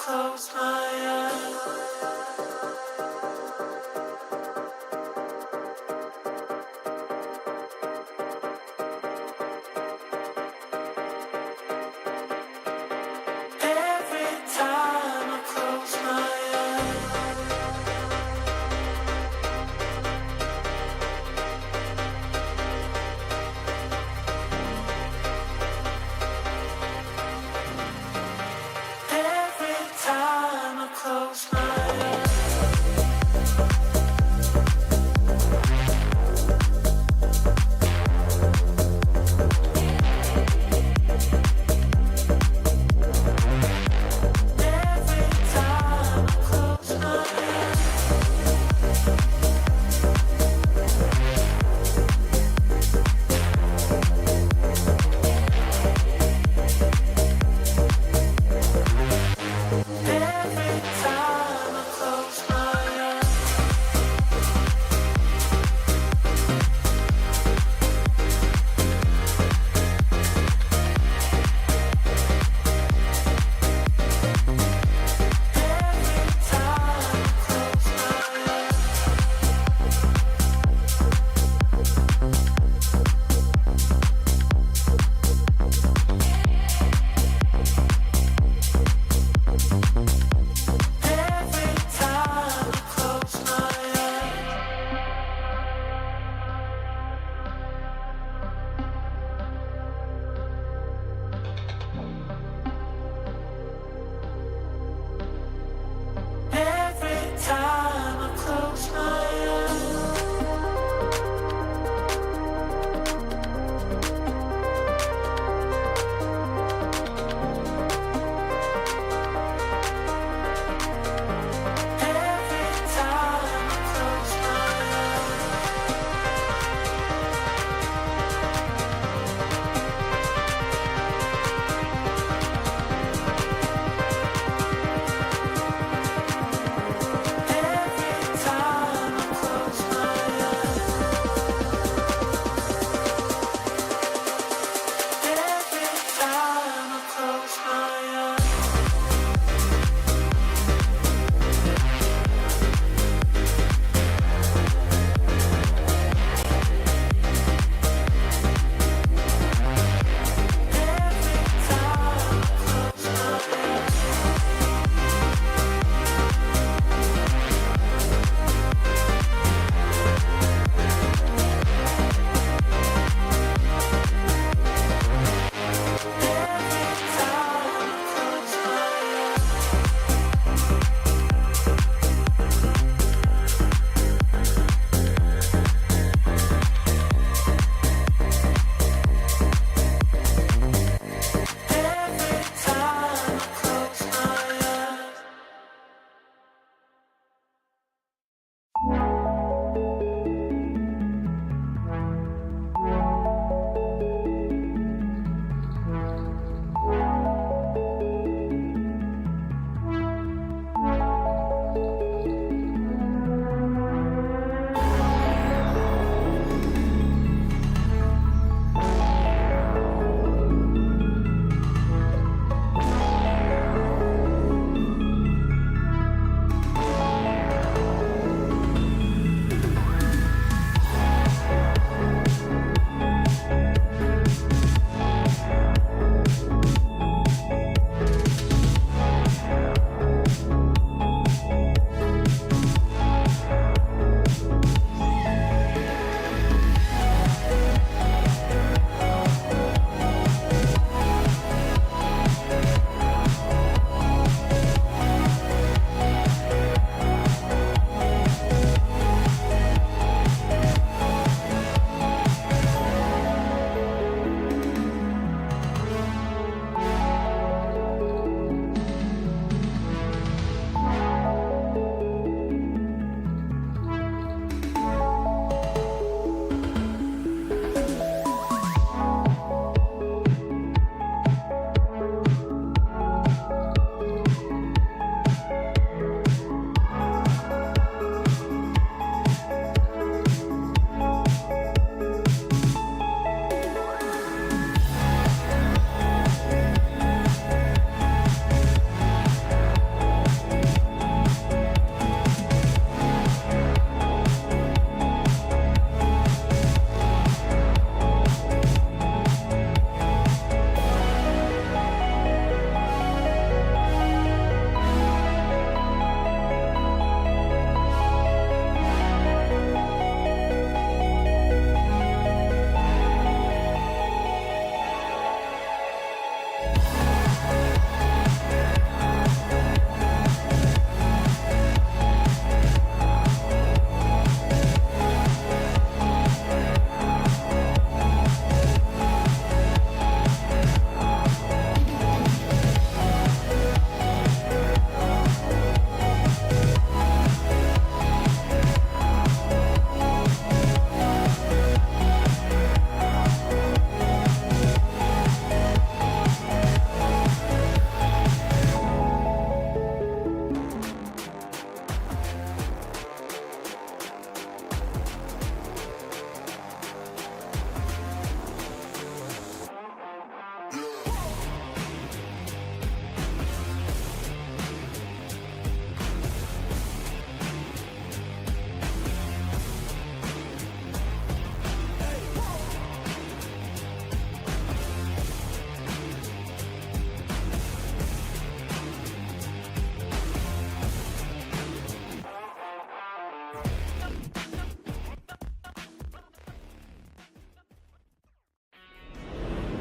close my eyes. Every time I close my eyes. Every time I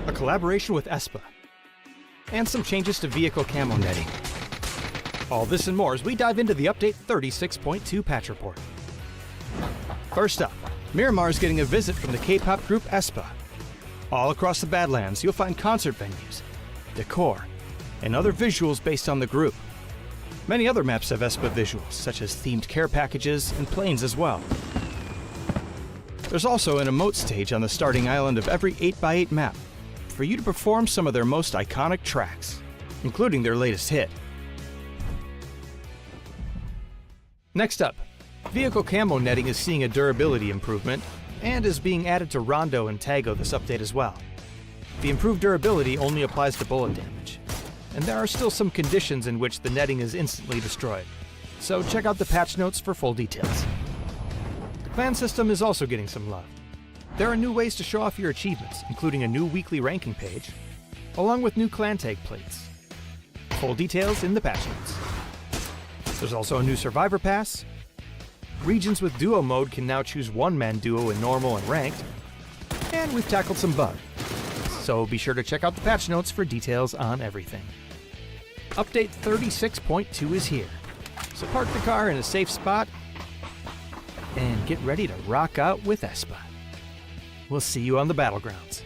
a collaboration with ESPA, and some changes to vehicle camo netting. All this and more as we dive into the Update 36.2 patch report. First up, Miramar is getting a visit from the K-pop group ESPA. All across the Badlands, you'll find concert venues, decor, and other visuals based on the group. Many other maps have ESPA visuals, such as themed care packages and planes as well. There's also an emote stage on the starting island of every 8x8 map for you to perform some of their most iconic tracks, including their latest hit. Next up, vehicle camo netting is seeing a durability improvement and is being added to Rondo and Tago this update as well. The improved durability only applies to bullet damage, and there are still some conditions in which the netting is instantly destroyed, so check out the patch notes for full details. The clan system is also getting some love. There are new ways to show off your achievements, including a new weekly ranking page, along with new clan tag plates. Full details in the patch notes. There's also a new Survivor Pass. Regions with duo mode can now choose one-man duo in normal and ranked. And we've tackled some bugs, so be sure to check out the patch notes for details on everything. Update 36.2 is here, so park the car in a safe spot and get ready to rock out with ESPA. We'll see you on the battlegrounds.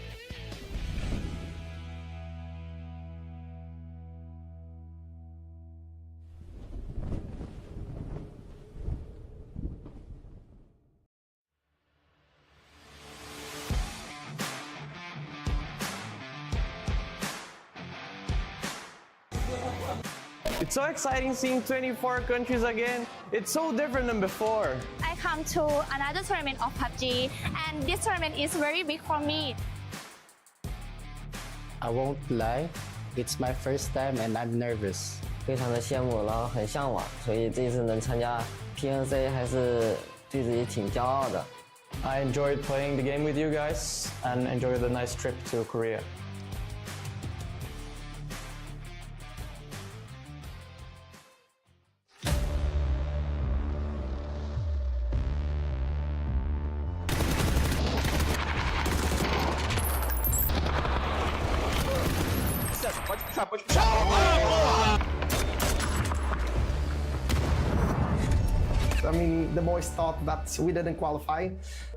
It's so exciting seeing 24 countries again. It's so different than before. I come to another tournament of PUBG, and this tournament is very big for me. I won't lie, it's my first time and I'm nervous. 非常的羡慕，然后很向往，所以这一次能参加 PNC 还是对自己挺骄傲的。I enjoyed playing the game with you guys and enjoyed the nice trip to Korea. I mean, the boys thought that we didn't qualify.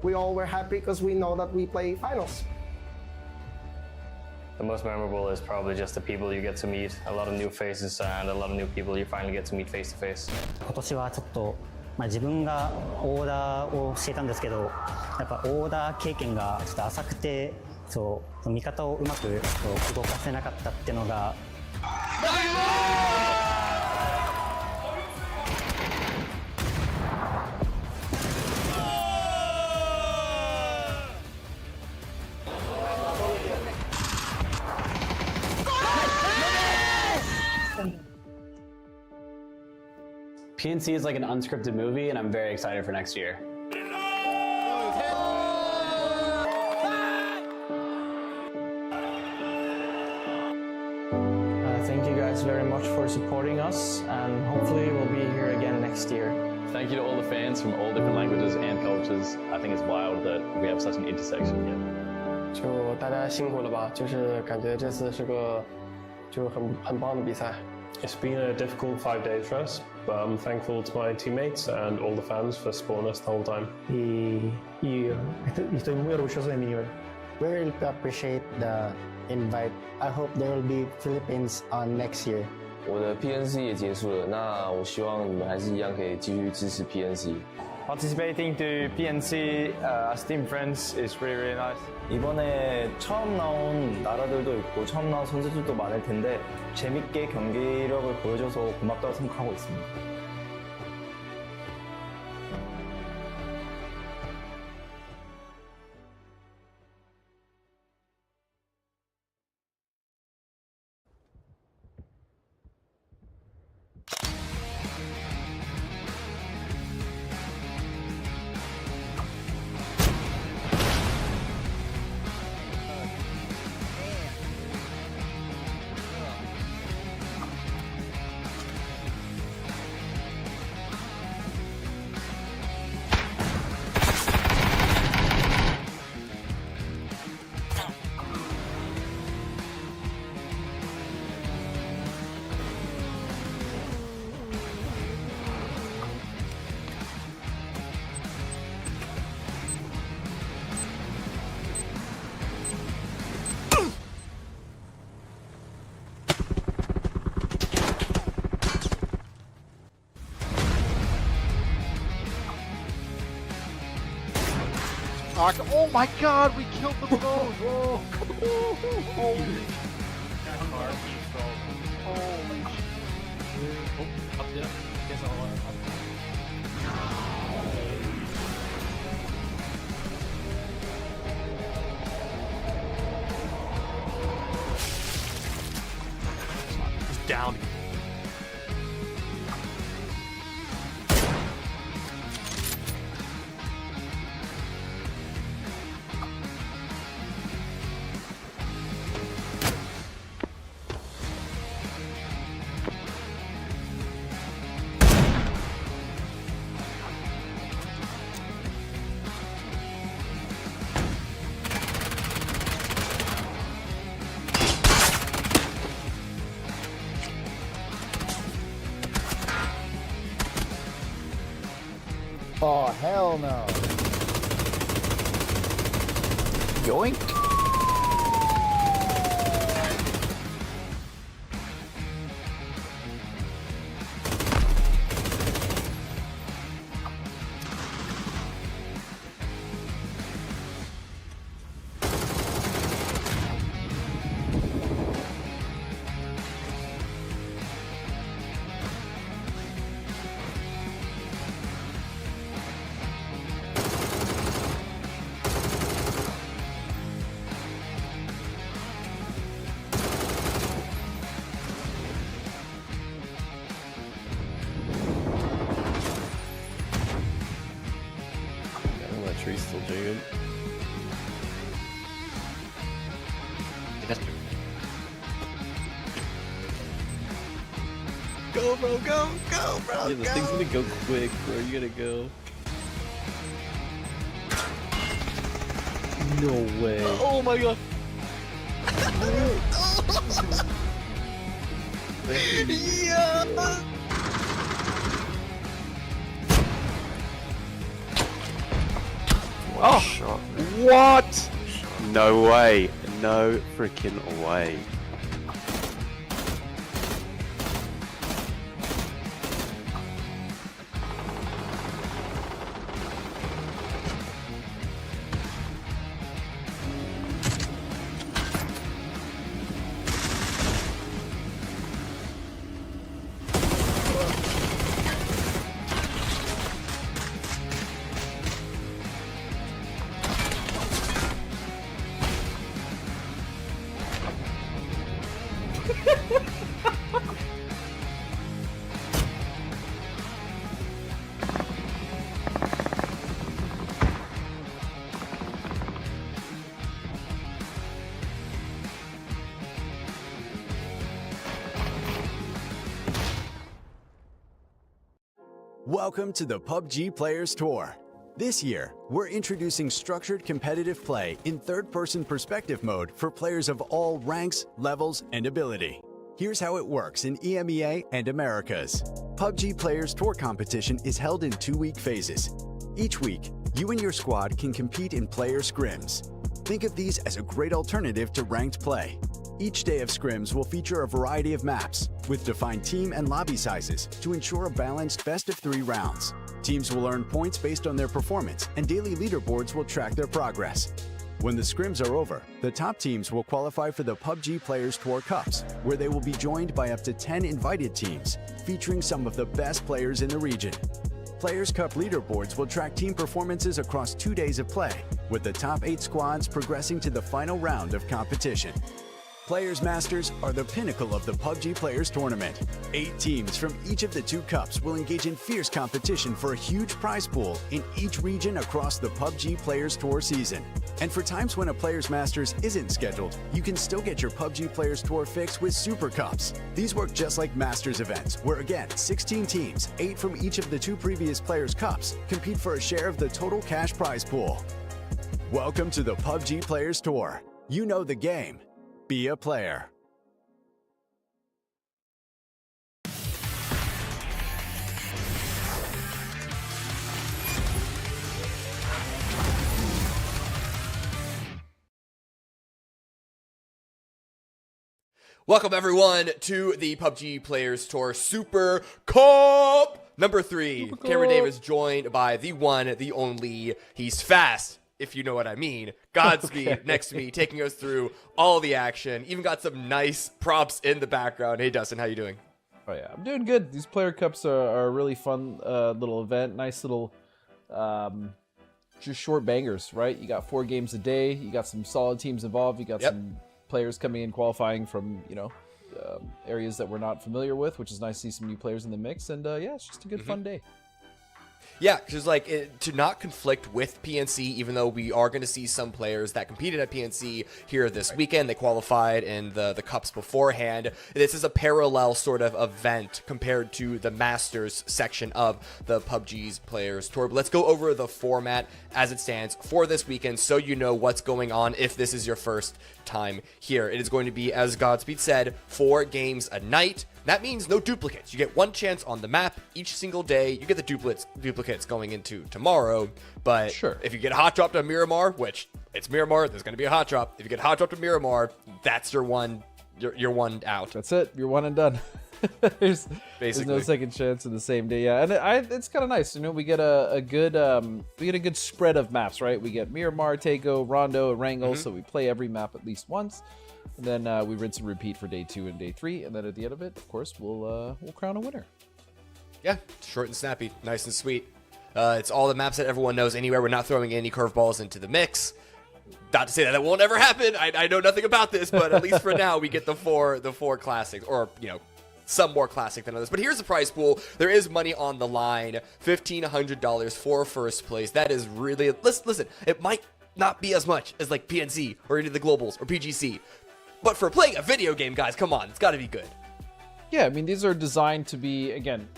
We all were happy because we know that we play finals. The most memorable is probably just the people you get to meet, a lot of new faces and a lot of new people you finally get to meet face to face. 今年はちょっと、自分がオーダーをしていたんですけど、やっぱオーダー経験がちょっと浅くて、そう味方をうまく動かせなかったっていうのが。PNC is like an unscripted movie, and I'm very excited for next year. Thank you guys very much for supporting us, and hopefully we'll be here again next year. Thank you to all the fans from all different languages and cultures. I think it's wild that we have such an intersection here. 就大家辛苦了吧，就是感觉这次是个就很棒的比赛。It's been a difficult 5 days for us, but I'm thankful to my teammates and all the fans for supporting us the whole time. Y estoy muy orgulloso de mi nivel. We really appreciate the invite. I hope there will be Philippines on next year. 我的 PNC 也结束了，那我希望你们还是一样可以继续支持 PNC。 Participating to PNC as team friends is really nice. 이번에 처음 나온 나라들도 있고 처음 나온 선수들도 많을 텐데 재밌게 경기력을 보여줘서 고맙다고 생각하고 있습니다. Octo. Oh my god, we killed them both! Whoa! Holy He's down. Oh, hell no. Yoink. Tree's still jigging. Go, bro, go, bro. Yeah, the thing's gonna go quick, bro. You gotta go. No way. Oh my god. Yeah. Oh, shot. What? No way. No freaking way. Welcome to the PUBG Players Tour. This year, we're introducing structured competitive play in third-person perspective mode for players of all ranks, levels, and ability. Here's how it works in EMEA and Americas. PUBG Players Tour competition is held in 2-week phases. Each week, you and your squad can compete in player scrims. Think of these as a great alternative to ranked play. Each day of scrims will feature a variety of maps, with defined team and lobby sizes to ensure a balanced best-of-3 rounds. Teams will earn points based on their performance, and daily leaderboards will track their progress. When the scrims are over, the top teams will qualify for the PUBG Players Tour Cups, where they will be joined by up to 10 invited teams, featuring some of the best players in the region. Players Cup leaderboards will track team performances across 2 days of play, with the top 8 squads progressing to the final round of competition. Players Masters are the pinnacle of the PUBG Players Tournament. 8 teams from each of the 2 cups will engage in fierce competition for a huge prize pool in each region across the PUBG Players Tour season. And for times when a Players Masters isn't scheduled, you can still get your PUBG Players Tour fix with Super Cups. These work just like Masters events, where again, 16 teams, 8 from each of the 2 previous Players Cups, compete for a share of the total cash prize pool. Welcome to the PUBG Players Tour. You know the game. Be a player. Welcome everyone to the PUBG Players Tour Super CUP number 3. Cameron Davis joined by the one, the only. He's fast. if you know what I mean. Godspeed next to me, taking us through all the action. Even got some nice props in the background. Hey, Dustin, how you doing? Oh yeah, I'm doing good. These player cups are a really fun little event. Nice little, just short bangers, right? You got 4 games a day. You got some solid teams involved. You got some players coming in qualifying from, you know, areas that we're not familiar with, which is nice to see some new players in the mix. And yeah, it's just a good fun day. Yeah, because like to not conflict with PNC, even though we are going to see some players that competed at PNC here this weekend, they qualified in the cups beforehand. This is a parallel sort of event compared to the Masters section of the PUBG's Players Tour. But let's go over the format as it stands for this weekend, so you know what's going on if this is your first time here. It is going to be, as Godspeed said, 4 games a night. That means no duplicates. You get 1 chance on the map each single day. You get the duplicates going into tomorrow. But if you get hot dropped on Miramar, which it's Miramar, there's going to be a hot drop. If you get hot dropped on Miramar, that's your one out. That's it. You're one and done. there's no second chance in the same day. Yeah, and it's kind of nice. You know, we get a good spread of maps, right? We get Miramar, Tago, Rondo, and Wrangle. So we play every map at least once. And then we rinse and repeat for day 2 and day 3, and then at the end of it, of course, we'll crown a winner. Yeah, short and snappy, nice and sweet. It's all the maps that everyone knows anywhere. We're not throwing any curveballs into the mix. Not to say that won't ever happen. I know nothing about this, but at least for now, we get the four classics, or you know, some more classic than others. But here's the prize pool. There is money on the line, $1,500 for first place. That is really listen. It might not be as much as like PNC or any of the globals or PGC. But for playing a video game, guys, come on, it's got to be good. Yeah, I mean, these are designed to be, again,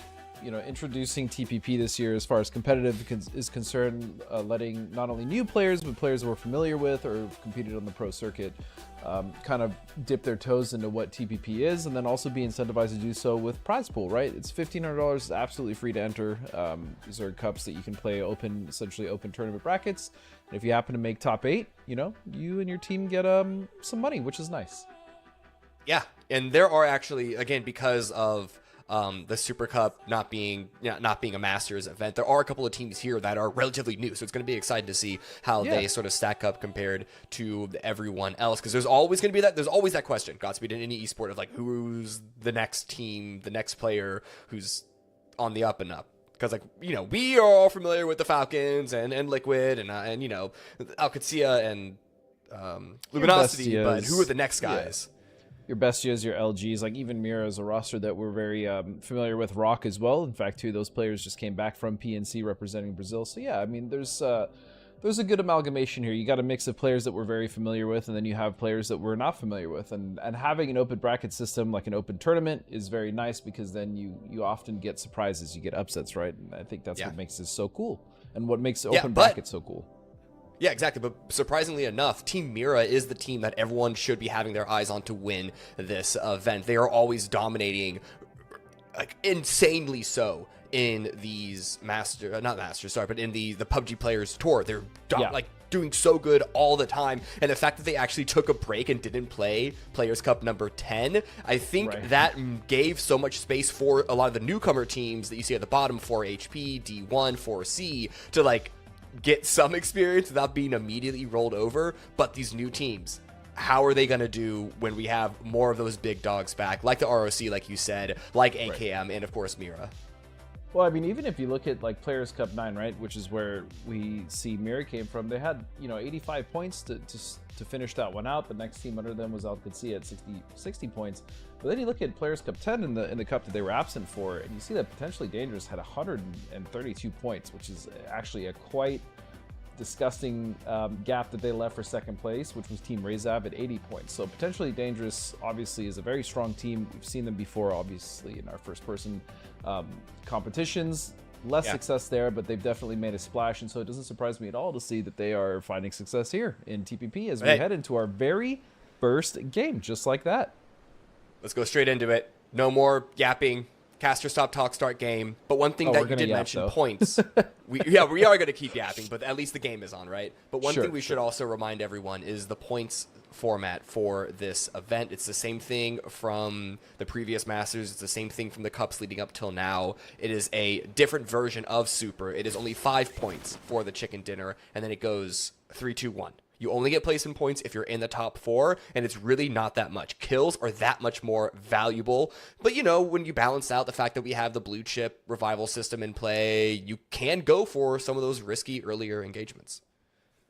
you know, introducing TPP this year as far as competitive is concerned, letting not only new players, but players that we're familiar with or competed on the pro circuit kind of dip their toes into what TPP is, and then also be incentivized to do so with prize pool, right? It's $1,500, it's absolutely free to enter. These are cups that you can play essentially open tournament brackets. And if you happen to make top 8, you know, you and your team get some money, which is nice. Yeah, and there are actually, again, because of the Super Cup not being a Masters event, there are a couple of teams here that are relatively new, so it's going to be exciting to see how they sort of stack up compared to everyone else, because there's always going to be there's always that question, Godspeed, in any esport of like, who's the next team, the next player who's on the up and up. Because, like, you know, we are all familiar with the Falcons and Liquid and you know, Alcatia and Luminosity, but who are the next guys? Your Bestias, your LGs, like even Mira is a roster that we're very familiar with. Rock as well. In fact, 2 of those players just came back from PNC representing Brazil. So yeah, I mean, there's a good amalgamation here. You got a mix of players that we're very familiar with, and then you have players that we're not familiar with. And having an open bracket system like an open tournament is very nice, because then you often get surprises, you get upsets, right? And I think that's what makes this so cool, and what makes the open bracket so cool. Yeah, exactly. But surprisingly enough, Team Mira is the team that everyone should be having their eyes on to win this event. They are always dominating, like insanely so, in these but in the PUBG Players Tour. They're like doing so good all the time. And the fact that they actually took a break and didn't play Players Cup number 10, I think that gave so much space for a lot of the newcomer teams that you see at the bottom, 4HP, D1, 4C, to like get some experience without being immediately rolled over. But these new teams, how are they going to do when we have more of those big dogs back, like the ROC, like you said, like AKM, and of course Mira? Well, I mean, even if you look at like Players Cup 9, right, which is where we see Mira came from, they had, you know, 85 points to finish that one out. The next team under them was Alcatia at 60 points. But then you look at Players Cup 10 in the cup that they were absent for, and you see that Potentially Dangerous had 132 points, which is actually a quite disgusting gap that they left for second place, which was Team Razab at 80 points. So Potentially Dangerous obviously is a very strong team. We've seen them before, obviously, in our first-person competitions. Less success there, but they've definitely made a splash, and so it doesn't surprise me at all to see that they are finding success here in TPP as we head into our very first game, just like that. Let's go straight into it. No more yapping. Caster, stop, talk, start game. But one thing Oh, that we're you did gonna yap, mention, though. points. We are going to keep yapping, but at least the game is on, right? But one Sure, thing we should also remind everyone is the points format for this event. It's the same thing from the previous Masters. It's the same thing from the Cups leading up till now. It is a different version of Super. It is only 5 points for the chicken dinner, and then it goes 3, 2, 1. You only get placement points if you're in the top 4, and it's really not that much. Kills are that much more valuable. But, you know, when you balance out the fact that we have the blue chip revival system in play, you can go for some of those risky earlier engagements.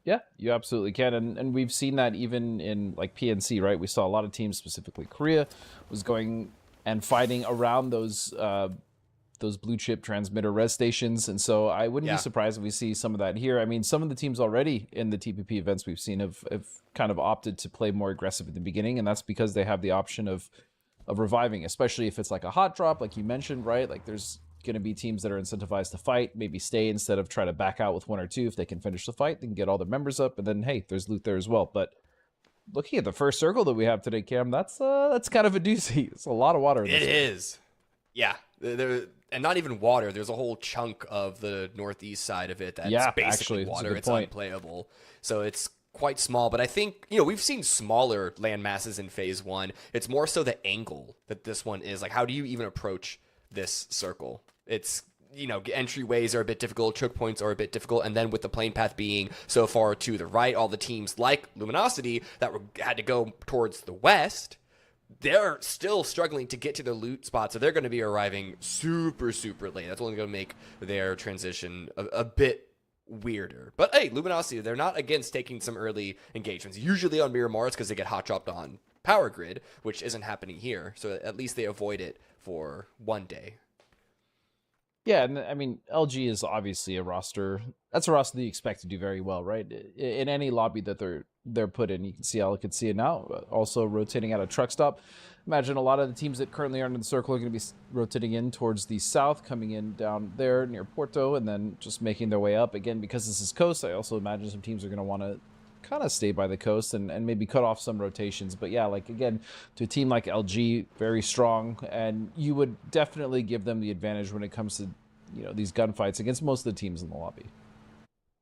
Yeah, you absolutely can. And we've seen that even in like PNC, right? We saw a lot of teams, specifically Korea, was going and fighting around those blue chip transmitter res stations. And so I wouldn't be surprised if we see some of that here. I mean, some of the teams already in the TPP events we've seen have kind of opted to play more aggressive at the beginning. And that's because they have the option of reviving, especially if it's like a hot drop, like you mentioned, right? Like there's going to be teams that are incentivized to fight, maybe stay instead of try to back out with 1 or 2. If they can finish the fight, they can get all their members up. And then, hey, there's loot there as well. But looking at the first circle that we have today, Cam, that's kind of a doozy. It's a lot of water in this It one. is. Yeah. And not even water. There's a whole chunk of the northeast side of it that's basically actually, that's a water. good It's point. unplayable. So it's quite small. But I think, you know, we've seen smaller land masses in phase 1. It's more so the angle that this one is. Like, how do you even approach this circle? It's, you know, entryways are a bit difficult, choke points are a bit difficult, and then with the plane path being so far to the right, all the teams like Luminosity that had to go towards the west, they're still struggling to get to the loot spot, so they're going to be arriving super, super late. That's only going to make their transition a bit weirder. But hey, Luminosity, they're not against taking some early engagements, usually on Miramar's because they get hot dropped on Power Grid, which isn't happening here, so at least they avoid it for one day. Yeah, and I mean, LG is obviously a roster. That's a roster that you expect to do very well, right? In any lobby that they're put in, you can see Al could see it now. Also rotating out a truck stop. Imagine a lot of the teams that currently aren't in the circle are going to be rotating in towards the south, coming in down there near Porto, and then just making their way up. Again, because this is coast, I also imagine some teams are going to want to kind of stay by the coast and maybe cut off some rotations. But yeah, like again, to a team like LG, very strong, and you would definitely give them the advantage when it comes to, you know, these gunfights against most of the teams in the lobby.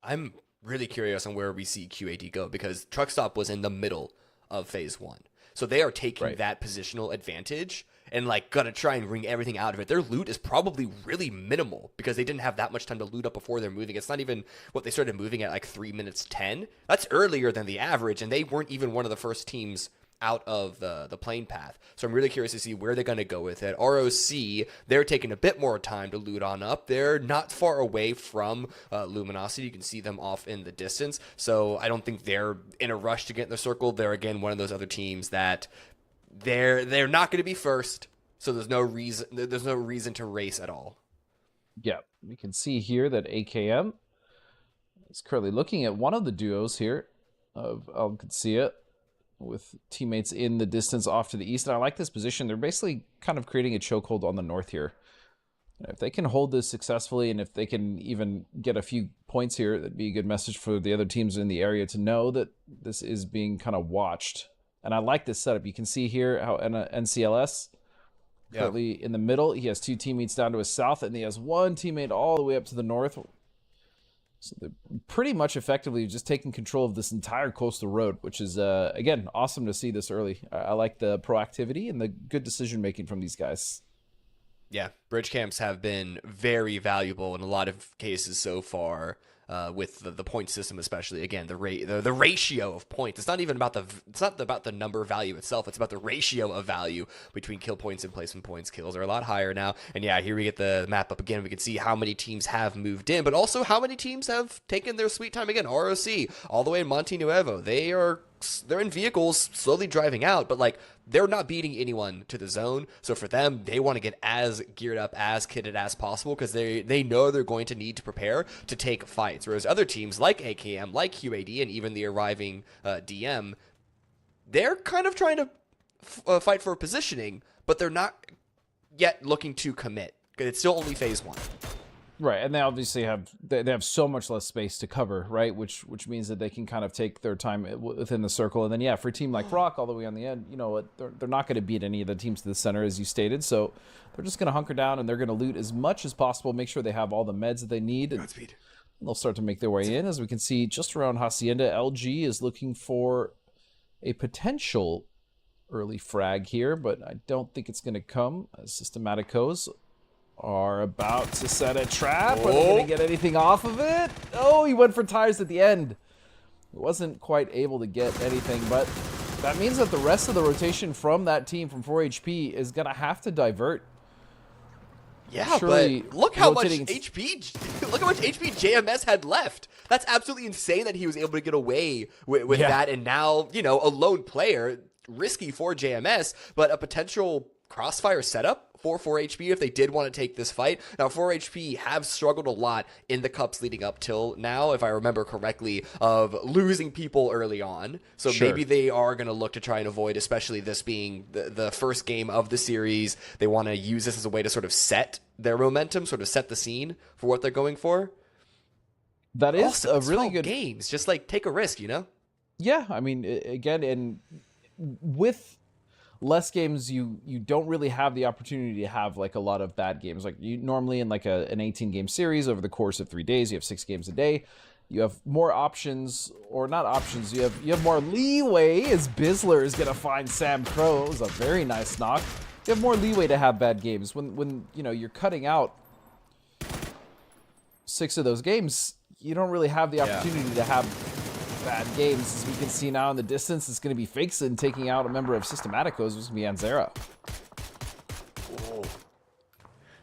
I'm really curious on where we see QAD go, because Truck Stop was in the middle of phase 1. So they are taking that positional advantage and like gonna try and wring everything out of it. Their loot is probably really minimal because they didn't have that much time to loot up before they're moving. It's not even what they started moving at, like 3 minutes 10. That's earlier than the average, and they weren't even one of the first teams out of the plane path. So I'm really curious to see where they're going to go with it. ROC, they're taking a bit more time to loot on up. They're not far away from Luminosity. You can see them off in the distance. So I don't think they're in a rush to get in the circle. They're, again, one of those other teams that they're not going to be first. So there's no reason to race at all. Yeah, we can see here that AKM is currently looking at one of the duos here of Al Qudsiya, with teammates in the distance off to the east. And I like this position. They're basically kind of creating a chokehold on the north here. If they can hold this successfully, and if they can even get a few points here, that'd be a good message for the other teams in the area to know that this is being kind of watched. And I like this setup. You can see here how NCLS currently in the middle. He has 2 teammates down to his south, and he has 1 teammate all the way up to the north. So they're pretty much effectively just taking control of this entire coastal road, which is, again, awesome to see this early. I like the proactivity and the good decision-making from these guys. Yeah, bridge camps have been very valuable in a lot of cases so far, with the point system, especially. Again, the ratio of points. It's not even about the number value itself. It's about the ratio of value between kill points and placement points. Kills are a lot higher now. And yeah, here we get the map up again. We can see how many teams have moved in, but also how many teams have taken their sweet time again. ROC, all the way in Monte Nuevo. They're in vehicles slowly driving out, but like they're not beating anyone to the zone. So for them, they want to get as geared up, as kitted as possible, because they know they're going to need to prepare to take fights. Whereas other teams like AKM, like QAD, and even the arriving DM, they're kind of trying to fight for positioning, but they're not yet looking to commit, because it's still only phase 1. Right, and they obviously have they have so much less space to cover, right? Which means that they can kind of take their time within the circle. And then yeah, for a team like Rock all the way on the end, you know what, they're not going to beat any of the teams to the center as you stated. So they're just going to hunker down and they're going to loot as much as possible, make sure they have all the meds that they need. And they'll start to make their way in. As we can see just around Hacienda, LG is looking for a potential early frag here, but I don't think it's going to come as Systematicos are about to set a trap. Are they going to get anything off of it? Oh, he went for tires at the end. He wasn't quite able to get anything, but that means that the rest of the rotation from that team from 4HP is going to have to divert. Yeah, but look how much HP, look how much HP JMS had left. That's absolutely insane that he was able to get away with that. And now, you know, a lone player, risky for JMS, but a potential crossfire setup for 4HP if they did want to take this fight. Now, 4HP have struggled a lot in the cups leading up till now, if I remember correctly, of losing people early on. So maybe they are going to look to try and avoid, especially this being the first game of the series. They want to use this as a way to sort of set their momentum, sort of set the scene for what they're going for. That is also, a really good games. Just like take a risk, you know? Yeah, I mean, again, and with less games, you don't really have the opportunity to have like a lot of bad games. Like you normally in like an 18 game series over the course of 3 days, you have 6 games a day. You have more options, or not options. You have more leeway. As Bizzler is gonna find Sam Crow. It was a very nice knock. You have more leeway to have bad games when you know you're cutting out 6 of those games. You don't really have the opportunity to have bad games. As we can see now in the distance, it's going to be Fakeson taking out a member of Systematicos. It's going to be Anzera.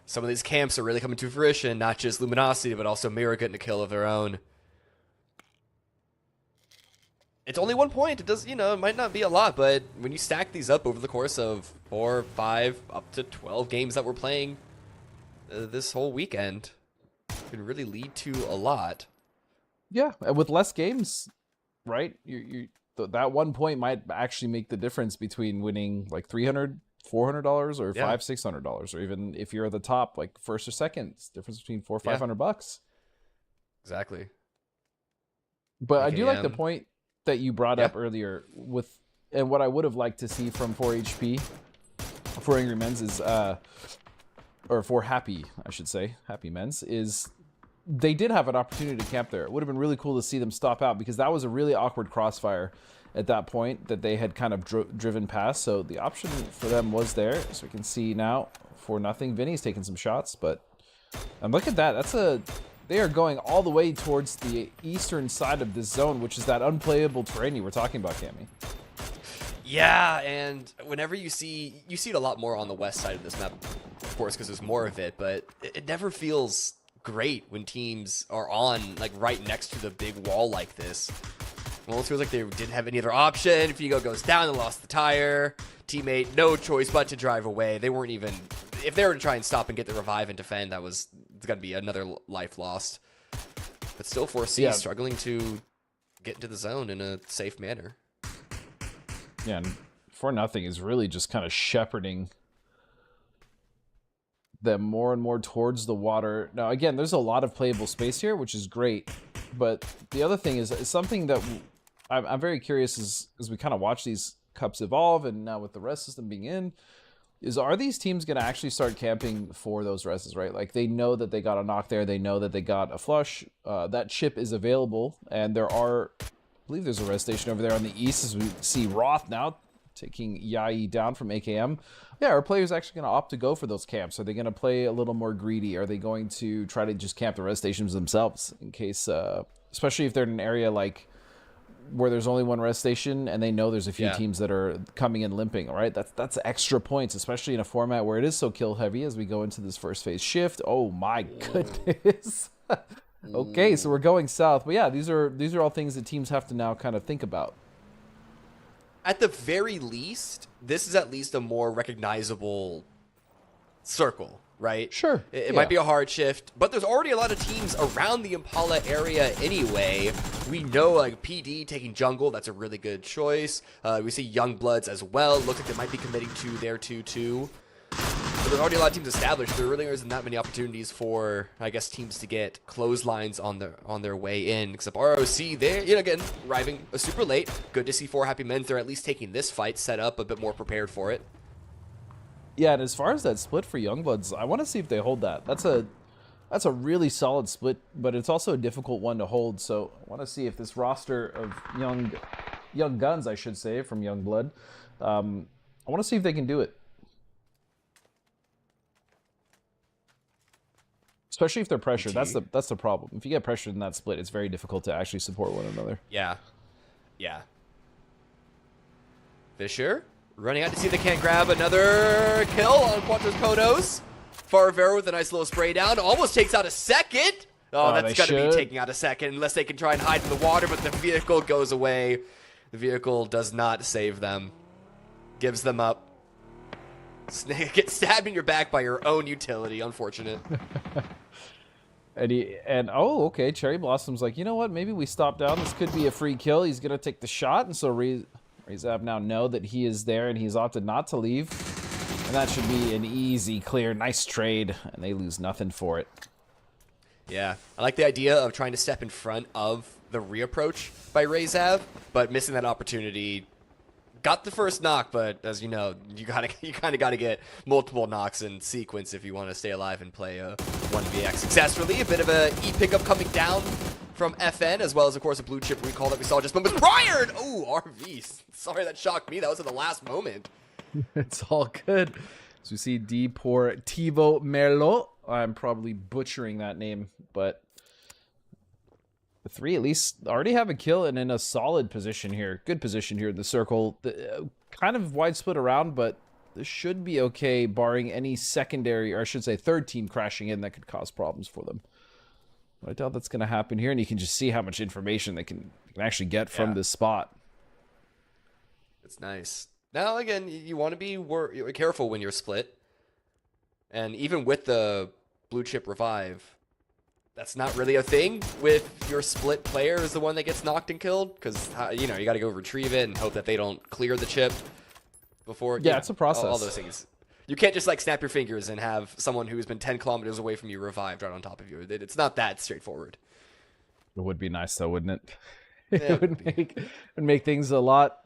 Some of these camps are really coming to fruition, not just Luminosity, but also Mirror getting a kill of their own. It's only 1 point. It does, you know, it might not be a lot, but when you stack these up over the course of 4, 5, up to 12 games that we're playing this whole weekend, it can really lead to a lot. Yeah, and with less games, right? That 1 point might actually make the difference between winning like $300, $400, or $500, $600, or even if you're at the top, like first or second, it's the difference between $400 or $500. Exactly. But I do like the point that you brought up earlier with, and what I would have liked to see from 4HP, for Angry Men's is, or for Happy, I should say, Happy Men's, is they did have an opportunity to camp there. It would have been really cool to see them stop out, because that was a really awkward crossfire at that point that they had kind of driven past. So the option for them was there. So we can see now 4-0. Vinny's taking some shots, but look at that. They are going all the way towards the eastern side of this zone, which is that unplayable terrain you were talking about, Cammy. Yeah, and whenever you see it a lot more on the west side of this map, of course, because there's more of it, but it never feels great when teams are on like right next to the big wall like this. It almost feels like they didn't have any other option. Figo goes down, they lost the tire. Teammate, no choice but to drive away. They weren't even, if they were to try and stop and get the revive and defend, that was going to be another life lost. But still 4C struggling to get into the zone in a safe manner. Yeah, and 4-0 is really just kind of shepherding them more and more towards the water. Now, again, there's a lot of playable space here, which is great. But the other thing is something that I'm very curious as we kind of watch these cups evolve, and now with the res system being in, is are these teams going to actually start camping for those reses, right? Like they know that they got a knock there, they know that they got a flush, that chip is available, and there are, I believe there's a res station over there on the east, as we see Roth now taking Yai down from AKM. Yeah, are players actually going to opt to go for those camps? Are they going to play a little more greedy? Are they going to try to just camp the res stations themselves in case, especially if they're in an area like where there's only one res station and they know there's a few teams that are coming in limping, all right? That's extra points, especially in a format where it is so kill heavy as we go into this first phase shift. Oh my goodness. Okay, so we're going south. But yeah, these are all things that teams have to now kind of think about. At the very least, this is at least a more recognizable circle, right? Sure. It might be a hard shift, but there's already a lot of teams around the Impala area anyway. We know like PD taking jungle, that's a really good choice. We see Youngbloods as well. Looks like they might be committing to their 2-2. there's already a lot of teams established. There really isn't that many opportunities for, I guess, teams to get clotheslines on their way in. Except ROC, they're, again, arriving super late. Good to see 4 Happy Men. They're at least taking this fight set up a bit more prepared for it. Yeah, and as far as that split for Youngbloods, I want to see if they hold that. That's a really solid split, but it's also a difficult one to hold. So I want to see if this roster of young guns, I should say, from Youngblood, I want to see if they can do it. Especially if they're pressured. That's the problem. If you get pressured in that split, it's very difficult to actually support one another. Yeah. Yeah. Fisher running out to see if they can't grab another kill on Quattro's Kodos. Farvero with a nice little spray down. Almost takes out a second. Oh, that's got to be taking out a second unless they can try and hide in the water, but the vehicle goes away. The vehicle does not save them. Gives them up. Get stabbed in your back by your own utility. Unfortunate. Oh, okay. Cherry Blossom's like, you know what? Maybe we stop down. This could be a free kill. He's going to take the shot. And so Rezab now know that he is there and he's opted not to leave. And that should be an easy, clear, nice trade. And they lose nothing for it. Yeah. I like the idea of trying to step in front of the reapproach by Rezab, but missing that opportunity. Got the first knock, but as you know, you kind of got to get multiple knocks in sequence if you want to stay alive and play a 1vx successfully. A bit of a E pickup coming down from FN, as well as, of course, a blue chip recall that we saw just moments prior. Oh, RV. Sorry, that shocked me. That was at the last moment. It's all good. So we see D pour Tivo Merlot. I'm probably butchering that name, but the 3 at least already have a kill and in a solid position here. Good position here in the circle. Kind of wide split around, but this should be okay barring any secondary, or I should say third team crashing in that could cause problems for them. But I doubt that's going to happen here, and you can just see how much information they can actually get from this spot. It's nice. Now, again, you want to be careful when you're split. And even with the blue chip revive, that's not really a thing with your split player is the one that gets knocked and killed, because you got to go retrieve it and hope that they don't clear the chip before. Yeah, it's a process. All those things. You can't just like snap your fingers and have someone who's been 10 kilometers away from you revived right on top of you. It's not that straightforward. It would be nice though, wouldn't it? Yeah, it would make things a lot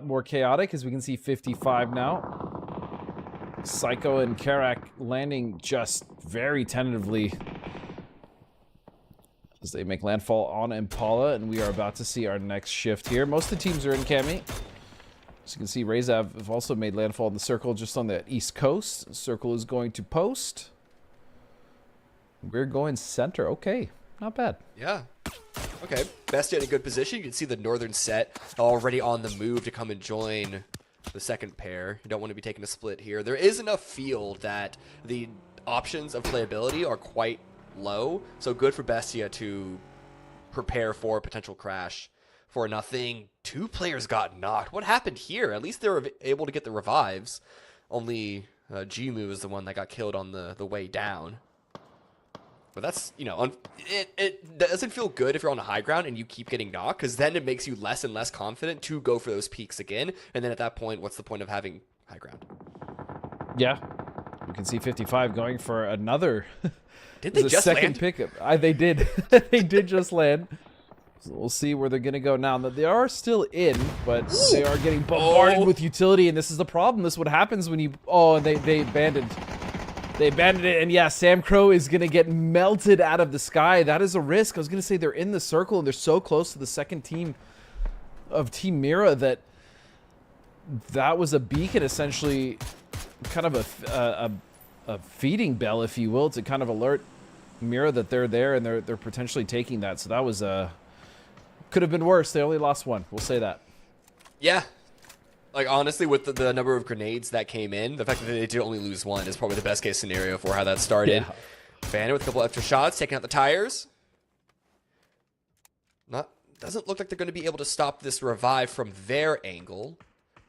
more chaotic, as we can see 55 now. Psycho and Karak landing just very tentatively as they make landfall on Impala, and we are about to see our next shift here. Most of the teams are in Cami. As you can see, Rezav have also made landfall in the circle just on the east coast. The circle is going to post. We're going center. Okay, not bad. Yeah. Okay, Bestia in a good position. You can see the northern set already on the move to come and join the second pair. You don't want to be taking a split here. There is enough field that the options of playability are quite low, so good for Bestia to prepare for a potential crash. For nothing, 2 players got knocked. What happened here? At least they were able to get the revives. Only Jimu is the one that got killed on the way down. But that's, it doesn't feel good if you're on the high ground and you keep getting knocked, because then it makes you less and less confident to go for those peaks again. And then at that point, what's the point of having high ground? Yeah. You can see 55 going for another. Did they just second land? Pickup. They did. They did just land. So we'll see where they're going to go now. They are still in, but they are getting bombarded with utility, and this is the problem. This is what happens when you... Oh, and they abandoned. They abandoned it, and yeah, Sam Crow is going to get melted out of the sky. That is a risk. I was going to say they're in the circle, and they're so close to the second team of Team Mira that was a beacon, essentially, kind of a feeding bell, if you will, to kind of alert Mira that they're there, and they're potentially taking that. So that was could have been worse. They only lost 1. We'll say that. Yeah. Like, honestly, with the number of grenades that came in, the fact that they did only lose 1 is probably the best case scenario for how that started. Yeah. Bandit with a couple extra shots, taking out the tires. Doesn't look like they're going to be able to stop this revive from their angle,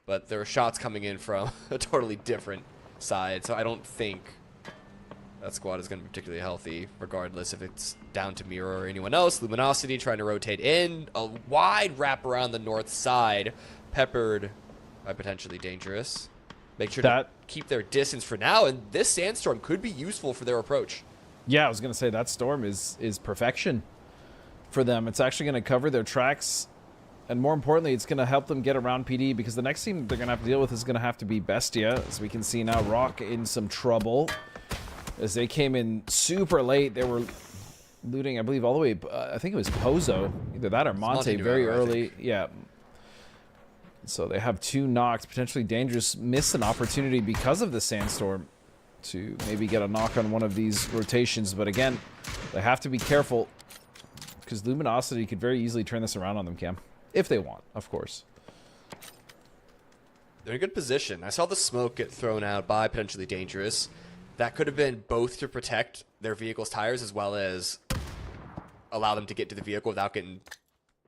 but there are shots coming in from a totally different side, so I don't think that squad is going to be particularly healthy, regardless if it's down to Mira or anyone else. Luminosity trying to rotate in. A wide wrap around the north side, peppered by potentially dangerous. Make sure to keep their distance for now, and this sandstorm could be useful for their approach. Yeah, I was going to say that storm is perfection for them. It's actually going to cover their tracks, and more importantly, it's going to help them get around PD, because the next team they're going to have to deal with is going to have to be Bestia. As we can see now, Rock in some trouble. As they came in super late, they were looting, I believe, all the way, I think it was Pozo. Either that or Monte very early. Yeah. So they have 2 knocked, potentially dangerous. Miss an opportunity because of the sandstorm to maybe get a knock on one of these rotations. But again, they have to be careful, because Luminosity could very easily turn this around on them, Cam. If they want, of course. They're in a good position. I saw the smoke get thrown out by potentially dangerous. That could have been both to protect their vehicle's tires as well as allow them to get to the vehicle without getting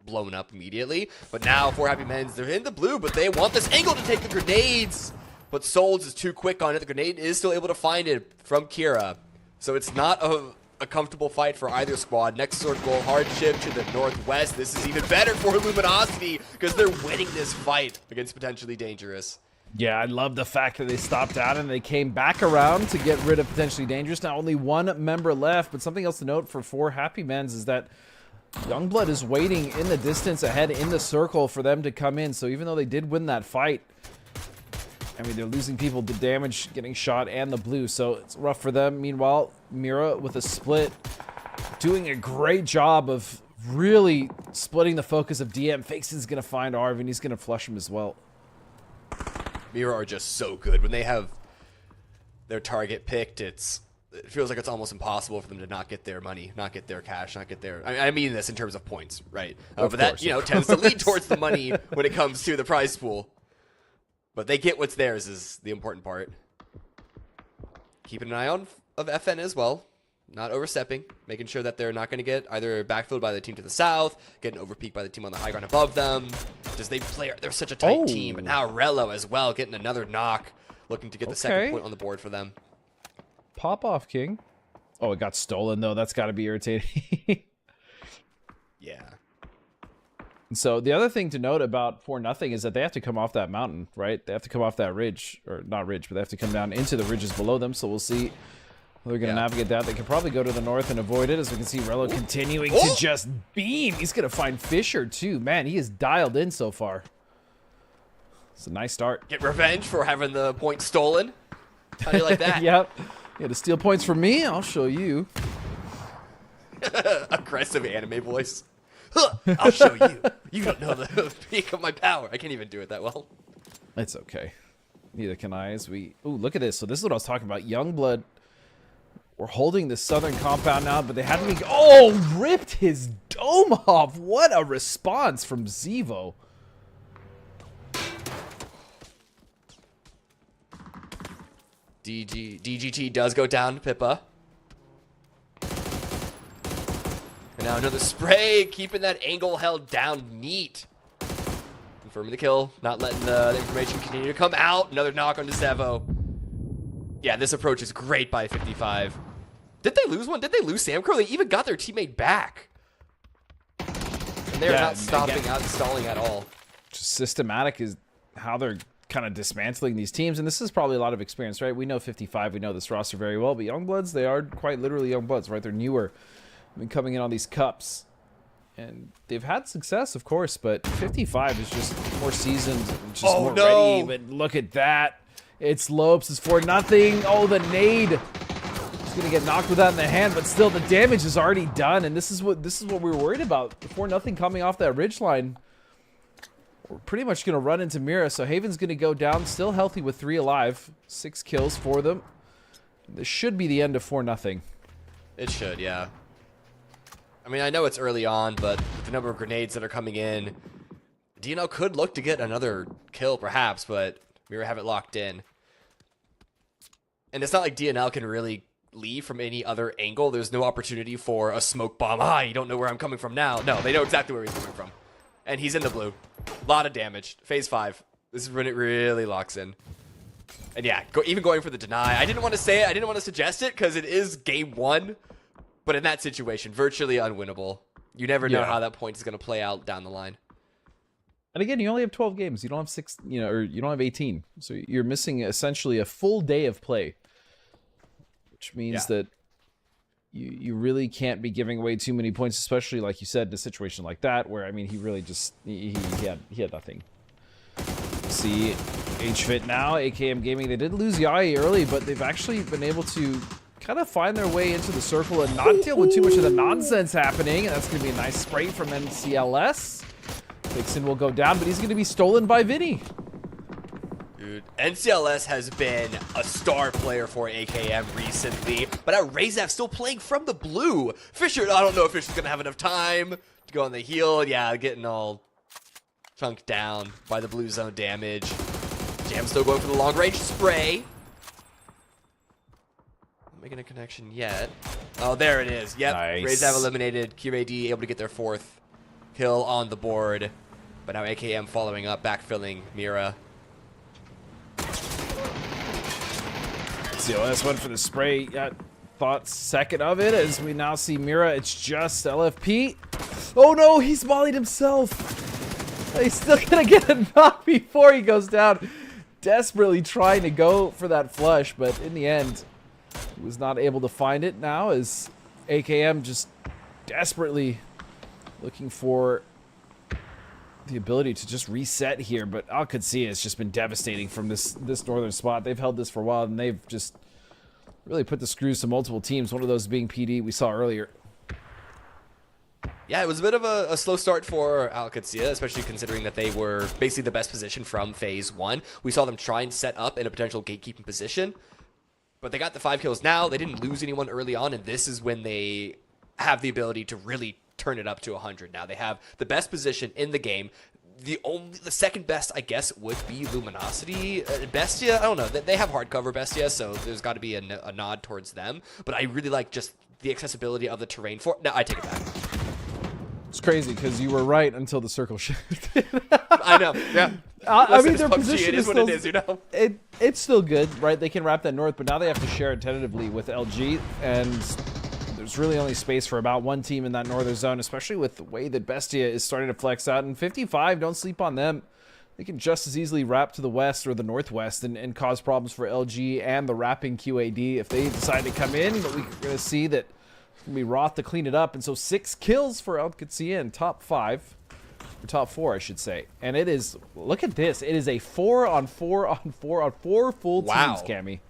blown up immediately. But now, for Happy Men's, they're in the blue, but they want this angle to take the grenades. But Souls is too quick on it. The grenade is still able to find it from Kira. So it's not a comfortable fight for either squad. Next circle, hardship to the northwest. This is even better for Luminosity because they're winning this fight against potentially dangerous. Yeah, I love the fact that they stopped out and they came back around to get rid of potentially dangerous. Now only 1 member left, but something else to note for Happy Men's is that Youngblood is waiting in the distance ahead in the circle for them to come in. So even though they did win that fight, I mean, they're losing people to damage, getting shot, and the blue, so it's rough for them. Meanwhile, Mira with a split, doing a great job of really splitting the focus of DM. Fakeson's going to find Arv, and he's going to flush him as well. Mira are just so good. When they have their target picked, it feels like it's almost impossible for them to not get their money, not get their cash, not get their... I mean this in terms of points, right? But that, tends to lead towards the money when it comes to the prize pool. But they get what's theirs is the important part. Keeping an eye on of FN as well. Not overstepping. Making sure that they're not going to get either backfilled by the team to the south, getting overpeaked by the team on the high ground above them. Just they're such a tight team. But now Rello as well, getting another knock. Looking to get the second point on the board for them. Pop off, King. Oh, it got stolen, though. That's got to be irritating. Yeah. So the other thing to note about 4-0 is that they have to come off that mountain, right? They have to come off that ridge, or not ridge, but they have to come down into the ridges below them. So we'll see how they're going to navigate that. They can probably go to the north and avoid it, as we can see Rello continuing to just beam. He's going to find Fisher, too. Man, he is dialed in so far. It's a nice start. Get revenge for having the point stolen. How do you like that? Yep. Yeah, to steal points from me, I'll show you. Aggressive anime voice. Huh, I'll show you. You don't know the peak of my power. I can't even do it that well. It's okay. Neither can I. Ooh, look at this. So this is what I was talking about. Youngblood. We're holding the southern compound now, but they had to be... Oh, ripped his dome off. What a response from Zevo. DGT does go down to Pippa. And now another spray, keeping that angle held down neat. Confirming the kill, not letting the information continue to come out. Another knock on Zevo. Yeah, this approach is great by 55. Did they lose one? Did they lose Samcro? They even got their teammate back. And they're not stopping out, stalling at all. Just systematic is how they're kind of dismantling these teams, and this is probably a lot of experience, right? We know 55, we know this roster very well, but Youngbloods, they are quite literally Youngbloods, right? They're newer. Been coming in on these cups, and they've had success, of course, but 55 is just more seasoned, just more ready. But look at that. It's Lopes. It's 4-0. Oh, the nade. He's gonna get knocked with that in the hand, but still the damage is already done, and this is what we were worried about. The 4-0 coming off that ridge line. We're pretty much gonna run into Mira, so Haven's gonna go down, still healthy with 3 alive. 6 kills for them. This should be the end of 4-0. It should, yeah. I mean, I know it's early on, but with the number of grenades that are coming in, DNL could look to get another kill, perhaps, but Mira have it locked in. And it's not like DNL can really leave from any other angle. There's no opportunity for a smoke bomb. Ah, you don't know where I'm coming from now. No, they know exactly where he's coming from. And he's in the blue. A lot of damage. Phase 5. This is when it really locks in. And yeah, even going for the deny. I didn't want to say it. I didn't want to suggest it because it is game 1. But in that situation, virtually unwinnable. You never know how that point is going to play out down the line. And again, you only have 12 games. You don't have 6, or you don't have 18. So you're missing essentially a full day of play, which means that you really can't be giving away too many points, especially like you said, in a situation like that, where I mean, he really just he had nothing. See HFit now, AKM Gaming. They did lose Yai early, but they've actually been able to kind of find their way into the circle and not deal with too much of the nonsense happening. And that's going to be a nice spray from NCLS. Vixen will go down, but he's going to be stolen by Vinny. Dude, NCLS has been a star player for AKM recently, but now Razaf still playing from the blue. Fisher, I don't know if Fisher's going to have enough time to go on the heal. Yeah, getting all chunked down by the blue zone damage. Jam still going for the long range spray. Not making a connection yet. Oh, there it is. Yep, nice. Razaf eliminated. QAD able to get their 4th kill on the board. But now AKM following up, backfilling Mira. CLS went for the spray. Thought second of it as we now see Mira. It's just LFP. Oh no, he's mollied himself. He's still gonna get a knock before he goes down. Desperately trying to go for that flush, but in the end, he was not able to find it now as AKM just desperately looking for the ability to just reset here, but Al-Qadsiya has just been devastating from this northern spot. They've held this for a while, and they've just really put the screws to multiple teams, one of those being PD we saw earlier. Yeah, it was a bit of a slow start for Al-Qadsiya, especially considering that they were basically the best position from Phase 1. We saw them try and set up in a potential gatekeeping position, but they got the 5 kills now. They didn't lose anyone early on, and this is when they have the ability to really turn it up to 100 now. They have the best position in the game. The second best, I guess, would be Luminosity. Bestia, I don't know. They have hardcover Bestia, so there's got to be a nod towards them. But I really like just the accessibility of the terrain for... No, I take it back. It's crazy because you were right until the circle shifted. I know, yeah. I mean, their PUBG, position it is what still, it is, you know? It's still good, right? They can wrap that north, but now they have to share it tentatively with LG, and there's really only space for about one team in that northern zone, especially with the way that Bestia is starting to flex out. And 55, don't sleep on them. They can just as easily wrap to the west or the northwest and cause problems for LG and the wrapping QAD if they decide to come in. But we're going to see that it's going to be Roth to clean it up. And so 6 kills for Al-Qadsiya in top 5. Or top 4, I should say. And it is, look at this. It is a 4-on-4-on-4-on-4 full teams, Cammy.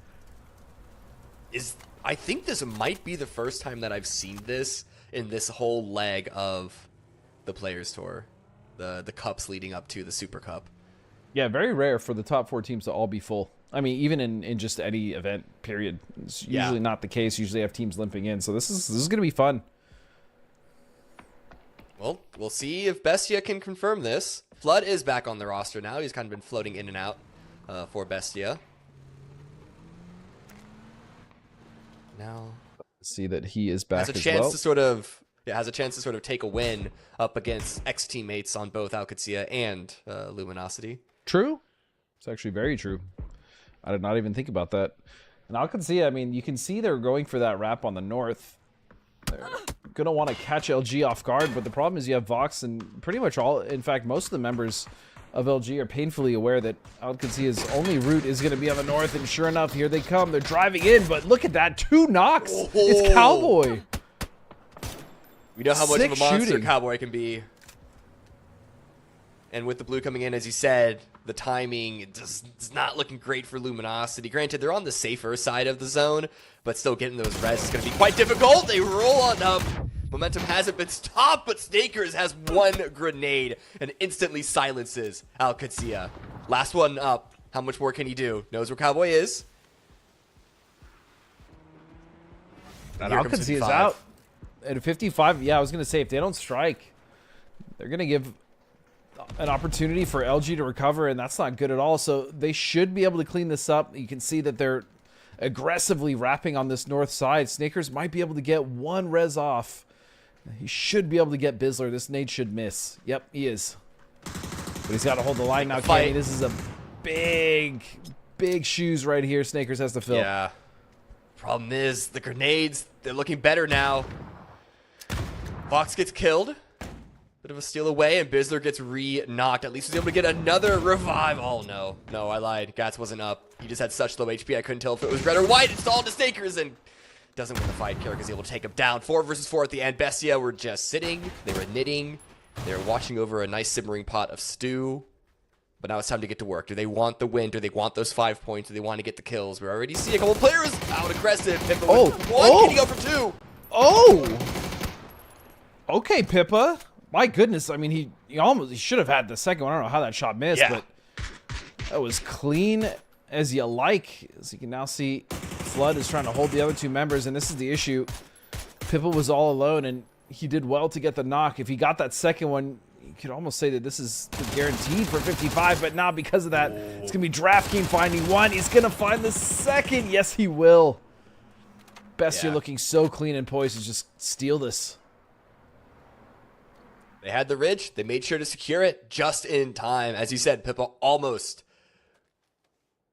I think this might be the first time that I've seen this in this whole leg of the Players Tour, the cups leading up to the Super Cup. Yeah, very rare for the top 4 teams to all be full. I mean, even in just any event, period. It's usually not the case. Usually have teams limping in. So this is going to be fun. Well, we'll see if Bestia can confirm this. Flood is back on the roster now. He's kind of been floating in and out for Bestia. Now see that he is back has a as chance well. to sort of has a chance to sort of take a win up against ex-teammates on both Al-Qadsiya and Luminosity. True. It's actually very true. I did not even think about that. And Al-Qadsiya, I mean, you can see they're going for that wrap on the north. They're going to want to catch LG off guard, but the problem is you have Vox and pretty much all, in fact, most of the members of LG are painfully aware that Al-Qadsiya's only route is going to be on the north, and sure enough, here they come. They're driving in, but look at that. 2 knocks. Oh. It's Cowboy. We know how much of a monster shooting. Cowboy can be. And with the blue coming in, as you said, the timing is not looking great for Luminosity. Granted, they're on the safer side of the zone, but still getting those res is going to be quite difficult. They roll on up. Momentum hasn't been stopped, but Snakers has 1 grenade and instantly silences Al-Qadsiya. Last one up. How much more can he do? Knows where Cowboy is. And Al-Qadsiya is out. At 55, yeah, I was going to say, if they don't strike, they're going to give an opportunity for LG to recover, and that's not good at all. So they should be able to clean this up. You can see that they're aggressively wrapping on this north side. Snakers might be able to get 1 res off. He should be able to get Bizzler. This nade should miss. Yep, he is. But he's got to hold the line now, Kenny. This is a big shoes right here Snakers has to fill. Yeah. Problem is, the grenades, they're looking better now. Vox gets killed. Bit of a steal away, and Bizzler gets re-knocked. At least he's able to get another revive. Oh, no. No, I lied. Gats wasn't up. He just had such low HP, I couldn't tell if it was red or white. It's all to Stakers, and doesn't win the fight. Carrick is able to take him down. 4 versus 4 at the end. Bestia were just sitting. They were knitting. They were watching over a nice simmering pot of stew. But now it's time to get to work. Do they want the win? Do they want those 5 points? Do they want to get the kills? We already see a couple players out aggressive. Pippa with 1. Can he go for 2? Oh! Okay, Pippa. My goodness, I mean, he should have had the second one. I don't know how that shot missed, but that was clean as you like. As you can now see, Flood is trying to hold the other 2 members, and this is the issue. Pippa was all alone, and he did well to get the knock. If he got that second one, you could almost say that this is guaranteed for 55, but now because of that, it's going to be DraftKings finding 1. He's going to find the second. Yes, he will. Bestia looking so clean and poised to just steal this. They had the ridge. They made sure to secure it just in time. As you said, Pippa almost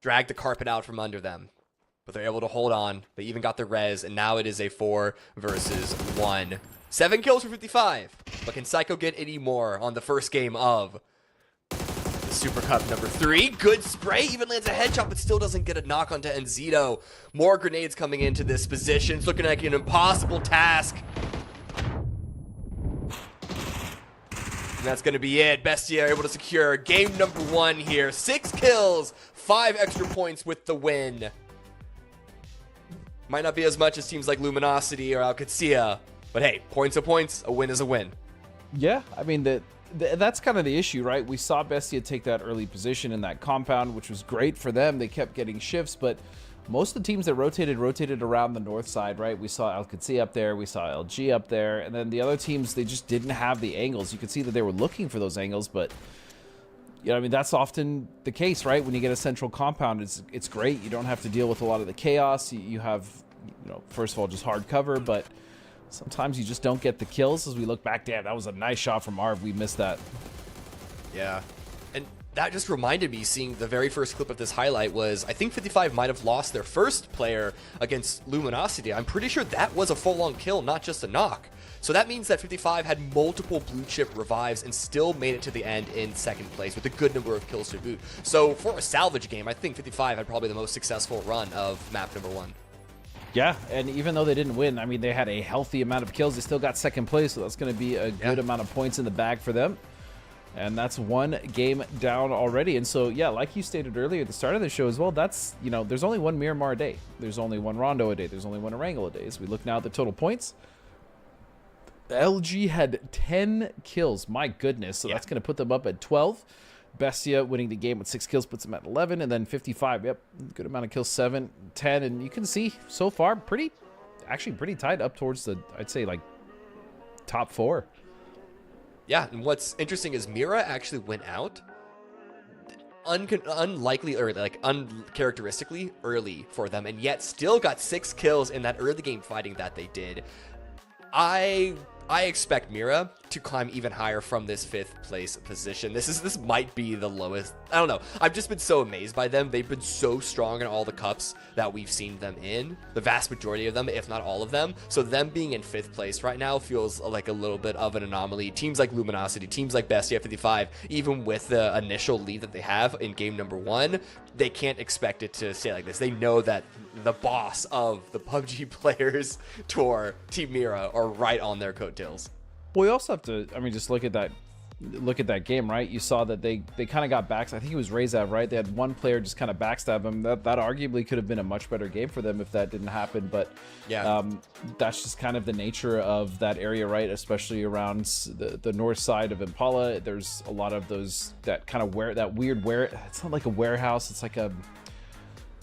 dragged the carpet out from under them. But they're able to hold on. They even got the res, and now it is a 4 versus 1. 7 kills for 55. But can Psycho get any more on the first game of the Super Cup number 3? Good spray. Even lands a headshot, but still doesn't get a knock onto Enzito. More grenades coming into this position. It's looking like an impossible task. And that's going to be it. Bestia able to secure game number 1 here. 6 kills, 5 extra points with the win. Might not be as much as teams like Luminosity or Alcacia, but hey, points are points, a win is a win. Yeah, I mean, that's kind of the issue, right? We saw Bestia take that early position in that compound, which was great for them. They kept getting shifts, but most of the teams that rotated around the north side, right? We saw Alcacia up there, we saw LG up there, and then the other teams, they just didn't have the angles. You could see that they were looking for those angles, but you know, I mean, that's often the case, right? When you get a central compound, it's great. You don't have to deal with a lot of the chaos. You have, you know, first of all, just hard cover, but sometimes you just don't get the kills. As we look back, damn, that was a nice shot from Arv. We missed that. Yeah. And that just reminded me, seeing the very first clip of this highlight was, I think 55 might have lost their first player against Luminosity. I'm pretty sure that was a full-on kill, not just a knock. So that means that 55 had multiple blue chip revives and still made it to the end in 2nd place with a good number of kills to boot. So for a salvage game, I think 55 had probably the most successful run of map number 1. Yeah, and even though they didn't win, I mean, they had a healthy amount of kills. They still got 2nd place, so that's going to be a good amount of points in the bag for them. And that's 1 game down already. And so, yeah, like you stated earlier at the start of the show as well, that's, you know, there's only 1 Miramar a day. There's only 1 Rondo a day. There's only 1 Erangel a day. As we look now at the total points, LG had 10 kills. My goodness. So that's going to put them up at 12. Bestia winning the game with 6 kills puts them at 11. And then 55, yep, good amount of kills, 7, 10. And you can see so far actually pretty tight up towards the, I'd say, like, top 4. Yeah, and what's interesting is Mira actually went out unlikely, or like uncharacteristically early for them, and yet still got 6 kills in that early game fighting that they did. I expect Mira to climb even higher from this 5th place position. This might be the lowest. I don't know. I've just been so amazed by them. They've been so strong in all the cups that we've seen them in. The vast majority of them, if not all of them. So them being in 5th place right now feels like a little bit of an anomaly. Teams like Luminosity, teams like Bestia 55, even with the initial lead that they have in game number 1, they can't expect it to stay like this. They know that the boss of the PUBG Players Tour, Team Mira, are right on their coattails. Well, you also have to, I mean, just look at that game, right? You saw that they kind of got backstabbed. I think it was Rezav, right? They had 1 player just kind of backstab them. That arguably could have been a much better game for them if that didn't happen. But yeah, that's just kind of the nature of that area, right? Especially around the north side of Impala. There's a lot of those, that kind of it's not like a warehouse. It's like a,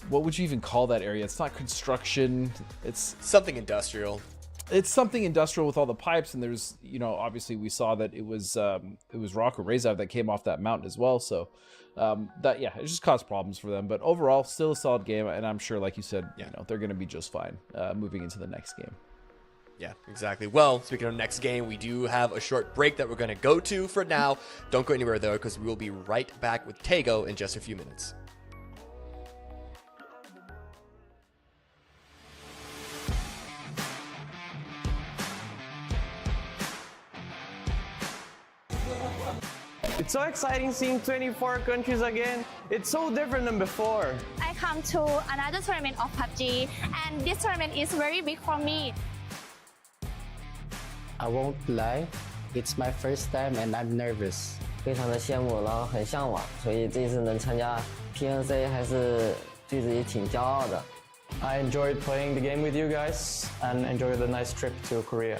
what would you even call that area? It's not construction. It's something industrial. It's something industrial with all the pipes, and there's, you know, obviously we saw that it was Rock or Rezav that came off that mountain as well. So that, yeah, it just caused problems for them. But overall, still a solid game, and I'm sure, like you said, you know, they're going to be just fine moving into the next game. Yeah, exactly. Well, speaking of next game, we do have a short break that we're going to go to for now. Don't go anywhere though, because we will be right back with Tego in just a few minutes. It's so exciting seeing 24 countries again. It's so different than before. I come to another tournament of PUBG, and this tournament is very big for me. I won't lie, it's my first time and I'm nervous. 非常的羡慕，然后很向往，所以这次能参加 PNC 还是对自己挺骄傲的。I enjoyed playing the game with you guys and enjoyed the nice trip to Korea.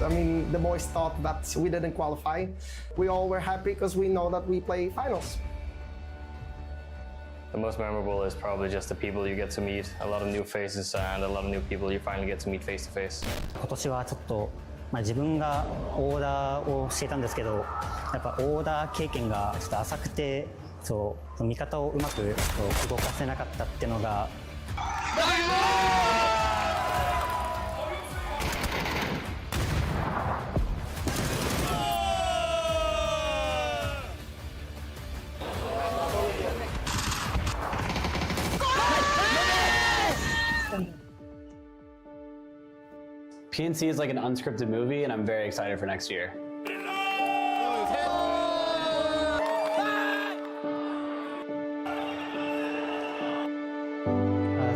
I mean, the boys thought that we didn't qualify. We all were happy because we know that we play finals. The most memorable is probably just the people you get to meet, a lot of new faces and a lot of new people you finally get to meet face to face. 今年はちょっと、自分がオーダーをしていたんですけど、やっぱオーダー経験がちょっと浅くて、味方をうまく動かせなかったっていうのが。PNC is like an unscripted movie, and I'm very excited for next year.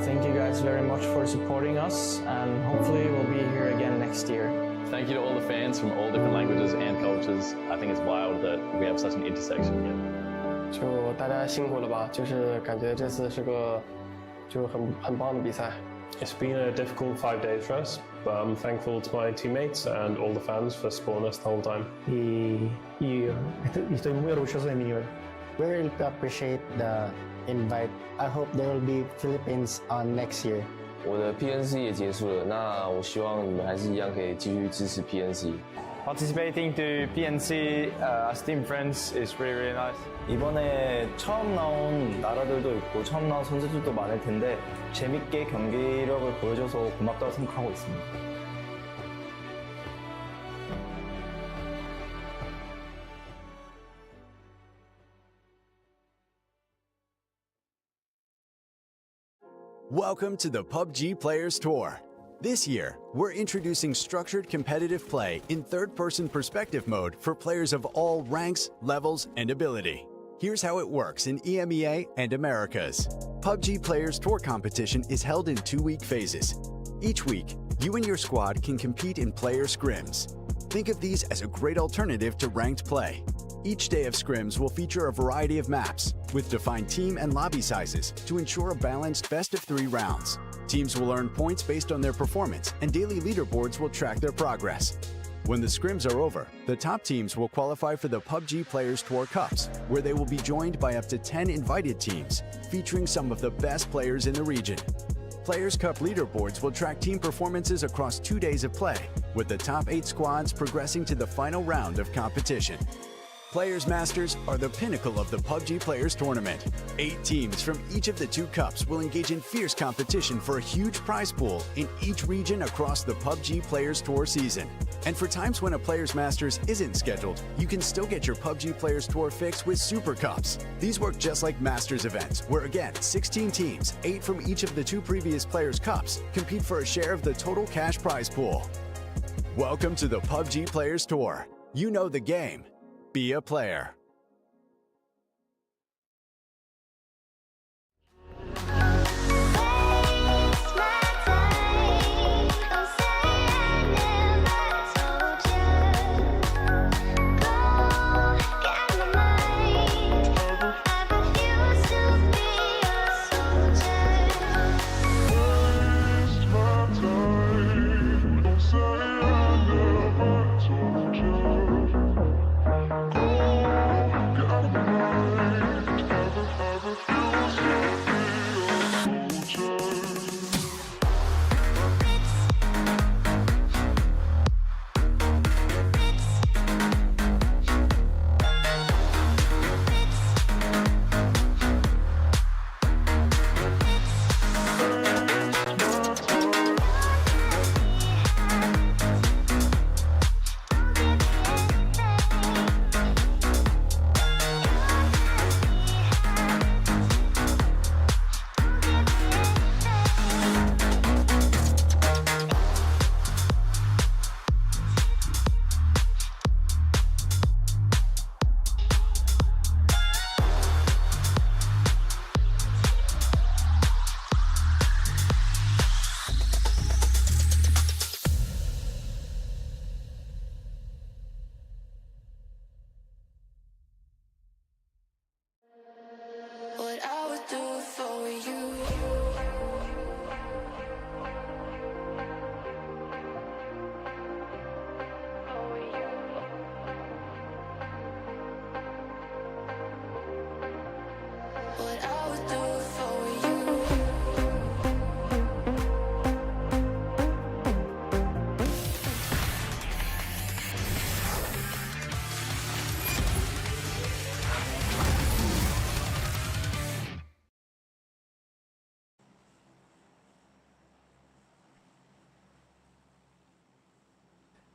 Thank you guys very much for supporting us, and hopefully we'll be here again next year. Thank you to all the fans from all different languages and cultures. I think it's wild that we have such an intersection here. 就大家辛苦了吧，就是感觉这次是个就很棒的比赛。It's been a difficult 5 days for us, but I'm thankful to my teammates and all the fans for supporting us the whole time. Estoy muy orgulloso de mi nivel. We really appreciate the invite. I hope there will be Philippines on next year. 我的 PNC 也结束了，那我希望你们还是一样可以继续支持 PNC。 Participating to PNC as team friends is really, really nice. 이번에 처음 나온 나라들도 있고 처음 나온 선수들도 많을 텐데 재밌게 경기력을 보여줘서 고맙다고 생각하고 있습니다. Welcome to the PUBG Players Tour. This year, we're introducing structured competitive play in third-person perspective mode for players of all ranks, levels, and ability. Here's how it works in EMEA and Americas. PUBG Players Tour competition is held in 2-week phases. Each week, you and your squad can compete in player scrims. Think of these as a great alternative to ranked play. Each day of scrims will feature a variety of maps, with defined team and lobby sizes to ensure a balanced best-of-3 rounds. Teams will earn points based on their performance, and daily leaderboards will track their progress. When the scrims are over, the top teams will qualify for the PUBG Players Tour Cups, where they will be joined by up to 10 invited teams, featuring some of the best players in the region. Players Cup leaderboards will track team performances across 2 days of play, with the top 8 squads progressing to the final round of competition. Players Masters are the pinnacle of the PUBG Players Tournament. 8 teams from each of the 2 cups will engage in fierce competition for a huge prize pool in each region across the PUBG Players Tour season. And for times when a Players Masters isn't scheduled, you can still get your PUBG Players Tour fix with Super Cups. These work just like Masters events, where again, 16 teams, 8 from each of the 2 previous Players Cups, compete for a share of the total cash prize pool. Welcome to the PUBG Players Tour. You know the game. Be a player.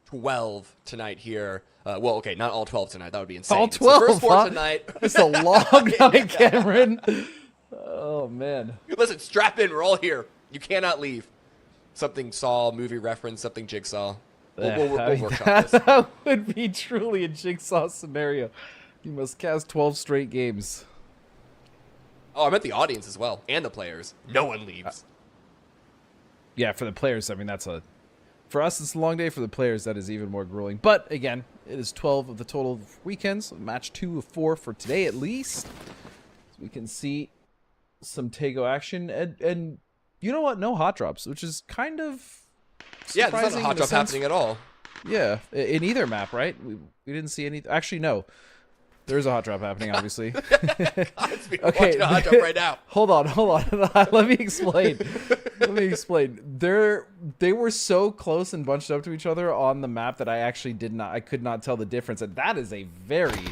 12 tonight here. Well, okay, not all 12 tonight. That would be insane. All It's the 12, first 4 huh? tonight. It's a long night, Cameron. Oh, man. Listen, strap in. We're all here. You cannot leave. Something Saw, movie reference, something Jigsaw. We'll workshop this. That would be truly a Jigsaw scenario. You must cast 12 straight games. Oh, I meant the audience as well, and the players. No one leaves. Yeah, for the players, I mean, that's a... For us, it's a long day. For the players, that is even more grueling. But, again, it is 12 of the total weekends. Match 2 of 4 for today, at least. So we can see some Tago action. And you know what? No hot drops, which is kind of Yeah, there's not a hot drop sense. happening at all. Yeah, in either map, right? We didn't see any... Actually, no. There's a hot drop happening, obviously. Okay, watching a hot drop right now. Hold on. Let me explain. They were so close and bunched up to each other on the map that I could not tell the difference. And that is a very,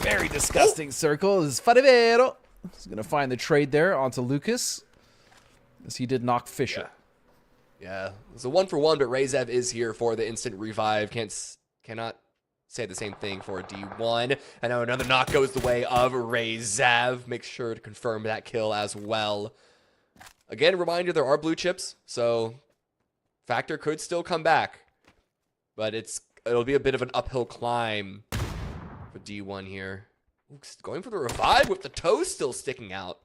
very disgusting circle. This is Farivero. He's gonna find the trade there onto Lucas, as he did knock Fisher. Yeah, it's a 1-for-1, but Rezev is here for the instant revive. Cannot say the same thing for D1. I know another knock goes the way of Rezev. Make sure to confirm that kill as well. Again, reminder, there are blue chips, so Factor could still come back. But it'll be a bit of an uphill climb for D1 here. Ooh, going for the revive with the toe still sticking out.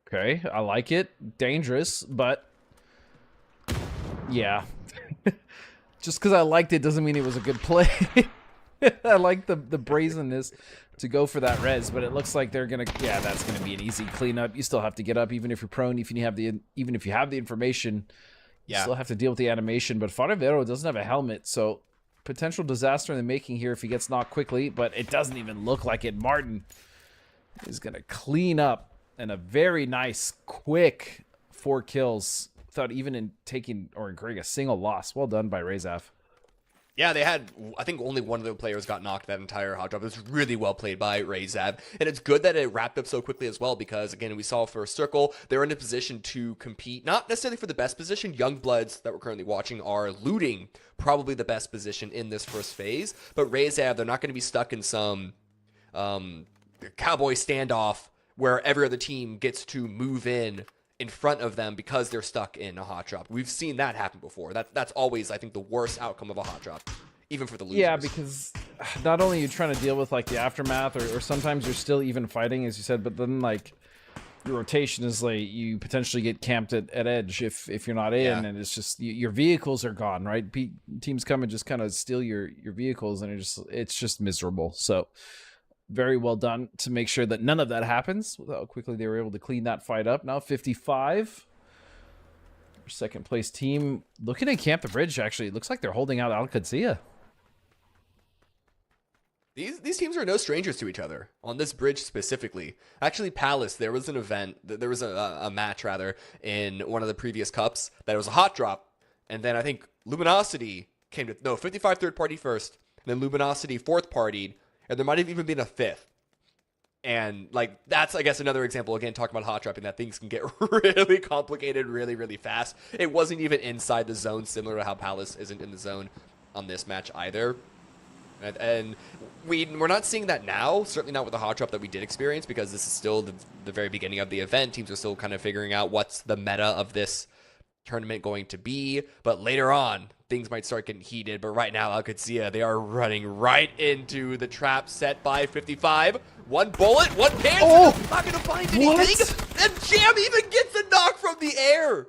Okay, I like it. Dangerous, but yeah. Just because I liked it doesn't mean it was a good play. I like the brazenness to go for that res, but it looks like they're gonna. Yeah, that's gonna be an easy cleanup. You still have to get up, even if you're prone. Even if you have the information, you still have to deal with the animation. But Farivero doesn't have a helmet, so potential disaster in the making here if he gets knocked quickly. But it doesn't even look like it. Martin is gonna clean up, and a very nice, quick 4 kills without even taking or incurring a single loss. Well done by Rezev. Yeah, they had, I think only one of the players got knocked that entire hot drop. It was really well played by Rezev. And it's good that it wrapped up so quickly as well because, again, we saw for a circle, they're in a position to compete, not necessarily for the best position. Young Bloods that we're currently watching are looting probably the best position in this first phase. But Rezev, they're not going to be stuck in some cowboy standoff where every other team gets to move in front of them because they're stuck in a hot drop. We've seen that happen before. That's always, I think, the worst outcome of a hot drop, even for the losers. Yeah, because not only are you trying to deal with like the aftermath, or sometimes you're still even fighting, as you said, but then like your rotation is like you potentially get camped at edge if you're not in, and it's just your vehicles are gone, right? Teams come and just kind of steal your vehicles, and it's just miserable. So very well done to make sure that none of that happens. With how quickly they were able to clean that fight up. Now 55. Our second place team looking at Camp the Bridge. Actually, it looks like they're holding out Al Qadsiya. These teams are no strangers to each other on this bridge specifically. Actually, Palace, there was an event, there was a match rather in one of the previous cups that it was a hot drop, and then I think Luminosity came to 55 third party first, and then Luminosity fourth partied. And there might have even been a 5th. And, like, that's, I guess, another example, again, talking about hot dropping, that things can get really complicated really, really fast. It wasn't even inside the zone, similar to how Palace isn't in the zone on this match either. And we're not seeing that now, certainly not with the hot drop that we did experience, because this is still the very beginning of the event. Teams are still kind of figuring out what's the meta of this tournament going to be. But later on, things might start getting heated, but right now, Al Qadsiya, they are running right into the trap set by 55. One bullet, one cancer, not going to find anything, and Jam even gets a knock from the air.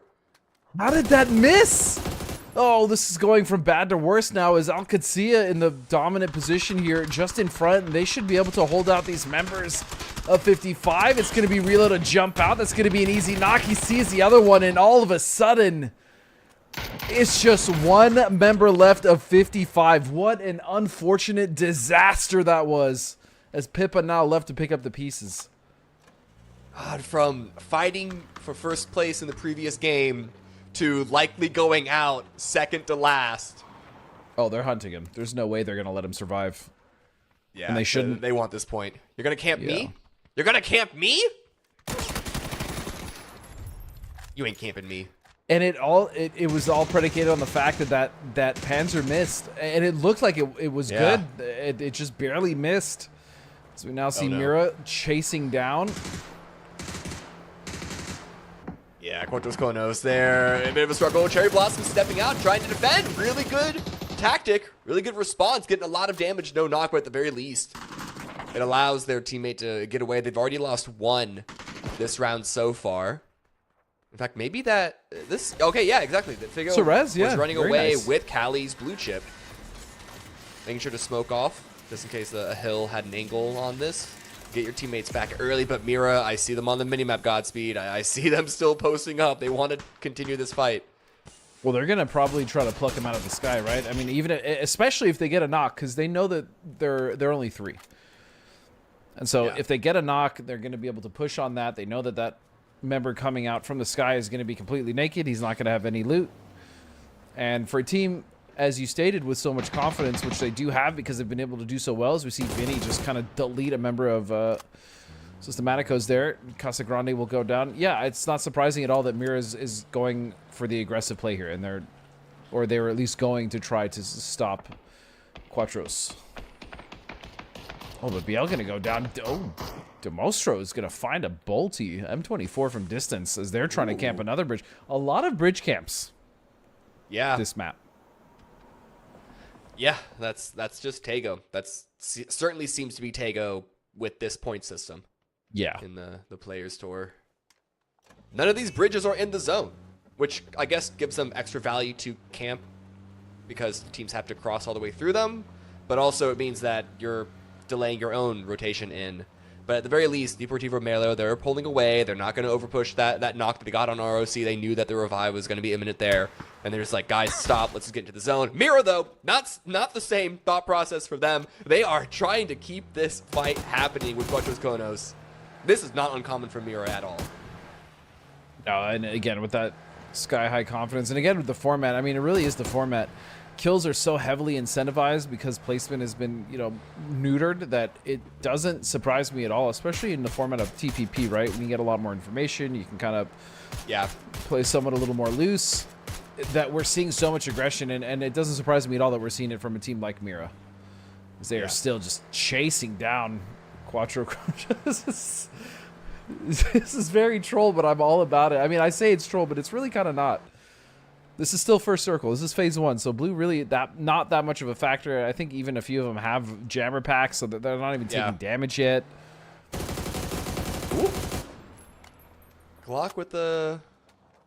How did that miss? Oh, this is going from bad to worse now as Al Qadsiya in the dominant position here, just in front, and they should be able to hold out these members of 55. It's going to be Reload to jump out. That's going to be an easy knock. He sees the other one, and all of a sudden, it's just one member left of 55. What an unfortunate disaster that was, as Pippa now left to pick up the pieces. God, from fighting for first place in the previous game to likely going out second to last. Oh, they're hunting him. There's no way they're going to let him survive. Yeah, and they shouldn't. They want this point. You're going to camp me? You're going to camp me? You ain't camping me. And it was all predicated on the fact that Panzer missed, and it looked like it was good. It just barely missed. So we now see Mira chasing down. Yeah, Quantos Konos there. A bit of a struggle. Cherry Blossom stepping out, trying to defend. Really good tactic. Really good response. Getting a lot of damage, no knock, but at the very least, it allows their teammate to get away. They've already lost one this round so far. In fact, maybe that this. Okay, yeah, exactly. That Figo Sorez, was running very away nice. with Callie's blue chip, making sure to smoke off just in case a hill had an angle on this. Get your teammates back early, but Mira, I see them on the minimap. Godspeed, I see them still posting up. They want to continue this fight. Well, they're gonna probably try to pluck him out of the sky, right? I mean, even especially if they get a knock, because they know that they're only 3, and so if they get a knock, they're gonna be able to push on that. They know that member coming out from the sky is gonna be completely naked. He's not gonna have any loot, and for a team, as you stated, with so much confidence, which they do have because they've been able to do so well, as we see Vinny just kind of delete a member of Systematico's there. Casagrande will go down. Yeah, it's not surprising at all that Mira is going for the aggressive play here, and they were at least going to try to stop Quattros. Oh, but BL gonna go down. Oh, Demostro is gonna find a bolty M24 from distance as they're trying to camp another bridge. A lot of bridge camps. Yeah. This map. Yeah, that's just Tago. That's certainly seems to be Tago with this point system. Yeah. In the Players Tour. None of these bridges are in the zone, which I guess gives them extra value to camp because teams have to cross all the way through them, but also it means that you're delaying your own rotation in. But at the very least, Deportivo Merlo, they're pulling away. They're not going to overpush that knock that they got on ROC. They knew that the revive was going to be imminent there. And they're just like, guys, stop. Let's just get into the zone. Mira, though, not the same thought process for them. They are trying to keep this fight happening with Quattros Konos. This is not uncommon for Mira at all. No, and again, with that sky-high confidence, and again, with the format, I mean, it really is the format. Kills are so heavily incentivized because placement has been, neutered, that it doesn't surprise me at all, especially in the format of TPP, right? When you get a lot more information, you can kind of play somewhat a little more loose, that we're seeing so much aggression, and it doesn't surprise me at all that we're seeing it from a team like Mira. Because they are still just chasing down Quattro. This is very troll, but I'm all about it. I mean, I say it's troll, but it's really kind of not. This is still first circle. This is phase 1, so blue really not that much of a factor. I think even a few of them have jammer packs, so they're not even taking damage yet. Ooh. Glock with the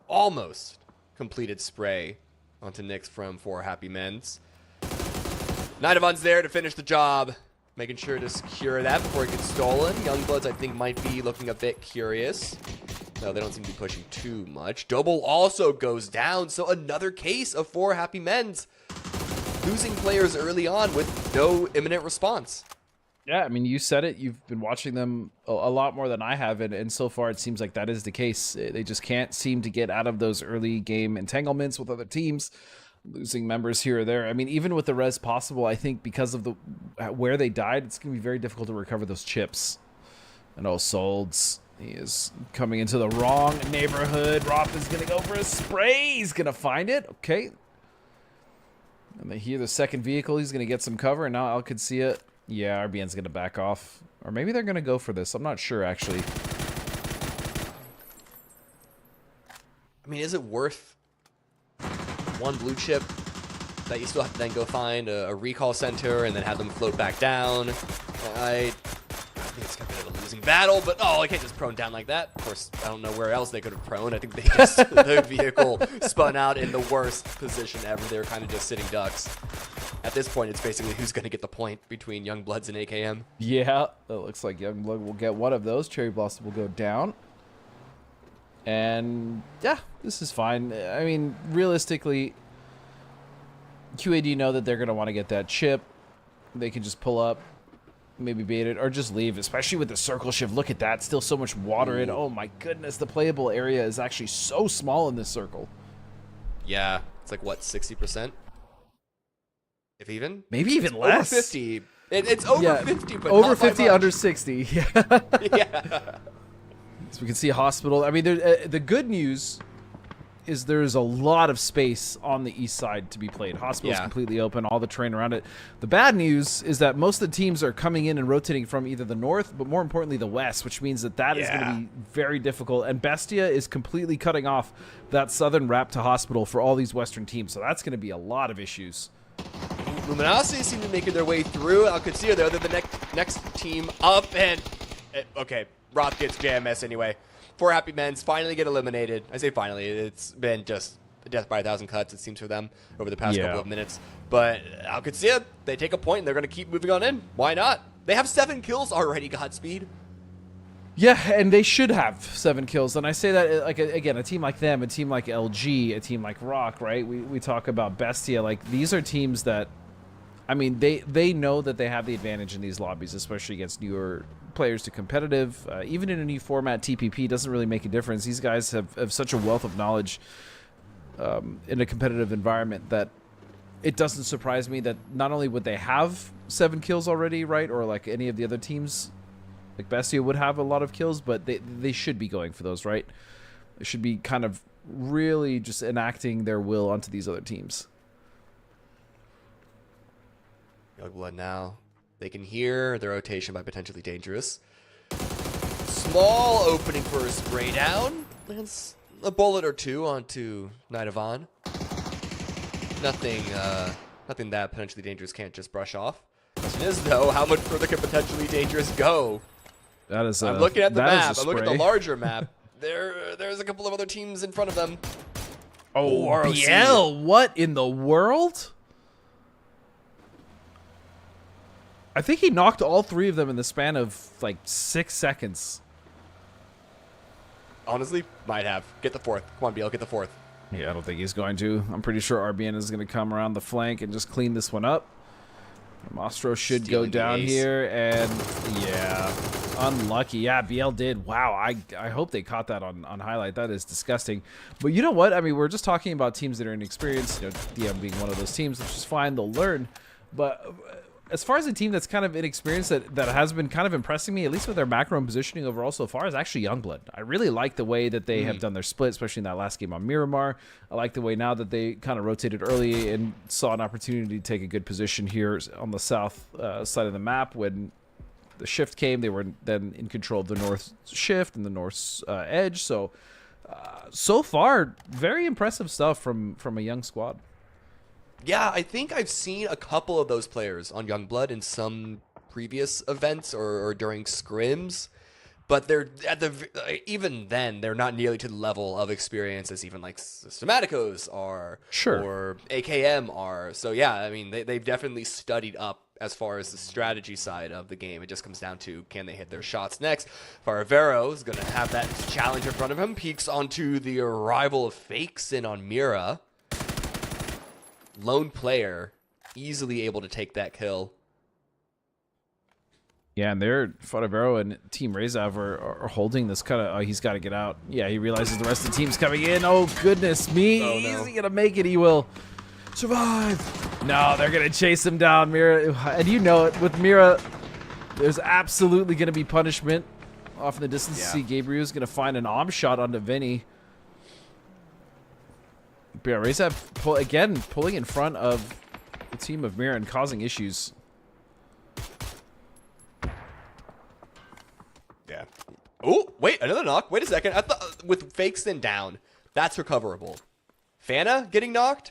almost completed spray onto Nyx from 4 Happy Men's. Nidavon's there to finish the job, making sure to secure that before it gets stolen. Youngbloods, I think, might be looking a bit curious. No, they don't seem to be pushing too much. Doble also goes down, so another case of 4 Happy Men's losing players early on with no imminent response. Yeah, I mean, you said it. You've been watching them a lot more than I have, and so far it seems like that is the case. They just can't seem to get out of those early game entanglements with other teams, losing members here or there. I mean, even with the res possible, I think because of where they died, it's going to be very difficult to recover those chips. And Solds, he is coming into the wrong neighborhood. Roth is going to go for a spray. He's going to find it. Okay. And they hear the second vehicle. He's going to get some cover, and now Al could see it. Yeah, RBN's going to back off. Or maybe they're going to go for this. I'm not sure, actually. I mean, is it worth one blue chip that you still have to then go find a recall center and then have them float back down? I think it's a bit of a losing battle, but I can't just prone down like that. Of course, I don't know where else they could have prone. I think they just the vehicle spun out in the worst position ever. They were kind of just sitting ducks. At this point, it's basically who's going to get the point between Youngbloods and AKM. Yeah, it looks like Youngblood will get one of those. Cherry Blossom will go down. And yeah, this is fine. I mean, realistically, QAD know that they're going to want to get that chip. They can just pull up, maybe bait it, or just leave, especially with the circle shift. Look at that. Still so much water in. Oh my goodness, the playable area is actually so small in this circle. Yeah, it's like, what, 60%? If even? Maybe even less. Over 50. It's over 50, but over not by 50, much. under 60. Yeah. Yeah. So we can see hospital. I mean, the good news is there's a lot of space on the east side to be played. Hospital's completely open, all the terrain around it. The bad news is that most of the teams are coming in and rotating from either the north, but more importantly the west, which means that is going to be very difficult. And Bestia is completely cutting off that southern wrap to Hospital for all these western teams, so that's going to be a lot of issues. Luminosity seem to be making their way through. Alcancia, though, they're the next team up, and okay, Roth gets JMS anyway. 4 Happy Men's finally get eliminated. I say finally, it's been just a death by 1,000 cuts, it seems, for them over the past couple of minutes. But Alcancia, they take a point, and they're going to keep moving on in. Why not? They have 7 kills already, Godspeed. Yeah, and they should have 7 kills. And I say that, like, again, a team like them, a team like LG, a team like Rock, right? We talk about Bestia. Like, these are teams that, I mean, they know that they have the advantage in these lobbies, especially against newer players to competitive. Even in a new format, TPP doesn't really make a difference. These guys have such a wealth of knowledge in a competitive environment that it doesn't surprise me that not only would they have 7 kills already, right, or like any of the other teams, like Bestia would have a lot of kills, but they should be going for those, right? They should be kind of really just enacting their will onto these other teams. Youngblood now. They can hear the rotation by potentially dangerous. Small opening for a spray down. Lands a bullet or 2 onto Knight of On. Nothing that potentially dangerous can't just brush off. Question is, though, how much further can potentially dangerous go? That is I'm looking at the map. I'm looking at the larger map. There's a couple of other teams in front of them. Oh, ROC. BL, what in the world? I think he knocked all 3 of them in the span of like 6 seconds. Honestly, might have. Get the 4th. Come on, BL, get the 4th. Yeah, I don't think he's going to. I'm pretty sure RBN is going to come around the flank and just clean this one up. Mastro should go down here, and yeah, unlucky. Yeah, BL did. Wow, I hope they caught that on highlight. That is disgusting. But you know what? I mean, we're just talking about teams that are inexperienced. You know, DM being one of those teams, which is fine. They'll learn. But as far as a team that's kind of inexperienced that has been kind of impressing me, at least with their macro and positioning overall so far, is actually Youngblood. I really like the way that they have done their split, especially in that last game on Miramar. I like the way now that they kind of rotated early and saw an opportunity to take a good position here on the south side of the map. When the shift came, they were then in control of the north shift and the north edge. So, so far, very impressive stuff from a young squad. Yeah, I think I've seen a couple of those players on Youngblood in some previous events or during scrims, but they're at even then they're not nearly to the level of experience as even like Systematicos are, or AKM are. So yeah, I mean they've definitely studied up as far as the strategy side of the game. It just comes down to, can they hit their shots next? Faravero is going to have that challenge in front of him. Peeks onto the arrival of Fakes in on Mira. Lone player, easily able to take that kill. Yeah, and they're Faravero and Team Rezav are holding this kind of. Oh, he's got to get out. Yeah, he realizes the rest of the team's coming in. Oh goodness me! Oh, no. Is he gonna make it? He will survive. No, they're gonna chase him down, Mira. And you know it with Mira. There's absolutely gonna be punishment off in the distance. See, Gabriel's gonna find an arm shot onto Vinny. But yeah, Rezav again pulling in front of the team of Mira and causing issues. Yeah. Oh, wait, another knock. Wait a second. I thought with Fakes then down, that's recoverable. Fana getting knocked?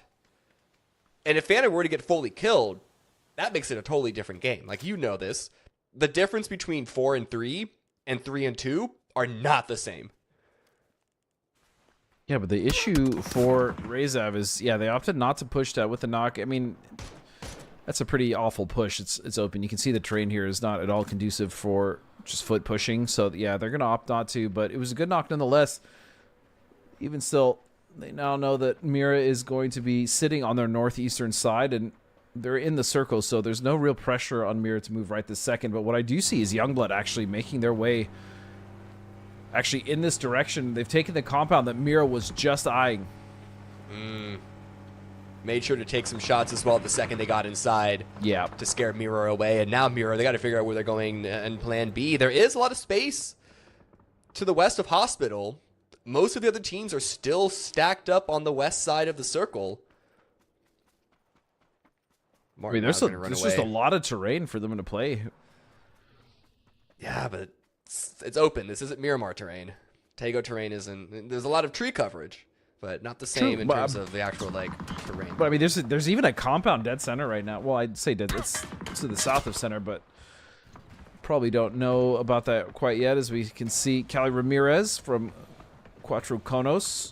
And if Fana were to get fully killed, that makes it a totally different game. Like, you know this. The difference between 4 and 3 and 3 and 2 are not the same. Yeah, but the issue for Rezav is, yeah, they opted not to push that with the knock. I mean, that's a pretty awful push. It's open. You can see the terrain here is not at all conducive for just foot pushing. So, yeah, they're going to opt not to. But it was a good knock nonetheless. Even still, they now know that Mira is going to be sitting on their northeastern side, and they're in the circle. So there's no real pressure on Mira to move right this second. But what I do see is Youngblood actually making their way actually in this direction. They've taken the compound that Mira was just eyeing. Made sure to take some shots as well the second they got inside. Yeah. To scare Mira away. And now Mira, they got to figure out where they're going in plan B. There is a lot of space to the west of Hospital. most of the other teams are still stacked up on the west side of the circle. I mean, there's just a lot of terrain for them to play. Yeah, but it's open. This isn't Miramar terrain. Tago terrain isn't. There's a lot of tree coverage, but not the same in terms of the actual like terrain. But I mean, there's even a compound dead center right now. Well, I'd say dead. It's to the south of center, but probably don't know about that quite yet. As we can see, Cali Ramirez from Cuatro Conos.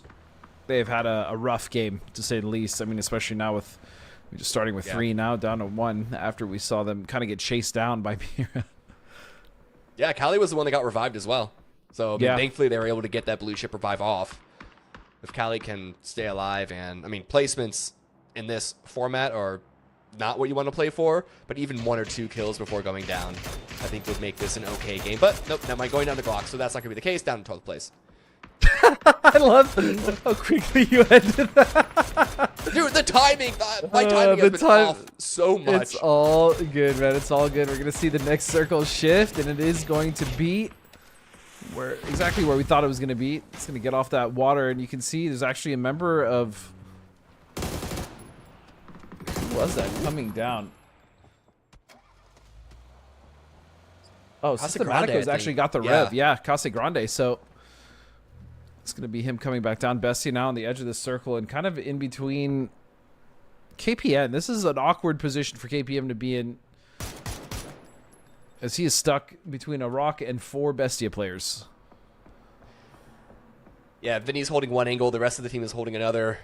They've had a rough game, to say the least. I mean, especially now with just starting with 3 now, down to 1 after we saw them kind of get chased down by Mira. Yeah, Cali was the one that got revived as well. So I mean, thankfully they were able to get that blue chip revive off. If Cali can stay alive, and I mean, placements in this format are not what you want to play for, but even 1 or 2 kills before going down, I think would make this an okay game. But nope, never mind, going down to Glock, so that's not going to be the case. Down in 12th place. I love how quickly you ended that. Dude, the timing, my timing has been off so much. It's all good, man. It's all good. We're going to see the next circle shift, and it is going to be exactly where we thought it was going to be. It's going to get off that water, and you can see there's actually a member of... Who was that coming down? Oh, Systematico's actually got the rev. Yeah, Casa Grande. So it's going to be him coming back down. Bestia now on the edge of the circle and kind of in between KPN. This is an awkward position for KPN to be in, as he is stuck between a rock and 4 Bestia players. Yeah, Vinny's holding one angle. The rest of the team is holding another.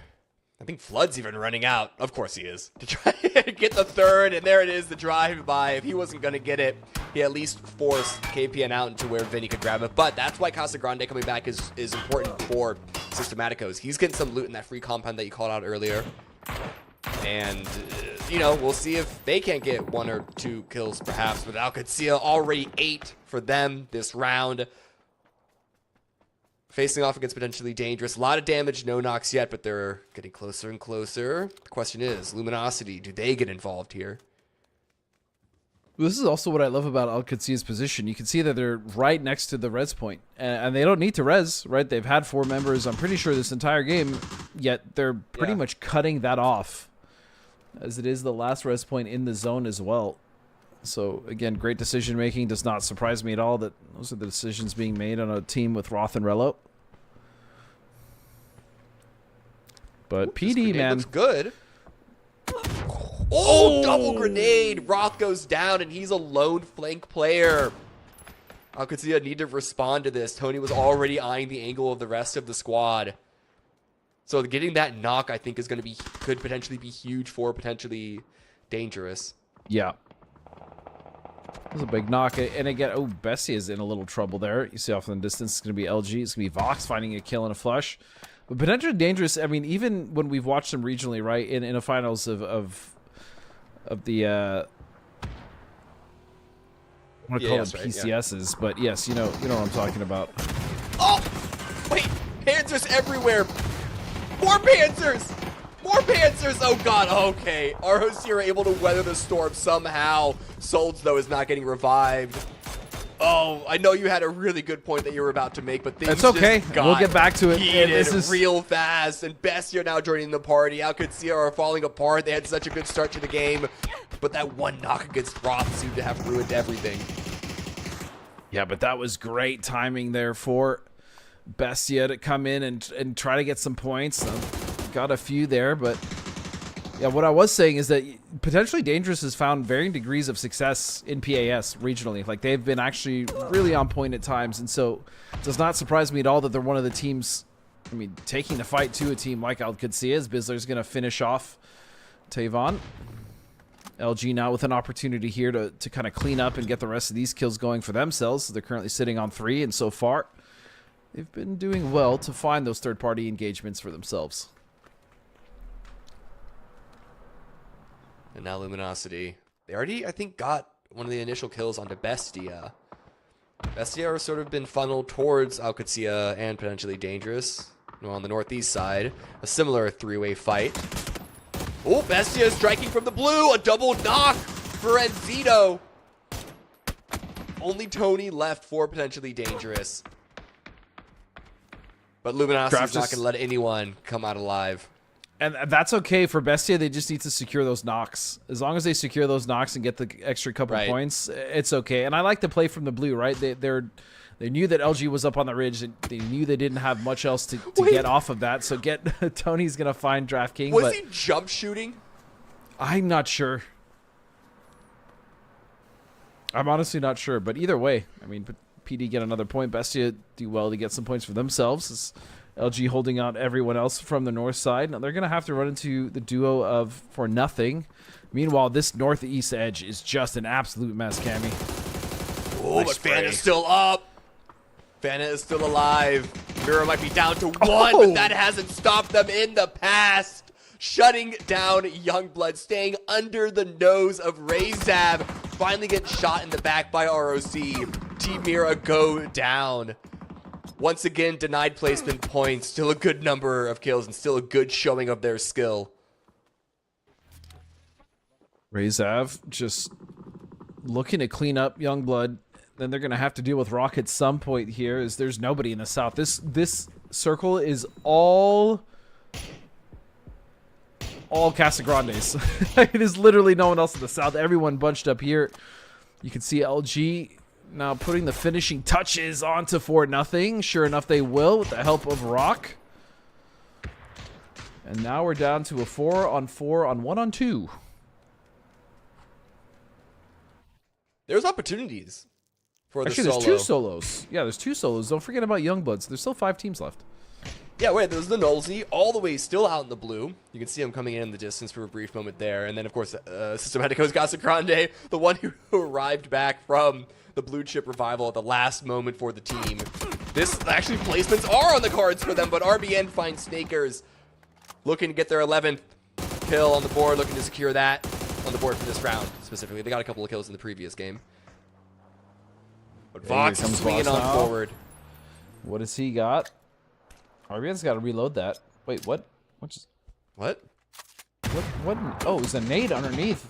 I think Flood's even running out. Of course he is. To try to get the third, and there it is, the drive-by. If he wasn't going to get it, he at least forced KPN out into where Vinny could grab it. But that's why Casa Grande coming back is important for Systematicos. He's getting some loot in that free compound that you called out earlier. And, you know, we'll see if they can't get 1 or 2 kills perhaps. But Alcacia already 8 for them this round. Facing off against potentially dangerous. A lot of damage, no knocks yet, but they're getting closer and closer. The question is, Luminosity, do they get involved here? This is also what I love about Alcacia's position. You can see that they're right next to the res point, and they don't need to res, right? They've had 4 members, I'm pretty sure, this entire game, yet they're pretty much cutting that off, as it is the last res point in the zone as well. So, again, great decision-making. Does not surprise me at all that those are the decisions being made on a team with Roth and Rello. But PD, man. Looks good. Oh, double grenade. Roth goes down, and he's a lone flank player. Alcacia need to respond to this. Tony was already eyeing the angle of the rest of the squad. So getting that knock, I think, is going to be could potentially be huge for potentially dangerous. Yeah. That was a big knock. And again, oh, Bessie is in a little trouble there. You see off in the distance, it's going to be LG. It's going to be Vox finding a kill and a flush. But potentially dangerous, I mean, even when we've watched them regionally, right, in a finals of the, I want to call them PCSs, but yes, you know what I'm talking about. Oh! Wait! Panzers everywhere! More Panzers! More Panzers! Oh god, okay. ROC are able to weather the storm somehow. Solds, though, is not getting revived. Oh, I know you had a really good point that you were about to make, but things It's okay. just got We'll get back to it. heated real fast, and Bestia now joining the party. Alcacia are falling apart. They had such a good start to the game, but that one knock against Roth seemed to have ruined everything. Yeah, but that was great timing there for Bestia to come in and try to get some points. Got a few there, but yeah, what I was saying is that potentially Dangerous has found varying degrees of success in PAS regionally. Like, they've been actually really on point at times, and so it does not surprise me at all that they're one of the teams, I mean, taking the fight to a team like Alcacia, as Bizzler's going to finish off Tavon. LG now with an opportunity here to kind of clean up and get the rest of these kills going for themselves. They're currently sitting on 3, and so far they've been doing well to find those third-party engagements for themselves. And now Luminosity. They already, I think, got one of the initial kills onto Bestia. Bestia are sort of been funneled towards Alcacia and potentially Dangerous. On the northeast side, a similar 3-way fight. Oh, Bestia is striking from the blue. A double knock for Enzito. Only Tony left for potentially Dangerous. But Luminosity Draft is not just- going to let anyone come out alive. And that's okay for Bestia. They just need to secure those knocks. As long as they secure those knocks and get the extra couple Right. points, it's okay. And I like to play from the blue, right? They knew that LG was up on the ridge. And they knew they didn't have much else to get off of that. So Tony's gonna find DraftKings. Was but he jump shooting? I'm not sure. I'm honestly not sure. But either way, I mean, PD get another point. Bestia do well to get some points for themselves. It's LG holding out everyone else from the north side. Now they're going to have to run into the duo of For Nothing. Meanwhile, this northeast edge is just an absolute mess, Cammy. Oh, but Fana is still up. Fana is still alive. Mira might be down to 1, but that hasn't stopped them in the past. Shutting down Youngblood, staying under the nose of Razab. Finally getting shot in the back by ROC. Team Mira go down. Once again, denied placement points. Still a good number of kills and still a good showing of their skill. Razav just looking to clean up Youngblood. Then they're going to have to deal with Rock at some point here, as there's nobody in the south. This circle is all Casa Grandes. It is literally no one else in the south. Everyone bunched up here. You can see LG now putting the finishing touches onto For Nothing. Sure enough, they will with the help of Rock. And now we're down to a 4-on-4 on 1-on-2. There's opportunities for the Actually, solo. there's 2 solos. Yeah, there's 2 solos. Don't forget about Youngbloods. There's still 5 teams left. Yeah, wait, there's the Nolzy all the way still out in the blue. You can see him coming in the distance for a brief moment there. And then, of course, Systematico's Casa Grande, the one who arrived back from the blue chip revival at the last moment for the team. This actually placements are on the cards for them, but RBN finds Snakers looking to get their 11th kill on the board, looking to secure that on the board for this round specifically. They got a couple of kills in the previous game. But Vox is swinging on forward. What does he got? RBN's got to reload that. Wait, what? What? What? Oh, it's a nade underneath.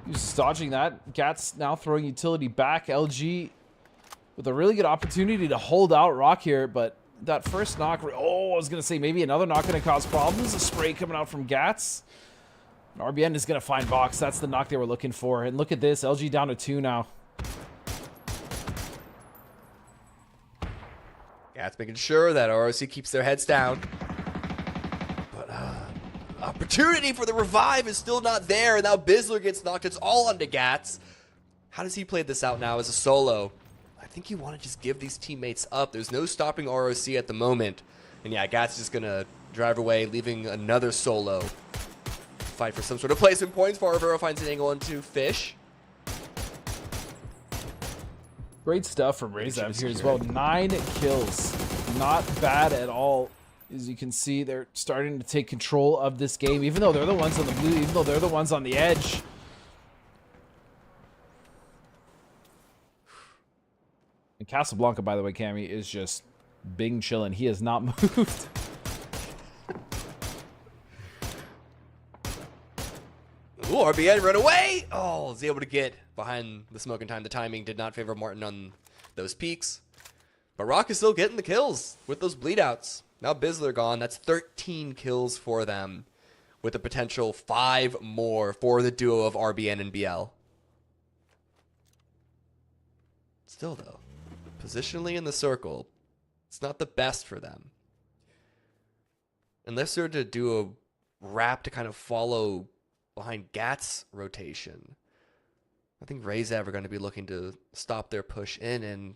He's dodging that. Gats now throwing utility back. LG with a really good opportunity to hold out Rock here, but that first knock. Oh, I was going to say maybe another knock going to cause problems. A spray coming out from Gats. RBN is going to find Vox. That's the knock they were looking for. And look at this. LG down to 2 now. Gats making sure that ROC keeps their heads down. But opportunity for the revive is still not there. And now Bizzler gets knocked. It's all onto Gats. How does he play this out now as a solo? I think you want to just give these teammates up. There's no stopping ROC at the moment. And yeah, Gats is just going to drive away, leaving another solo. Fight for some sort of placement points. Farvero finds an angle into Fish. Great stuff from Razav here as well. 9 kills. Not bad at all. As you can see, they're starting to take control of this game, even though they're the ones on the blue, even though they're the ones on the edge. And Casablanca, by the way, Cammy, is just bing chilling. He has not moved. Ooh, RBN run away! Oh, was able to get behind the smoke in time. The timing did not favor Martin on those peaks. But Rock is still getting the kills with those bleed outs. Now Bizzler gone. That's 13 kills for them, with a potential 5 more for the duo of RBN and BL. Still, though, positionally in the circle, it's not the best for them. Unless they're to do a wrap to kind of follow behind Gats' rotation, I think Razav are going to be looking to stop their push in, and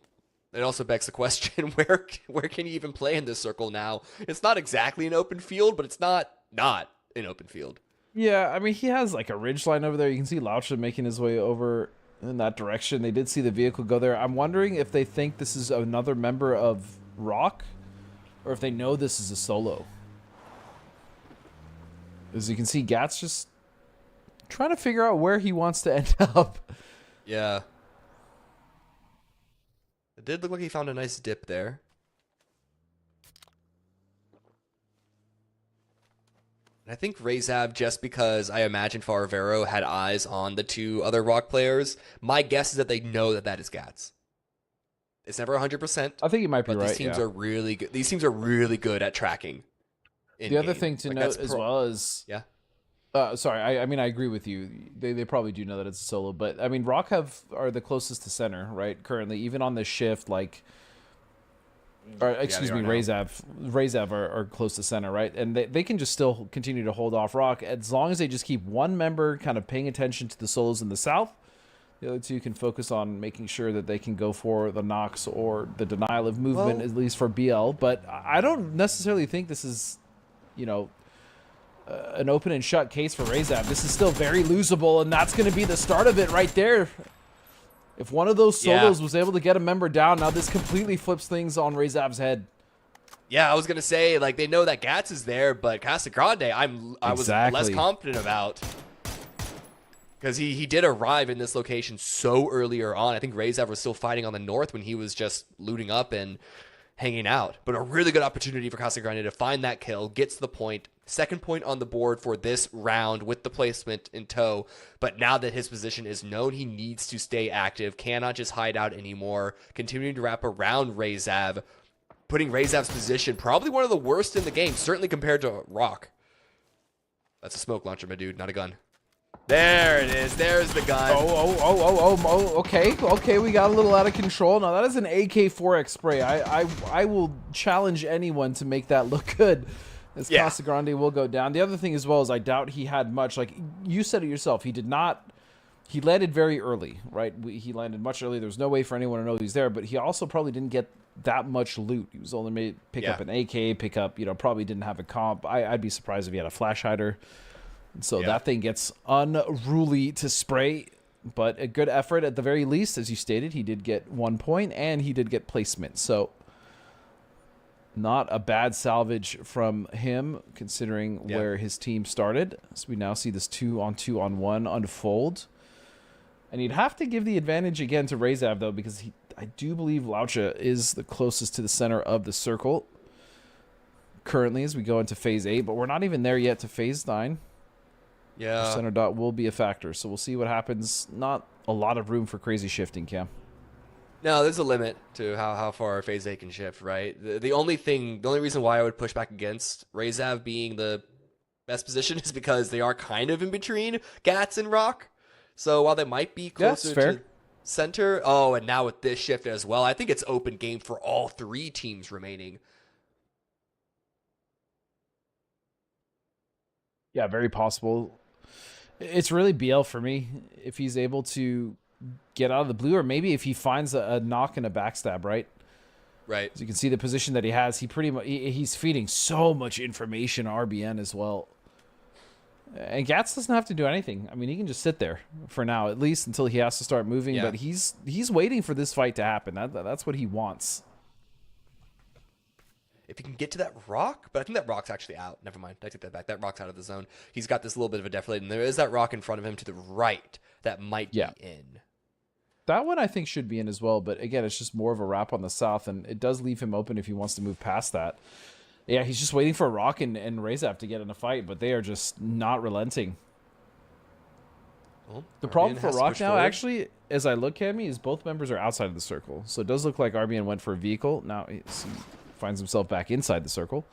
it also begs the question, where can you even play in this circle now? It's not exactly an open field, but it's not an open field. Yeah, I mean, he has like a ridge line over there. You can see Laucha making his way over in that direction. They did see the vehicle go there. I'm wondering if they think this is another member of Rock, or if they know this is a solo. As you can see, Gats just trying to figure out where he wants to end up. Yeah. It did look like he found a nice dip there. And I think Razav, just because I imagine Farvero had eyes on the 2 other Rock players, my guess is that they know that that is Gats. It's never 100%. I think you might be right. These teams are really good. These teams are really good at tracking. The other thing to note as well is sorry, I mean I agree with you. They probably do know that it's a solo, but I mean Rock are the closest to center right currently, even on this shift. Like, or excuse me, Razav are close to center, right? And they can just still continue to hold off Rock as long as they just keep one member kind of paying attention to the solos in the south. The other two can focus on making sure that they can go for the knocks or the denial of movement, at least for BL. But I don't necessarily think this is, you know, an open and shut case for Razav. This is still very losable, and that's going to be the start of it right there. If one of those solos was able to get a member down, now this completely flips things on Razav's head. Yeah, I was going to say, like, they know that Gats is there, but Casagrande, I was less confident about. Because he did arrive in this location so earlier on. I think Razav was still fighting on the north when he was just looting up and hanging out. But a really good opportunity for Casagrande to find that kill, gets the point. Second point on the board for this round with the placement in tow. But now that his position is known, he needs to stay active, cannot just hide out anymore. Continuing to wrap around Razav, putting Razav's position probably one of the worst in the game, certainly compared to Rock. That's a smoke launcher, my dude, not a gun. There it is. There's the gun. Okay, we got a little out of control. Now that is an AK-4X spray. I will challenge anyone to make that look good. As Casagrande will go down. The other thing as well is I doubt he had much, like you said it yourself, he landed very early, right? He landed much early. There was no way for anyone to know he's there, but he also probably didn't get that much loot. He was only made pick up an AK, probably didn't have a comp. I'd be surprised if he had a flash hider. So that thing gets unruly to spray, but a good effort at the very least. As you stated, he did get 1 point and he did get placement. So not a bad salvage from him considering where his team started. So we now see this 2-on-2-on-1 unfold. And you'd have to give the advantage again to Razav though, because I do believe Laucha is the closest to the center of the circle currently as we go into phase 8, but we're not even there yet to phase 9. Yeah. Center dot will be a factor, so we'll see what happens. Not a lot of room for crazy shifting, Cam. No, there's a limit to how far phase 8 can shift, right? The only reason why I would push back against Razav being the best position is because they are kind of in between Gats and Rock. So while they might be closer to center, and now with this shift as well, I think it's open game for all three teams remaining. Yeah, very possible. It's really BL for me if he's able to get out of the blue, or maybe if he finds a knock and a backstab, right? Right. As you can see the position that he has, he's feeding so much information RBN as well. And Gats doesn't have to do anything. I mean, he can just sit there for now, at least until he has to start moving. Yeah. But he's waiting for this fight to happen. That's what he wants. If he can get to that rock, but I think that rock's actually out. Never mind. I take that back. That rock's out of the zone. He's got this little bit of a deflate, and there is that rock in front of him to the right that might be in. That one I think should be in as well, but again, it's just more of a wrap on the south, and it does leave him open if he wants to move past that. Yeah, he's just waiting for Rock and Razav to get in a fight, but they are just not relenting. Well, the problem for Rock now, actually, as I look at me, is both members are outside of the circle. So it does look like RBN went for a vehicle. Now he finds himself back inside the circle.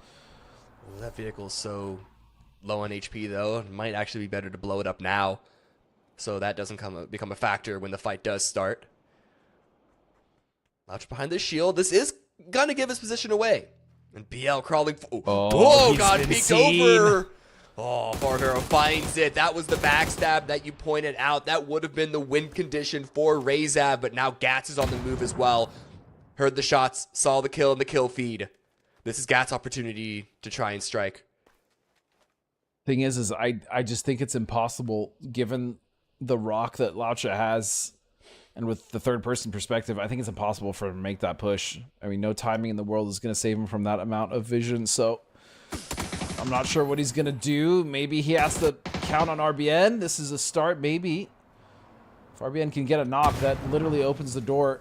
Well, that vehicle is so low on HP, though. It might actually be better to blow it up now, so that doesn't become a factor when the fight does start. Lauch behind the shield. This is going to give his position away. And BL crawling. God, peeked over. Oh, Bartero finds it. That was the backstab that you pointed out. That would have been the win condition for Razav, but now Gats is on the move as well. Heard the shots, saw the kill in the kill feed. This is Gats' opportunity to try and strike. Thing is I just think it's impossible given the rock that Laucha has, and with the third-person perspective, I think it's impossible for him to make that push. I mean, no timing in the world is going to save him from that amount of vision, so I'm not sure what he's going to do. Maybe he has to count on RBN. This is a start, maybe. If RBN can get a knock, that literally opens the door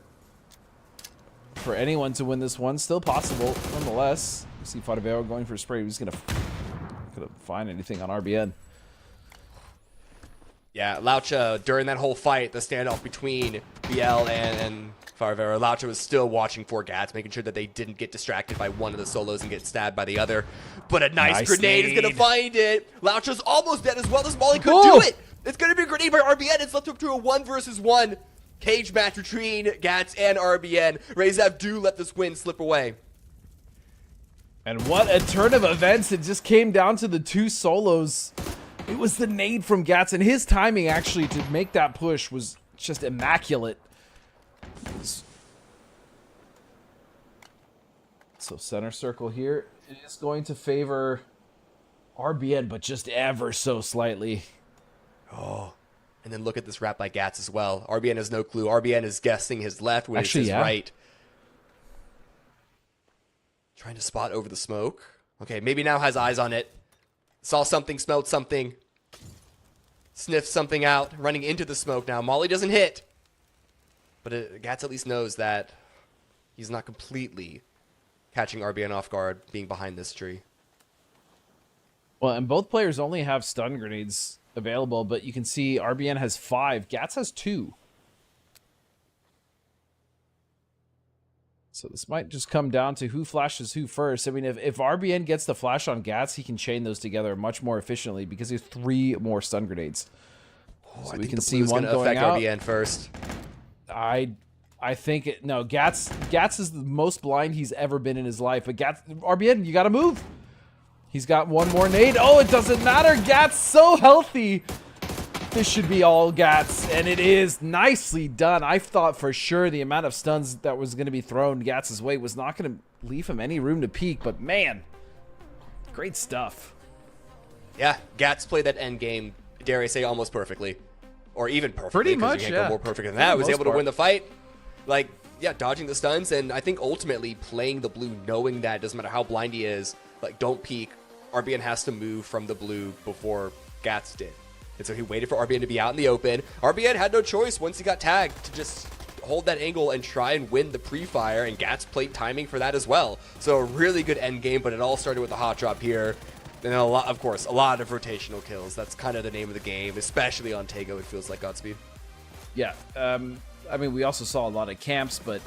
for anyone to win this one. Still possible, nonetheless. You see Fadavero going for a spray. He's going to find anything on RBN. Yeah, Laucha, during that whole fight, the standoff between BL and Farvero. Laucha was still watching for Gats, making sure that they didn't get distracted by one of the solos and get stabbed by the other. But a nice grenade is going to find it. Laucha's almost dead as well. This Molly could do it. It's going to be a grenade by RBN. It's left up to a 1-versus-1 cage match between Gats and RBN. Rezav do let this win slip away. And what a turn of events. It just came down to the 2 solos. It was the nade from Gats, and his timing actually to make that push was just immaculate. So center circle here. It is going to favor RBN, but just ever so slightly. Oh, and then look at this wrap by Gats as well. RBN has no clue. RBN is guessing his left when it's his right. Trying to spot over the smoke. Okay, maybe now has eyes on it. Saw something, smelled something. Sniffed something out, running into the smoke now. Molly doesn't hit. But Gats at least knows that he's not completely catching RBN off guard, being behind this tree. Well, and both players only have stun grenades available, but you can see RBN has 5. Gats has 2. So this might just come down to who flashes who first. I mean, if RBN gets the flash on Gats, he can chain those together much more efficiently because he has 3 more stun grenades. Oh, so I we think can the see blue's one gonna going affect out. RBN first. I think no. Gats is the most blind he's ever been in his life. But RBN, you got to move. He's got one more nade. Oh, it doesn't matter. Gats so healthy. This should be all Gats, and it is. Nicely done. I thought for sure the amount of stuns that was going to be thrown Gats' way was not going to leave him any room to peek, but man, great stuff. Yeah, Gats played that end game, dare I say, almost perfectly. Or even perfectly. Pretty much, you can't yeah. go more perfect than For that. the Was most able to part. win the fight. Like, yeah, dodging the stuns, and I think ultimately playing the blue, knowing that doesn't matter how blind he is, like, don't peek. RBN has to move from the blue before Gats did. And so he waited for RBN to be out in the open. RBN had no choice once he got tagged to just hold that angle and try and win the pre-fire, and Gats played timing for that as well. So a really good end game, but it all started with a hot drop here. And a lot, of course, a lot of rotational kills. That's kind of the name of the game, especially on Tago, it feels like, Godspeed. Yeah, I mean, we also saw a lot of camps, but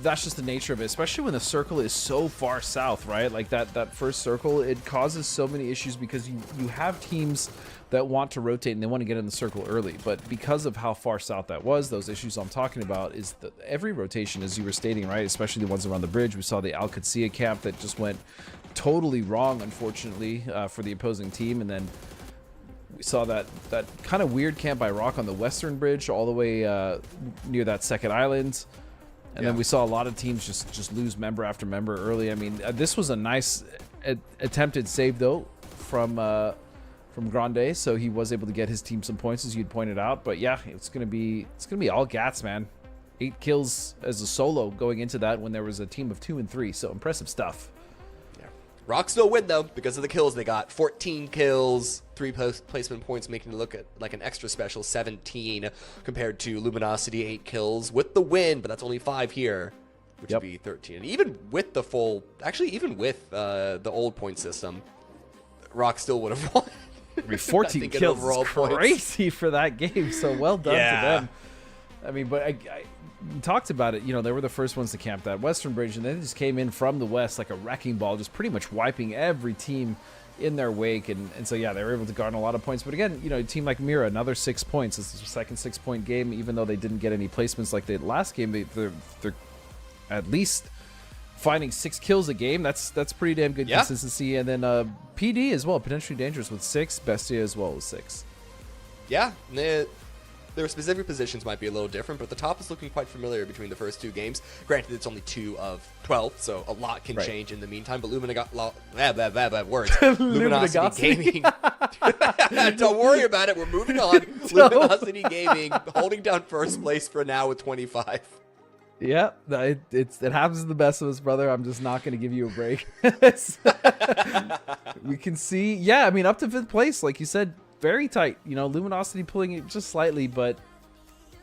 that's just the nature of it, especially when the circle is so far south, right? Like that first circle, it causes so many issues because you have teams that want to rotate and they want to get in the circle early, but because of how far south that was, those issues I'm talking about is that every rotation, as you were stating, right, especially the ones around the bridge. We saw the Al Qudsiya camp that just went totally wrong, unfortunately, for the opposing team, and then we saw that kind of weird camp by Rock on the western bridge all the way near that second island. And then we saw a lot of teams just lose member after member early. I mean, this was a nice attempted save, though, from Grande, so he was able to get his team some points, as you'd pointed out. But yeah, it's gonna be all Gats, man. 8 kills as a solo going into that when there was a team of 2 and 3. So impressive stuff. Rock still win, though, because of the kills they got. 14 kills, 3 placement points, making it look at like an extra special 17 compared to Luminosity, 8 kills with the win, but that's only 5 here, which would be 13. And even with the full, actually, even with the old point system, Rock still would have won. I mean, 14 kills is crazy for that game, so well done to them. I mean, but I talked about it, you know, they were the first ones to camp that western bridge, and they just came in from the west like a wrecking ball, just pretty much wiping every team in their wake, and so yeah, they were able to garner a lot of points. But again, you know, a team like Mira, another 6 points. This is the second 6-point game, even though they didn't get any placements like they did last game. They're at least finding 6 kills a game. That's pretty damn good consistency. And then PD as well, potentially dangerous with 6, Bestia as well with 6. Yeah, their specific positions might be a little different, but the top is looking quite familiar between the first 2 games. Granted, it's only 2 of 12, so a lot can change in the meantime. But Luminosity Gaming. Don't worry about it. We're moving on. Luminosity Gaming holding down first place for now with 25. Yeah, it happens to the best of us, brother. I'm just not going to give you a break. We can see, yeah, I mean, up to 5th place, like you said, very tight. You know, Luminosity pulling it just slightly, but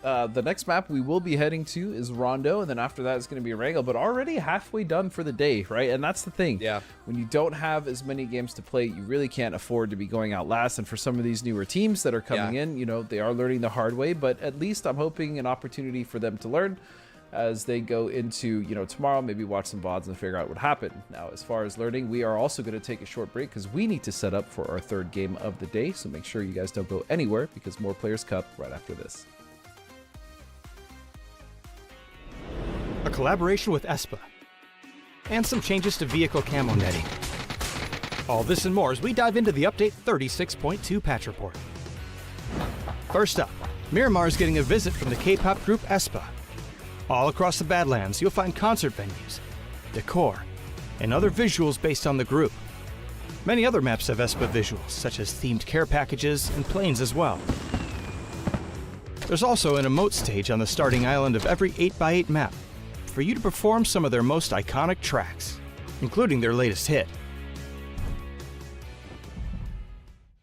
the next map we will be heading to is Rondo, and then after that it's going to be Wrangle, but already halfway done for the day, right? And that's the thing. Yeah. When you don't have as many games to play, you really can't afford to be going out last. And for some of these newer teams that are coming in, you know, they are learning the hard way, but at least I'm hoping an opportunity for them to learn. as they go into, you know, tomorrow, maybe watch some VODs and figure out what happened. Now, as far as learning, we are also going to take a short break because we need to set up for our third game of the day. So make sure you guys don't go anywhere because more Players Cup right after this. A collaboration with Espa, and some changes to vehicle camo netting. All this and more as we dive into the update 36.2 patch report. First up, Miramar is getting a visit from the K-pop group Espa. All across the Badlands, you'll find concert venues, decor, and other visuals based on the group. Many other maps have Espa visuals, such as themed care packages and planes as well. There's also an emote stage on the starting island of every 8x8 map for you to perform some of their most iconic tracks, including their latest hit.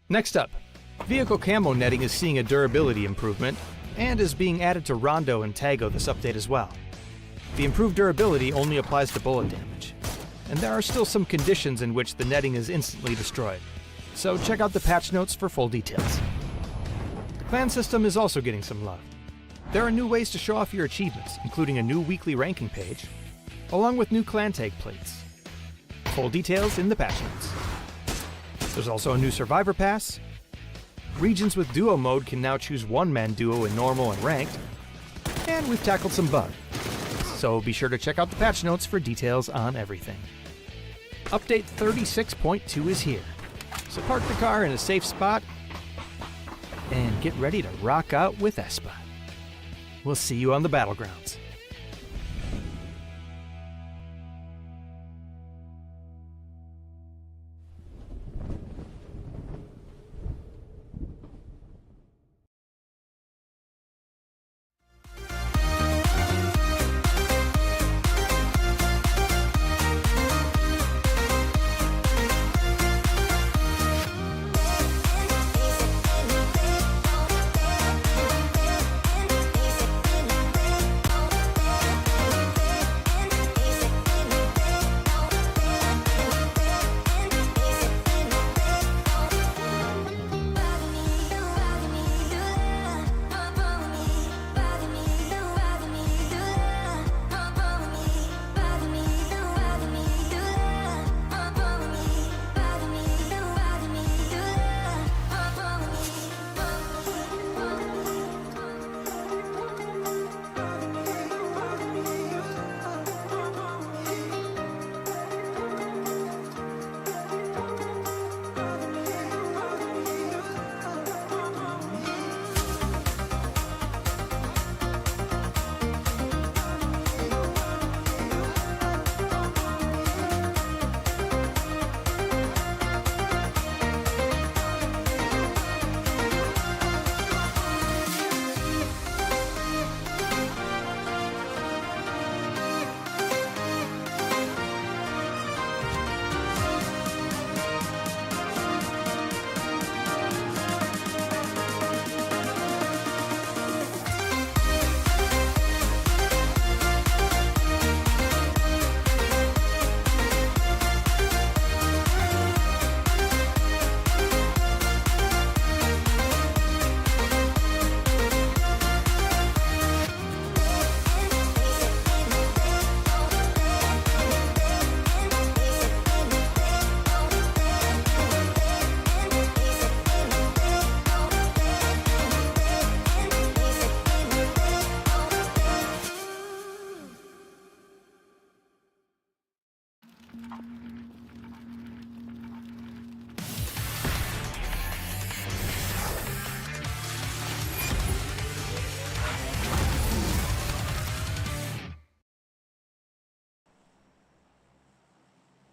Next up, vehicle camo netting is seeing a durability improvement and is being added to Rondo and Tago this update as well. The improved durability only applies to bullet damage, and there are still some conditions in which the netting is instantly destroyed, so check out the patch notes for full details. The clan system is also getting some love. There are new ways to show off your achievements, including a new weekly ranking page, along with new clan tag plates. Full details in the patch notes. There's also a new Survivor Pass. Regions with duo mode can now choose one-man duo in normal and ranked. And we've tackled some bugs, so be sure to check out the patch notes for details on everything. Update 36.2 is here, so park the car in a safe spot and get ready to rock out with Espa. We'll see you on the battlegrounds.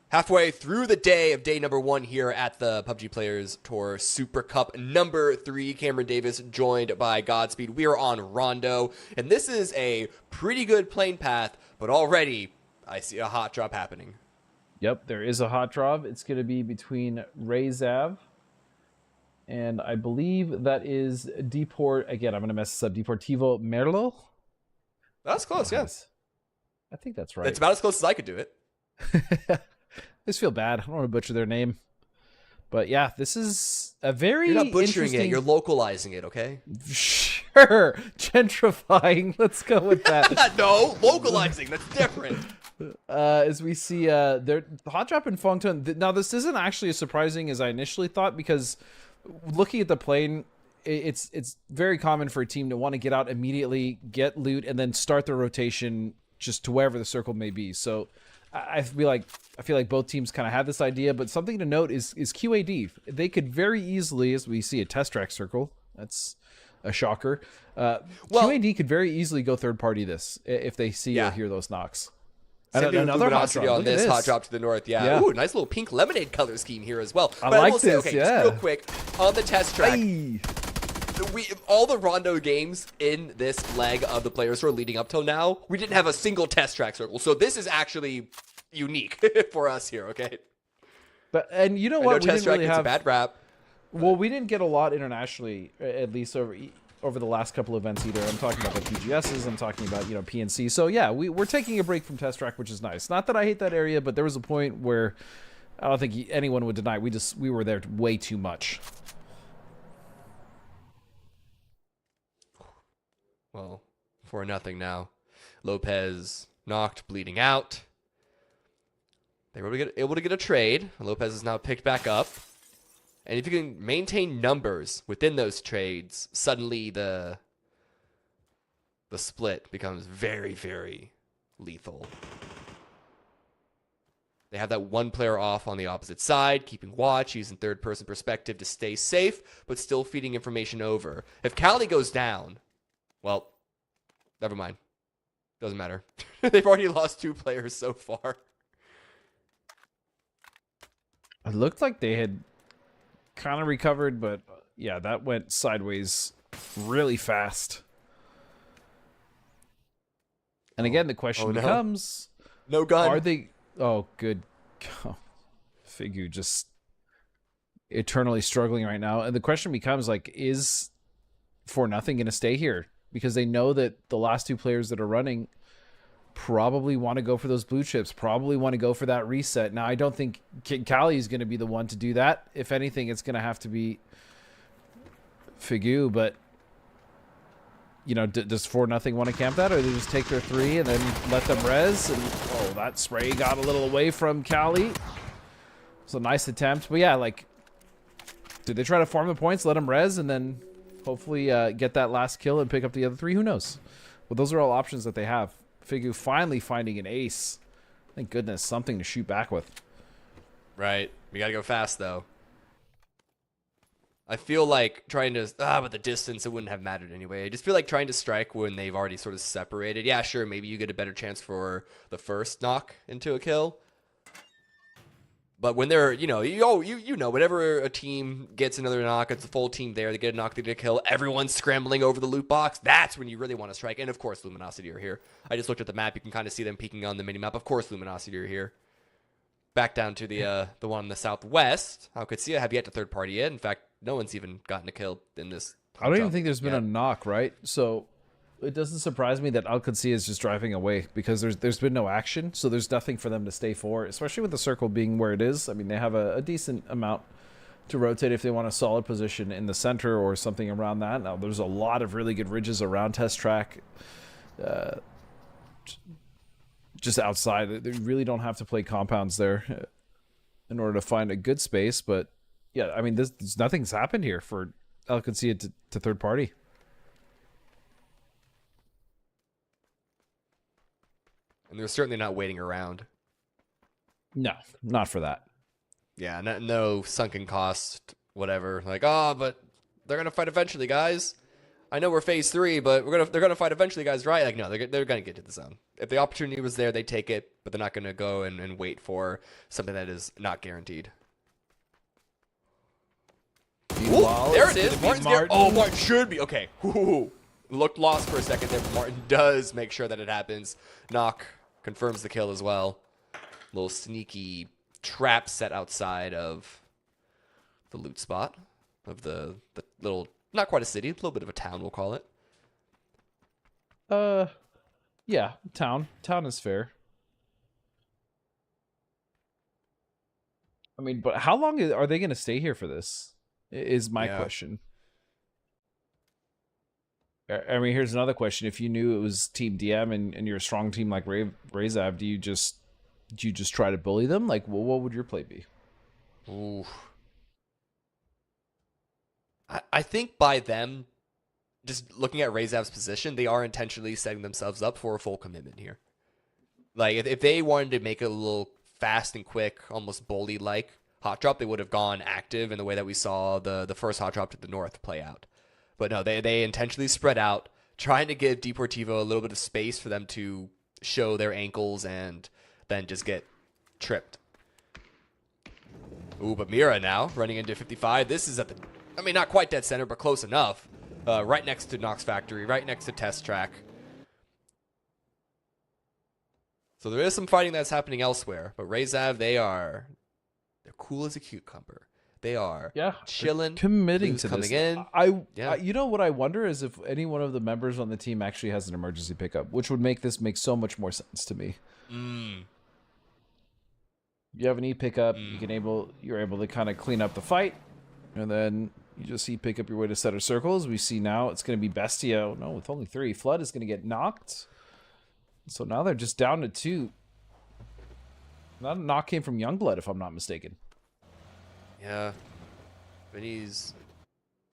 Halfway through the day of day number 1 here at the PUBG Players Tour Super Cup number 3. Cameron Davis joined by Godspeed. We are on Rondo, and this is a pretty good plane path, but already I see a hot drop happening. Yep, there is a hot drop. It's going to be between Rezav and I believe that is Deport. Again, I'm going to mess this up. Deportivo Merlo? That's close, yes. I think that's right. It's about as close as I could do it. I just feel bad. I don't want to butcher their name. But yeah, this is a very You're not butchering interesting... it. You're localizing it, okay? Sure. Gentrifying. Let's go with that. No, localizing. That's different. As we see, they're Hot Drop and Fongton. Now, this isn't actually as surprising as I initially thought, because looking at the plane, it's very common for a team to want to get out immediately, get loot, and then start their rotation just to wherever the circle may be. So I feel like both teams kind of had this idea, but something to note is QAD. They could very easily, as we see a test track circle, that's a shocker. QAD could very easily go third party this if they see or hear those knocks. Another hot drop on this hot drop to the north. Yeah. Ooh, nice little pink lemonade color scheme here as well. But I will say, okay, just real quick on the test track. All the Rondo games in this leg of the Players Tour leading up till now, we didn't have a single test track circle. So this is actually unique for us here. Okay. And you know what? We test track gets a bad rap. Well, we didn't get a lot internationally, at least over the last couple of events either. I'm talking about the PGSs, I'm talking about, PNC. So yeah, we're taking a break from test track, which is nice. Not that I hate that area, but there was a point where I don't think anyone would deny we were there way too much. Well, 4-0 now. Lopez knocked, bleeding out. They were able to get a trade. Lopez is now picked back up. And if you can maintain numbers within those trades, suddenly the split becomes very, very lethal. They have that one player off on the opposite side, keeping watch, using third-person perspective to stay safe, but still feeding information over. If Cali goes down, well, never mind. Doesn't matter. They've already lost 2 players so far. It looked like they had kind of recovered, but yeah, that went sideways really fast. And again, the question becomes, no gun. Are they? Oh, good. Figu just eternally struggling right now, and the question becomes, like, is 4-0 going to stay here? Because they know that the last 2 players that are running probably want to go for those blue chips, probably want to go for that reset. Now, I don't think Cali is going to be the one to do that. If anything, it's going to have to be Figu, but does 4-0 want to camp that, or they just take their 3 and then let them res? And that spray got a little away from Cali. It's a nice attempt, but yeah, like, did they try to farm the points, let them res, and then hopefully get that last kill and pick up the other 3? Who knows? Well, those are all options that they have. Figu finally finding an ace. Thank goodness, something to shoot back with. Right. We gotta go fast, though. I feel like trying to... with the distance, it wouldn't have mattered anyway. I just feel like trying to strike when they've already sort of separated. Yeah, sure, maybe you get a better chance for the first knock into a kill. But when they're, whenever a team gets another knock, it's a full team there, they get a knock, they get a kill, everyone's scrambling over the loot box, that's when you really want to strike. And of course, Luminosity are here. I just looked at the map, you can kind of see them peeking on the mini-map. Of course, Luminosity are here. Back down to the one in the southwest. Alcatsia have yet to third party yet. In fact, no one's even gotten a kill in this. I don't even think there's been a knock, right? So it doesn't surprise me that Alcatsia is just driving away, because there's been no action, so there's nothing for them to stay for, especially with the circle being where it is. I mean, they have a decent amount to rotate if they want a solid position in the center or something around that. Now, there's a lot of really good ridges around test track, just outside. They really don't have to play compounds there in order to find a good space, but yeah, I mean, nothing's happened here for Alcatsia to third party. And they're certainly not waiting around. No, not for that. Yeah, no sunken cost, whatever. Like, but they're gonna fight eventually, guys. I know we're phase 3, but they're gonna fight eventually, guys, right? Like, no, they're gonna get to the zone. If the opportunity was there, they take it, but they're not gonna go and wait for something that is not guaranteed. Ooh, there it is. Martin's there. Oh, Martin should be okay. Ooh. Looked lost for a second there, but Martin does make sure that it happens. Knock confirms the kill as well. Little sneaky trap set outside of the loot spot of the little, not quite a city, a little bit of a town, we'll call it. Yeah, town. Town is fair. I mean, but how long are they going to stay here for this? Is my question. I mean, here's another question. If you knew it was Team DM and you're a strong team like Razav, do you just try to bully them? Like, what would your play be? Ooh. I think by them just looking at Razav's position, they are intentionally setting themselves up for a full commitment here. Like, if they wanted to make it a little fast and quick, almost bully-like hot drop, they would have gone active in the way that we saw the first hot drop to the north play out. But no, they intentionally spread out, trying to give Deportivo a little bit of space for them to show their ankles and then just get tripped. Ooh, but Mira now running into 55. This is at the, I mean, not quite dead center, but close enough. Right next to Nox Factory, right next to Test Track. So there is some fighting that's happening elsewhere, but Razav, they're cool as a cucumber. They are chilling, committing to coming this. in. I you know what I wonder is if any one of the members on the team actually has an emergency pickup, which would make this make so much more sense to me. You have an E pickup, you're able to kind of clean up the fight, and then you just pick up your way to center circles. We see now it's going to be Bestia. Oh, no, with only 3. Flood is going to get knocked. So now they're just down to 2. That knock came from Youngblood, if I'm not mistaken. Yeah. But he's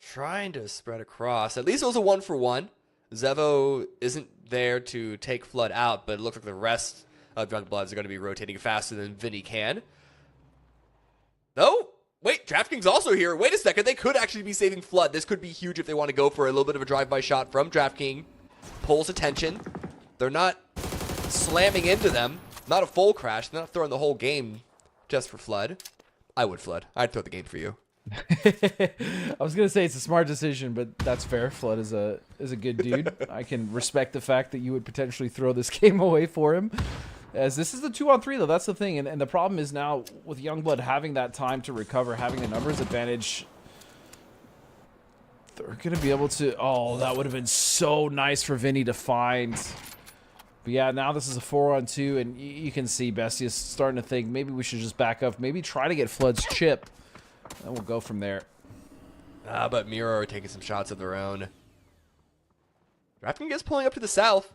trying to spread across. At least it was a 1-for-1. Zevo isn't there to take Flood out, but it looks like the rest of Youngbloods are going to be rotating faster than Vinny can. No? Wait, DraftKings also here. Wait a second. They could actually be saving Flood. This could be huge if they want to go for a little bit of a drive-by shot from DraftKings. Pulls attention. They're not slamming into them. Not a full crash. They're not throwing the whole game just for Flood. I would, Flood. I'd throw the game for you. I was going to say it's a smart decision, but that's fair. Flood is a good dude. I can respect the fact that you would potentially throw this game away for him. As this is the 2-on-3, though, that's the thing. And the problem is now, with Youngblood having that time to recover, having the numbers advantage, they're going to be able to... Oh, that would have been so nice for Vinny to find. But yeah, now this is a 4-on-2, and you can see Bestia starting to think, maybe we should just back up, maybe try to get Flood's chip, and we'll go from there. But Mira are taking some shots of their own. DraftKings is pulling up to the south.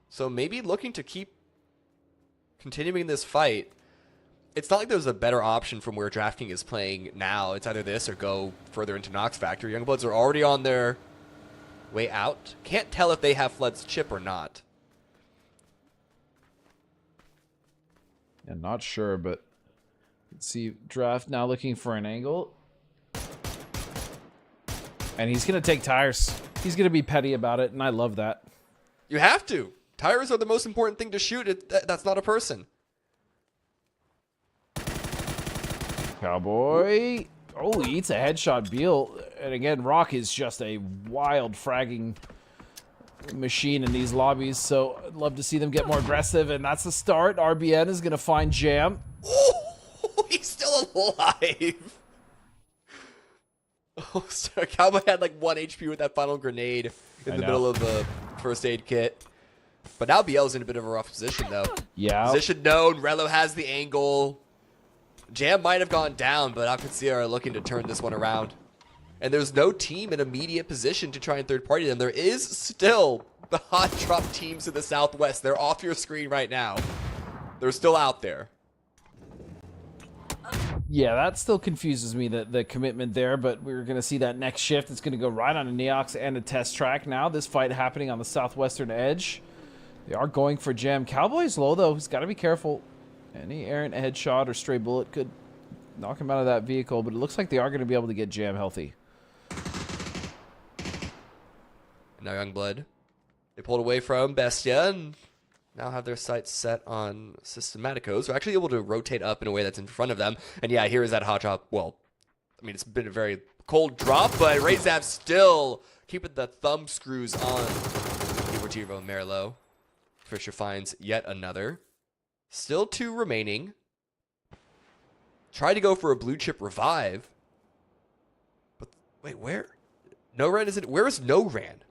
So maybe looking to keep continuing this fight. It's not like there's a better option from where DraftKings is playing now. It's either this or go further into Nox Factory. Youngbloods are already on their way out. Can't tell if they have Flood's chip or not. Yeah, not sure, but let's see. Draft now looking for an angle. And he's going to take tires. He's going to be petty about it, and I love that. You have to. Tires are the most important thing to shoot. That's not a person. Cowboy. Oh, he eats a headshot, Beal. And again, Rock is just a wild fragging machine in these lobbies, so I'd love to see them get more aggressive, and that's the start. RBN is going to find Jam. Oh, he's still alive. Oh, sorry. Cowboy had like 1 HP with that final grenade in the middle of the first aid kit. But now BL's in a bit of a rough position, though. Yeah. Position known. Relo has the angle. Jam might have gone down, but Alcancia are looking to turn this one around. And there's no team in immediate position to try and third-party them. There is still the hot drop teams in the Southwest. They're off your screen right now. They're still out there. Yeah, that still confuses me, the commitment there, but we're going to see that next shift. It's going to go right on a Neox and a Test Track now. This fight happening on the southwestern edge. They are going for Jam. Cowboy's low, though. He's got to be careful. Any errant headshot or stray bullet could knock him out of that vehicle, but it looks like they are going to be able to get Jam healthy. Now Youngblood. They pulled away from Bestia and now have their sights set on Systematicos. They're actually able to rotate up in a way that's in front of them. And yeah, here is that hot drop. Well, I mean, it's been a very cold drop, but Razav still keeping the thumb screws on Deportivo and Merlo. Fisher finds yet another. Still 2 remaining. Tried to go for a blue chip revive. But wait, where? No Ran isn't. Where is No Ran?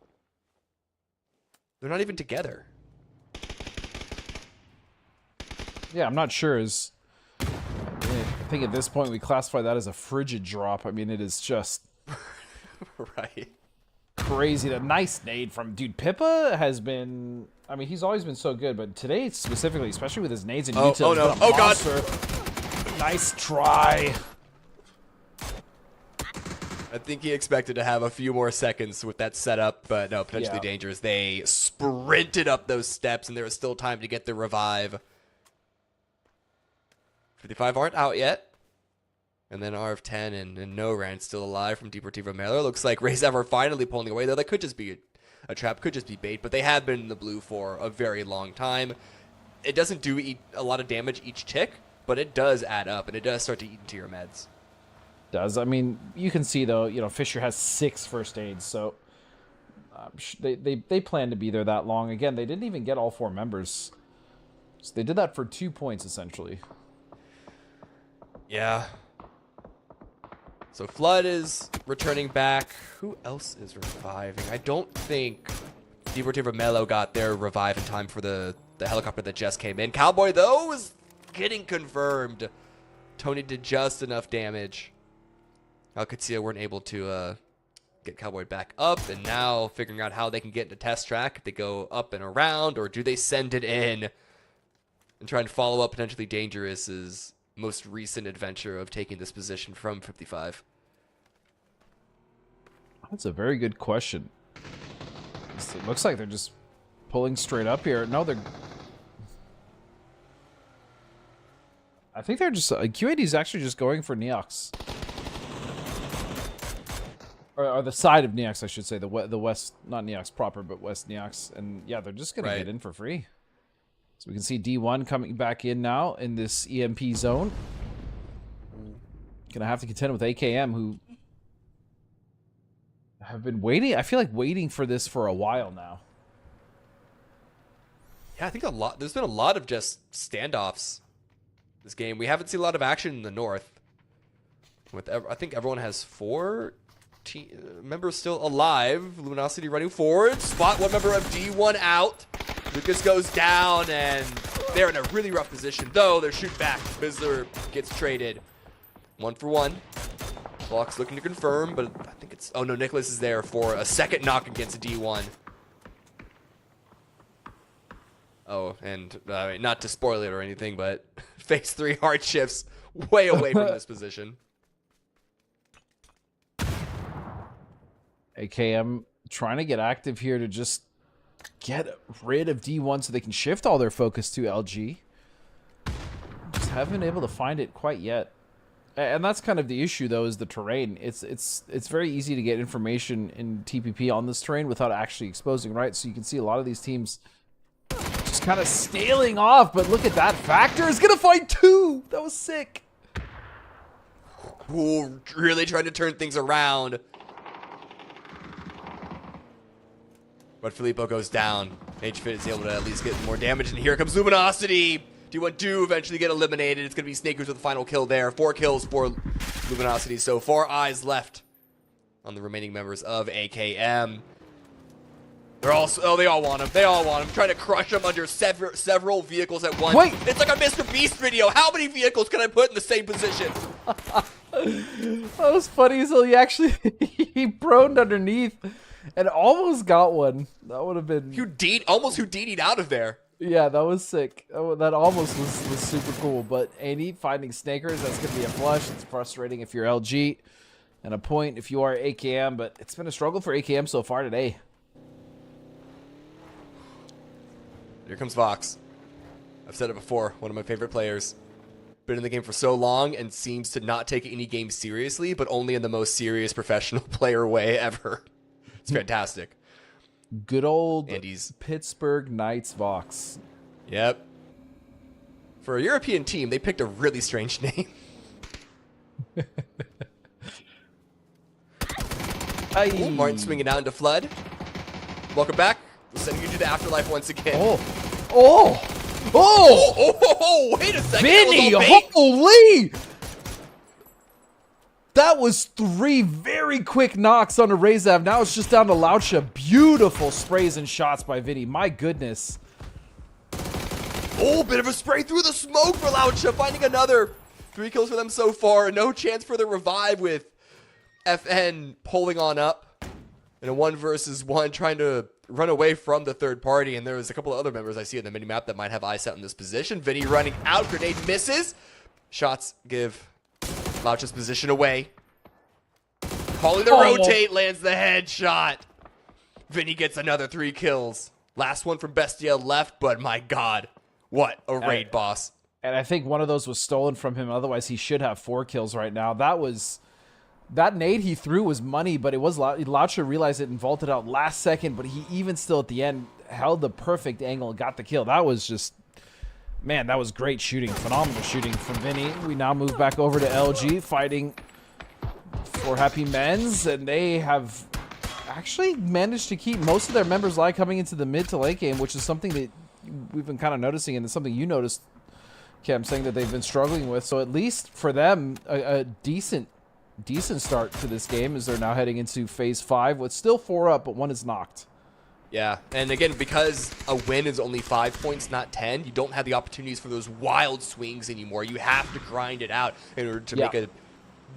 They're not even together. Yeah, I'm not sure. I think at this point we classify that as a frigid drop. I mean, it is just right. crazy. The nice nade from dude. Pippa has been. I mean, he's always been so good, but today specifically, especially with his nades and oh no! Oh god! Nice try. I think he expected to have a few more seconds with that setup, but no, potentially dangerous. They sprinted up those steps, and there was still time to get the revive. 55 aren't out yet. And then RF10 and No Rand still alive from Deportivo Melo. Looks like Razev are finally pulling away, though that could just be a trap, could just be bait, but they have been in the blue for a very long time. It doesn't do a lot of damage each tick, but it does add up, and it does start to eat into your meds. Does. I mean, you can see, though, you know, Fisher has 6 first aids, so they plan to be there that long. Again, they didn't even get all 4 members. So they did that for 2 points, essentially. Yeah. So Flood is returning back. Who else is reviving? I don't think Deportivo Melo got their revive in time for the helicopter that just came in. Cowboy, though, is getting confirmed. Tony did just enough damage. Alcatsia weren't able to get Cowboy back up, and now figuring out how they can get into test track. If they go up and around, or do they send it in and try and follow up potentially Dangerous's most recent adventure of taking this position from 55? That's a very good question. It looks like they're just pulling straight up here. No, they're... I think they're just... QAD is actually just going for Neox. Or the side of Neox, I should say. The west... Not Neox proper, but west Neox. And yeah, they're just going to get in for free. So we can see D1 coming back in now in this EMP zone. Gonna have to contend with AKM, who have been waiting. I feel like waiting for this for a while now. Yeah, I think there's been a lot of just standoffs this game. We haven't seen a lot of action in the north. I think everyone has 4 members still alive. Luminosity running forward. Spot one member of D1 out. Lucas goes down, and they're in a really rough position, though. They're shooting back. Bizzler gets traded 1 for 1. Block's looking to confirm, but I think it's... Oh, no, Nicholas is there for a second knock against D1. Oh, and not to spoil it or anything, but phase 3 hardships way away from this position. AKM trying to get active here to just get rid of D1 so they can shift all their focus to LG. Just haven't been able to find it quite yet. And that's kind of the issue, though, is the terrain. It's very easy to get information in TPP on this terrain without actually exposing, right? So you can see a lot of these teams just kind of staling off, but look at that. Factor is going to find 2. That was sick. Ooh, really trying to turn things around. But Filippo goes down. HFit is able to at least get more damage, and here comes Luminosity. D1 do eventually get eliminated. It's going to be Snakers with the final kill there. 4 kills for Luminosity, so 4 eyes left on the remaining members of AKM. They're all... Oh, they all want him. They all want him. Trying to crush him under several vehicles at once. Wait! It's like a Mr. Beast video. How many vehicles can I put in the same position? That was funny. So he actually... he proned underneath and almost got one. That would have been... Almost Houdini'd out of there. Yeah, that was sick. That almost was super cool. But 80 finding Snakers, that's going to be a flush. It's frustrating if you're LG, and a point if you are AKM. But it's been a struggle for AKM so far today. Here comes Vox. I've said it before, one of my favorite players. Been in the game for so long and seems to not take any game seriously, but only in the most serious professional player way ever. It's fantastic. Good old Andy's Pittsburgh Knights Vox. Yep. For a European team, they picked a really strange name. Ooh, Martin swinging out into Flood. Welcome back. We're sending you to the afterlife once again. Oh, wait a second. Vinny, holy! That was 3 very quick knocks on a Razev. Now it's just down to Laucha. Beautiful sprays and shots by Vinny. My goodness. Oh, bit of a spray through the smoke for Laucha. Finding another. 3 kills for them so far. No chance for the revive with FN pulling on up. in a 1 versus 1, trying to run away from the third party. And there was a couple of other members I see in the mini-map that might have eyes set in this position. Vinny running out. Grenade misses. Shots give Lauch's position away. Calling the rotate, lands the headshot. Vinny gets another 3 kills. Last one from Bestia left, but my God, what a raid boss. And I think one of those was stolen from him. Otherwise, he should have 4 kills right now. That nade he threw was money, but it was Laucha realized it and vaulted out last second, but he even still at the end held the perfect angle and got the kill. That was just, man, that was great shooting. Phenomenal shooting from Vinny. We now move back over to LG fighting for Happy Men's, and they have actually managed to keep most of their members alive coming into the mid to late game, which is something that we've been kind of noticing, and it's something you noticed, Cam, saying that they've been struggling with. So at least for them, a decent start to this game as they're now heading into phase 5 with still 4 up, but 1 is knocked. Yeah, and again, because a win is only 5 points, not 10, you don't have the opportunities for those wild swings anymore. You have to grind it out in order to make a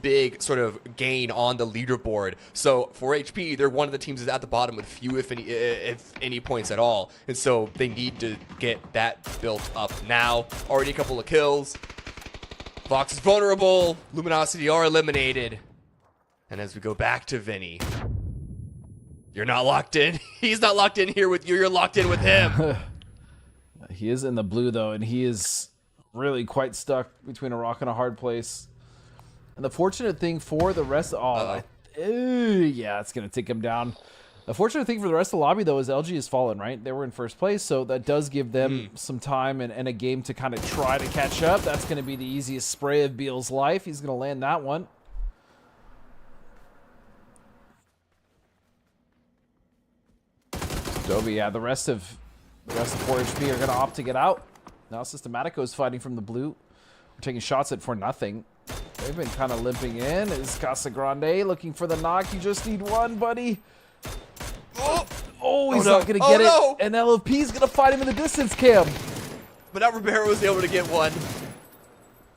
big sort of gain on the leaderboard. So for HP, they're one of the teams that's at the bottom with few, if any points at all. And so they need to get that built up now. Already a couple of kills. Vox is vulnerable. Luminosity are eliminated. And as we go back to Vinny, you're not locked in. He's not locked in here with you. You're locked in with him. He is in the blue, though, and he is really quite stuck between a rock and a hard place. And the fortunate thing for the rest... yeah, it's going to take him down. The fortunate thing for the rest of the lobby, though, is LG has fallen, right? They were in first place, so that does give them some time and a game to kind of try to catch up. That's going to be the easiest spray of Beal's life. He's going to land that one. Dobie, yeah, the rest of 4HP are going to opt to get out. Now Systematico is fighting from the blue. We're taking shots at for nothing. They've been kind of limping in. Is Casagrande looking for the knock? You just need one, buddy. Oh, he's not going to get it. And LFP's going to fight him in the distance, Cam. But now Ribeiro was able to get one.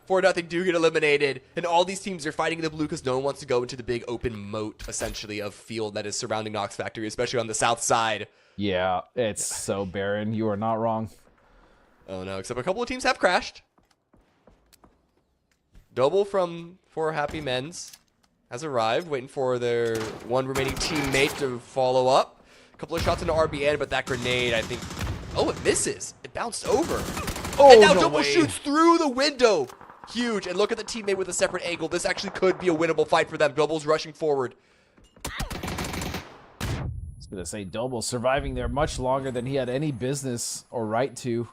4-0 do get eliminated. And all these teams are fighting in the blue because no one wants to go into the big open moat, essentially, of field that is surrounding Nox Factory, especially on the south side. Yeah, it's so barren. You are not wrong. Oh, no, except a couple of teams have crashed. Double for Happy Men's has arrived, waiting for their one remaining teammate to follow up. A couple of shots into RBN, but that grenade, I think... Oh, it misses. It bounced over. Oh, and now no Double way. shoots through the window. Huge. And look at the teammate with a separate angle. This actually could be a winnable fight for them. Double's rushing forward. I was going to say, Doble surviving there much longer than he had any business or right to.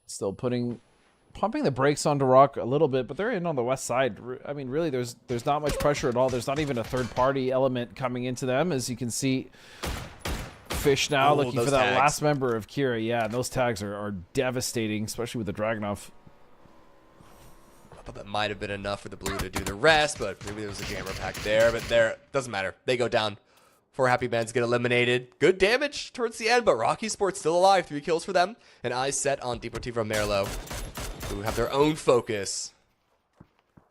Still pumping the brakes onto Rock a little bit, but they're in on the west side. I mean, really, there's not much pressure at all. There's not even a third-party element coming into them, as you can see. Fish now looking for that last member of Kira. Yeah, and those tags are devastating, especially with the Dragunov. I thought that might have been enough for the blue to do the rest, but maybe there was a jammer pack there. But there, doesn't matter. They go down. 4 Happy Men's get eliminated. Good damage towards the end, but Rocky Sports still alive. 3 kills for them. And eyes set on Deportivo Merlo, who have their own focus.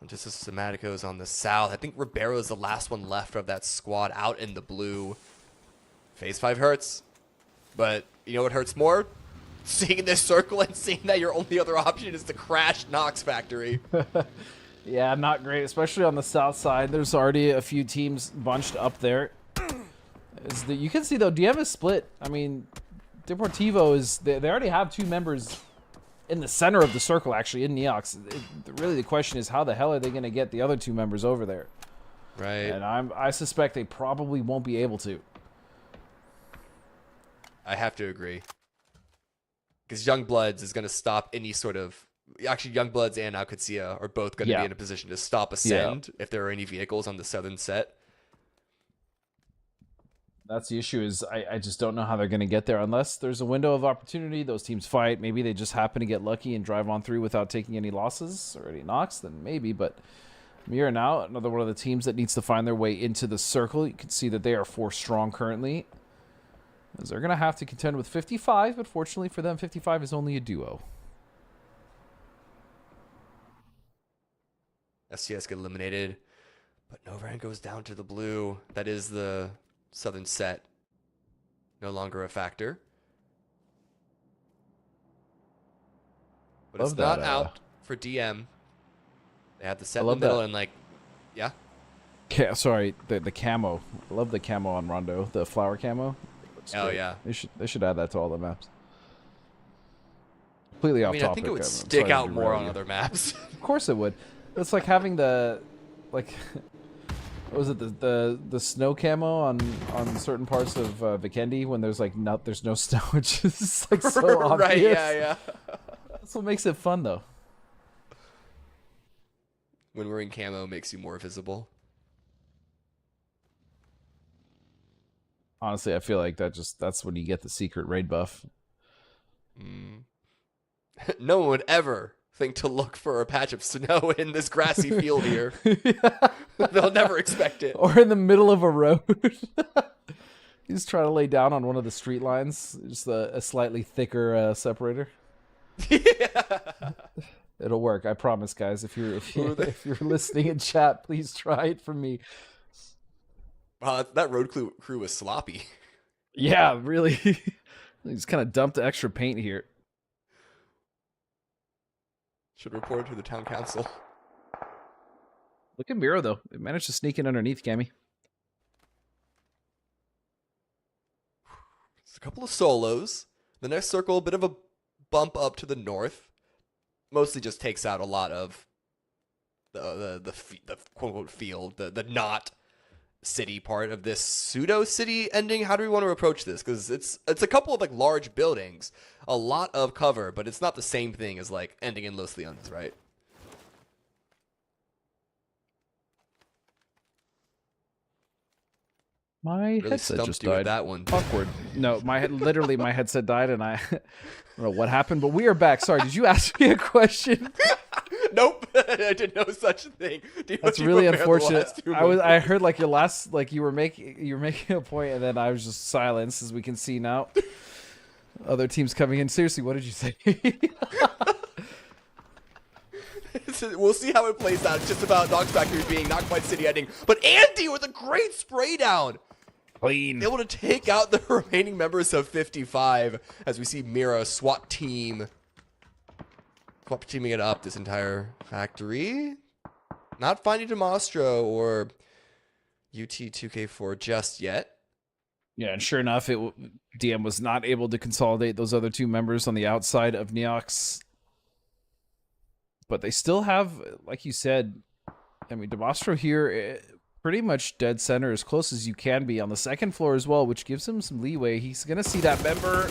And just as Systematico's on the south. I think Ribeiro is the last one left of that squad out in the blue. Phase 5 hurts. But you know what hurts more? Seeing this circle and seeing that your only other option is to crash Nox Factory. Yeah, not great, especially on the south side. There's already a few teams bunched up there. You can see, though, DM is split. I mean, Deportivo is... They already have 2 members in the center of the circle, actually, in Neox. Really, the question is, how the hell are they going to get the other 2 members over there? Right. And I suspect they probably won't be able to. I have to agree. Because Youngbloods is going to stop any sort of... Actually, Youngbloods and Alcatsia are both going to be in a position to stop Ascend if there are any vehicles on the southern set. That's the issue, is I just don't know how they're going to get there unless there's a window of opportunity. Those teams fight. Maybe they just happen to get lucky and drive on through without taking any losses or any knocks, then maybe. But Mira now, another one of the teams that needs to find their way into the circle. You can see that they are 4 strong currently, as they're going to have to contend with 55, but fortunately for them, 55 is only a duo. SCS get eliminated, but Novaran goes down to the blue. That is the Southern set no longer a factor. But Love it's not that, out for DM. They have the set I in the love middle that. and like, yeah. Yeah, sorry, the camo. I love the camo on Rondo, the flower camo. Looks Oh, great. yeah. They should add that to all the maps. Completely off I topic. think it would I'm stick sorry to out more derail on you. other maps. Of course it would. It's like having the, like, what was it, the snow camo on certain parts of Vikendi when there's like there's no snow, which is like so obvious. Right, yeah. That's what makes it fun though. When wearing camo makes you more visible. Honestly, I feel like that's when you get the secret raid buff. No one would ever think to look for a patch of snow in this grassy field here. They'll never expect it. Or in the middle of a road. You just try to lay down on one of the street lines, just a slightly thicker separator. It'll work, I promise, guys. If you're listening in chat, please try it for me. Wow, that road crew was sloppy. Yeah, really. They just kind of dumped the extra paint here. Should report it to the town council. Look at Miro, though. It managed to sneak in underneath, Cammy. It's a couple of solos. The next circle, a bit of a bump up to the north. Mostly just takes out a lot of the quote-unquote field, the not city part of this pseudo city ending. How do we want to approach this? Because it's a couple of like large buildings, a lot of cover, but it's not the same thing as like ending in Los Leones, right? My Really headset stumped just you with died. that one. Awkward. No, literally my headset died, and I don't know what happened, but we are back. Sorry, did you ask me a question? Nope, I did no such thing. That's You really prepared the unfortunate. last 2 I heard like your last, like you were making a point, and then I was just silenced, as we can see now. Other teams coming in. Seriously, what did you say? We'll see how it plays out. It's just about Knox Factory being not quite city ending, but Andy with a great spray down. Clean. Able to take out the remaining members of 55 as we see Mira SWAT teaming it up this entire factory. Not finding Demostro or UT2K4 just yet. Yeah, and sure enough, DM was not able to consolidate those other two members on the outside of Neox. But they still have, like you said, I mean, Demostro here, pretty much dead center, as close as you can be on the second floor as well, which gives him some leeway. He's going to see that member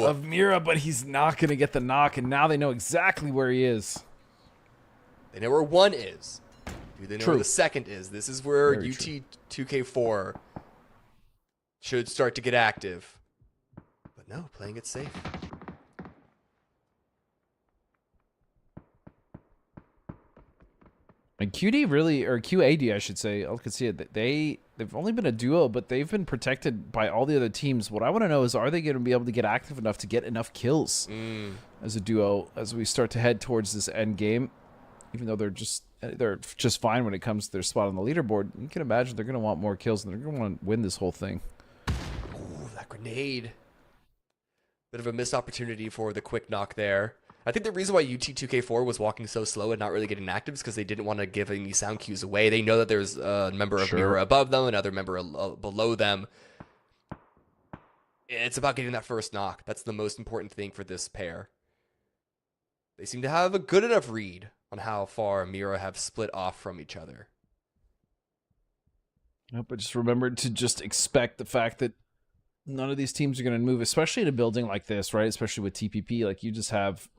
of Mira, but he's not going to get the knock, and now they know exactly where he is. They know where one is. Do they know True. where the second is? This is where Very true. UT2K4 should start to get active. But no, playing it safe. And QD really, or QAD, I should say, I could see it. They've only been a duo, but they've been protected by all the other teams. What I want to know is, are they going to be able to get active enough to get enough kills as a duo as we start to head towards this end game? Even though they're just fine when it comes to their spot on the leaderboard, you can imagine they're going to want more kills and they're going to want to win this whole thing. Ooh, that grenade. Bit of a missed opportunity for the quick knock there. I think the reason why UT2K4 was walking so slow and not really getting active is because they didn't want to give any sound cues away. They know that there's a member of Mira above them, another member below them. It's about getting that first knock. That's the most important thing for this pair. They seem to have a good enough read on how far Mira have split off from each other. But just remember to just expect the fact that none of these teams are going to move, especially in a building like this, right? Especially with TPP, like you just have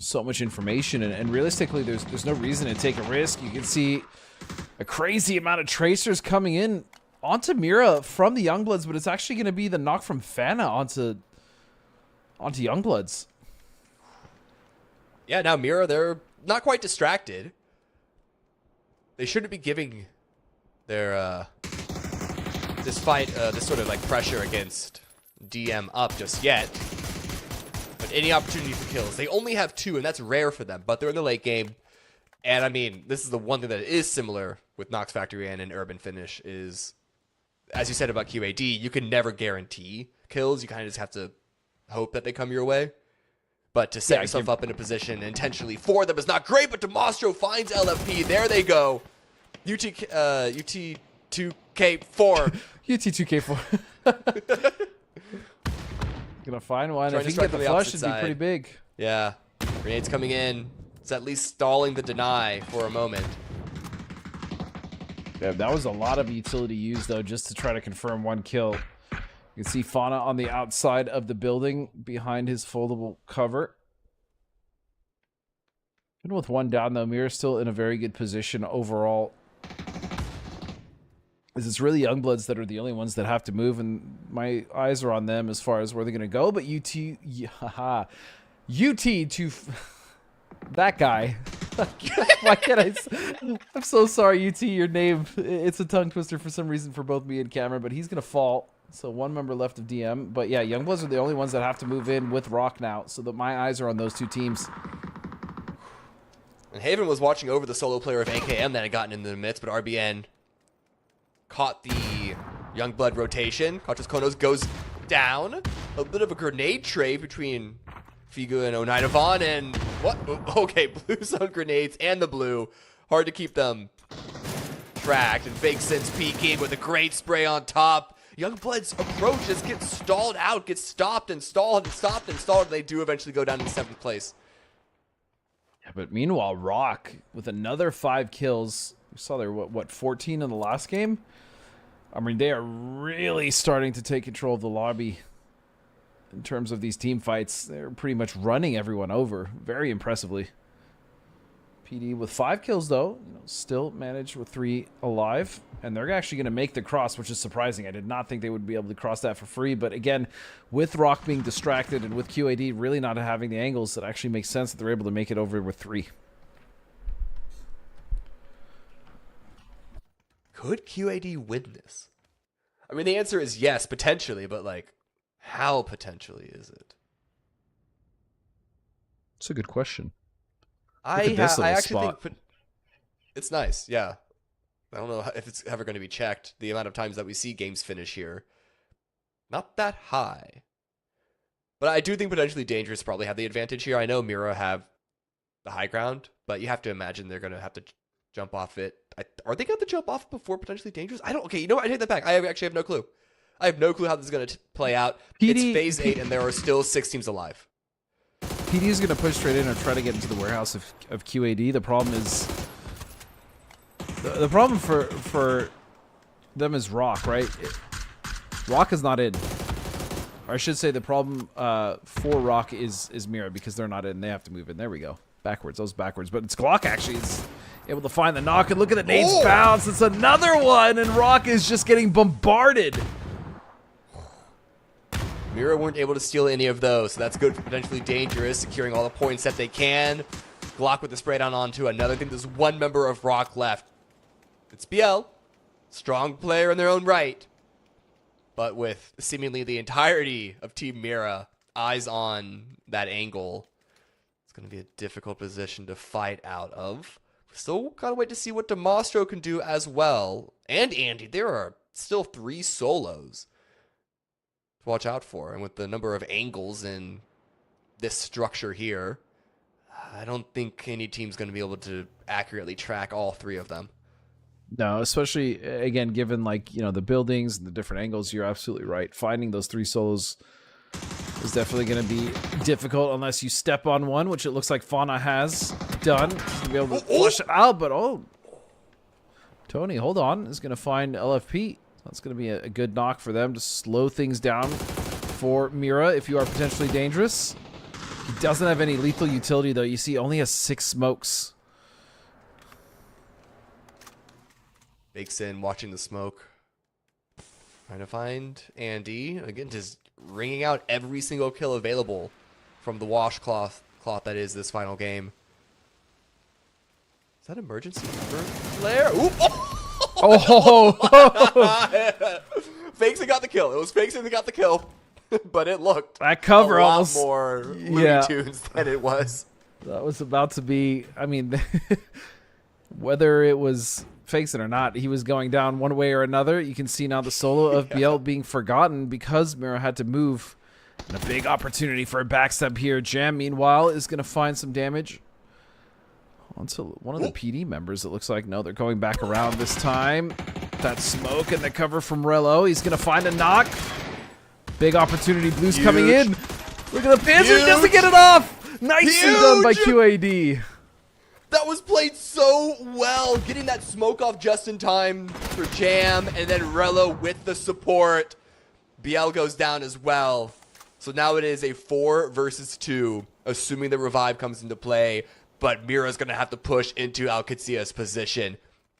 so much information, and realistically, there's no reason to take a risk. You can see a crazy amount of tracers coming in onto Mira from the Youngbloods, but it's actually going to be the knock from Fana onto Youngbloods. Yeah, now Mira, they're not quite distracted. They shouldn't be giving their this fight, this sort of like pressure against DM up just yet. But any opportunity for kills. They only have 2, and that's rare for them, but they're in the late game. And I mean, this is the one thing that is similar with Knox Factory and an Urban Finish is as you said about QAD, you can never guarantee kills. You kind of just have to hope that they come your way. But to set yourself up in a position intentionally for them is not great, but Demostro finds LFP. There they go. UT2K4. UT2K4. Gonna find one. If he can get the flush, it'd be pretty big. Yeah. Grenades coming in. It's at least stalling the deny for a moment. Yeah, that was a lot of utility used, though, just to try to confirm one kill. You can see Fauna on the outside of the building behind his foldable cover. Even with one down, though, Mira's still in a very good position overall. It's really Youngbloods that are the only ones that have to move, and my eyes are on them as far as where they're going to go. But that guy. Why can't I? I'm so sorry, UT. Your name, it's a tongue twister for some reason for both me and Cameron, but he's going to fall. So one member left of DM. But yeah, Youngbloods are the only ones that have to move in with Rock now. So that my eyes are on those two teams. And Haven was watching over the solo player of AKM that had gotten into the midst, but RBN caught the Youngblood rotation. Kachos Konos goes down. A bit of a grenade trade between Figu and Onaidavon, and what? Okay, blue zone grenades and the blue. Hard to keep them tracked. And Fake Sin's peeking with a great spray on top. Youngblood's approach just gets stalled out, gets stopped and stalled and stopped and stalled, and they do eventually go down to 7th place. Yeah, but meanwhile, Rock with another 5 kills. We saw there what 14 in the last game. I mean, they are really starting to take control of the lobby in terms of these team fights. They're pretty much running everyone over very impressively. PD with 5 kills, though, still managed with 3 alive, and they're actually going to make the cross, which is surprising. I did not think they would be able to cross that for free, but again, with Rock being distracted and with QAD really not having the angles, it actually makes sense that they're able to make it over with 3. Could QAD win this? I mean, the answer is yes, potentially, but like, how potentially is it? It's a good question. I actually think it's nice. Yeah, I don't know if it's ever going to be checked. The amount of times that we see games finish here, not that high. But I do think potentially Dangerous probably have the advantage here. I know Mira have the high ground, but you have to imagine they're going to have to jump off it. Are they going to jump off before potentially Dangerous? I don't. Okay, you know what? I take that back. I actually have no clue. I have no clue how this is going to play out. It's phase 8, and there are still 6 teams alive. PD is going to push straight in or try to get into the warehouse of QAD. The problem is the problem for them is Rock, right? Rock is not in. Or I should say the problem for Rock is Mira, because they're not in. They have to move in. There we go. Backwards. That was backwards. But it's Glock actually is able to find the knock, and look at the nades bounce. It's another one, and Rock is just getting bombarded. Mira weren't able to steal any of those, so that's good for potentially Dangerous, securing all the points that they can. Glock with the spray down onto another. I think there's one member of Rock left. It's BL. Strong player in their own right. But with seemingly the entirety of Team Mira eyes on that angle, it's going to be a difficult position to fight out of. Still gotta wait to see what Demostro can do as well. And Andy, there are still 3 solos to watch out for. And with the number of angles in this structure here, I don't think any team's going to be able to accurately track all 3 of them. No, especially, again, given, like, the buildings and the different angles, you're absolutely right. Finding those 3 solos is definitely going to be difficult unless you step on one, which it looks like Fauna has done. To be able to flush it out, but Tony, hold on, is going to find LFP. That's going to be a good knock for them to slow things down for Mira if you are potentially Dangerous. He doesn't have any lethal utility, though. You see, only has 6 smokes. Bakes in, watching the smoke. Trying to find Andy. Again, just ringing out every single kill available from the washcloth that is this final game. Is that emergency cover flare? Ooh! Fakes got the kill. It was Fakes that got the kill. But it looked that cover a lot almost more Looney Tunes than it was. That was about to be, I mean, whether it was fakes it or not, he was going down one way or another. You can see now the solo of BL being forgotten because Mira had to move. And a big opportunity for a backstab here. Jam, meanwhile, is going to find some damage onto one of the PD members, it looks like. No, they're going back around this time. That smoke and the cover from Rello. He's going to find a knock. Big opportunity. Blue's coming in. Look at the Panzer. Doesn't get it off. Nicely done by QAD. That was played so well, getting that smoke off just in time for Jam, and then Rello with the support. BL goes down as well. So now it is a 4 versus 2, assuming the revive comes into play, but Mira's going to have to push into Alcacea's position.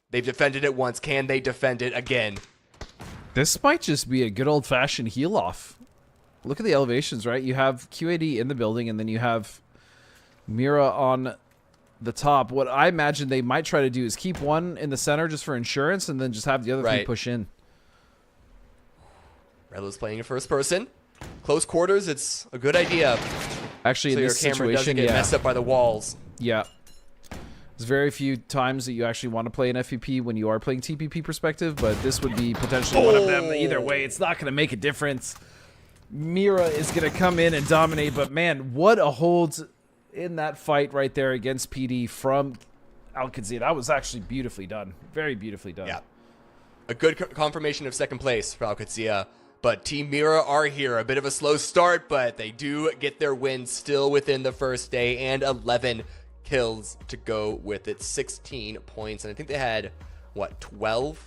They've defended it once. Can they defend it again? This might just be a good old-fashioned heal-off. Look at the elevations, right? You have QAD in the building, and then you have Mira on the top. What I imagine they might try to do is keep one in the center just for insurance, and then just have the other three push in. Rello's playing in first person. Close quarters, it's a good idea. Actually, so in your this camera situation, doesn't get messed up by the walls. Yeah. There's very few times that you actually want to play an FPP when you are playing TPP perspective, but this would be potentially one of them. Either way, it's not going to make a difference. Mira is going to come in and dominate, but man, what a hold in that fight right there against PD from Alcacea. That was actually beautifully done. Very beautifully done. Yeah. A good confirmation of second place for Alcacea. But Team Mira are here. A bit of a slow start, but they do get their win still within the first day, and 11 kills to go with it. 16 points. And I think they had, what, 12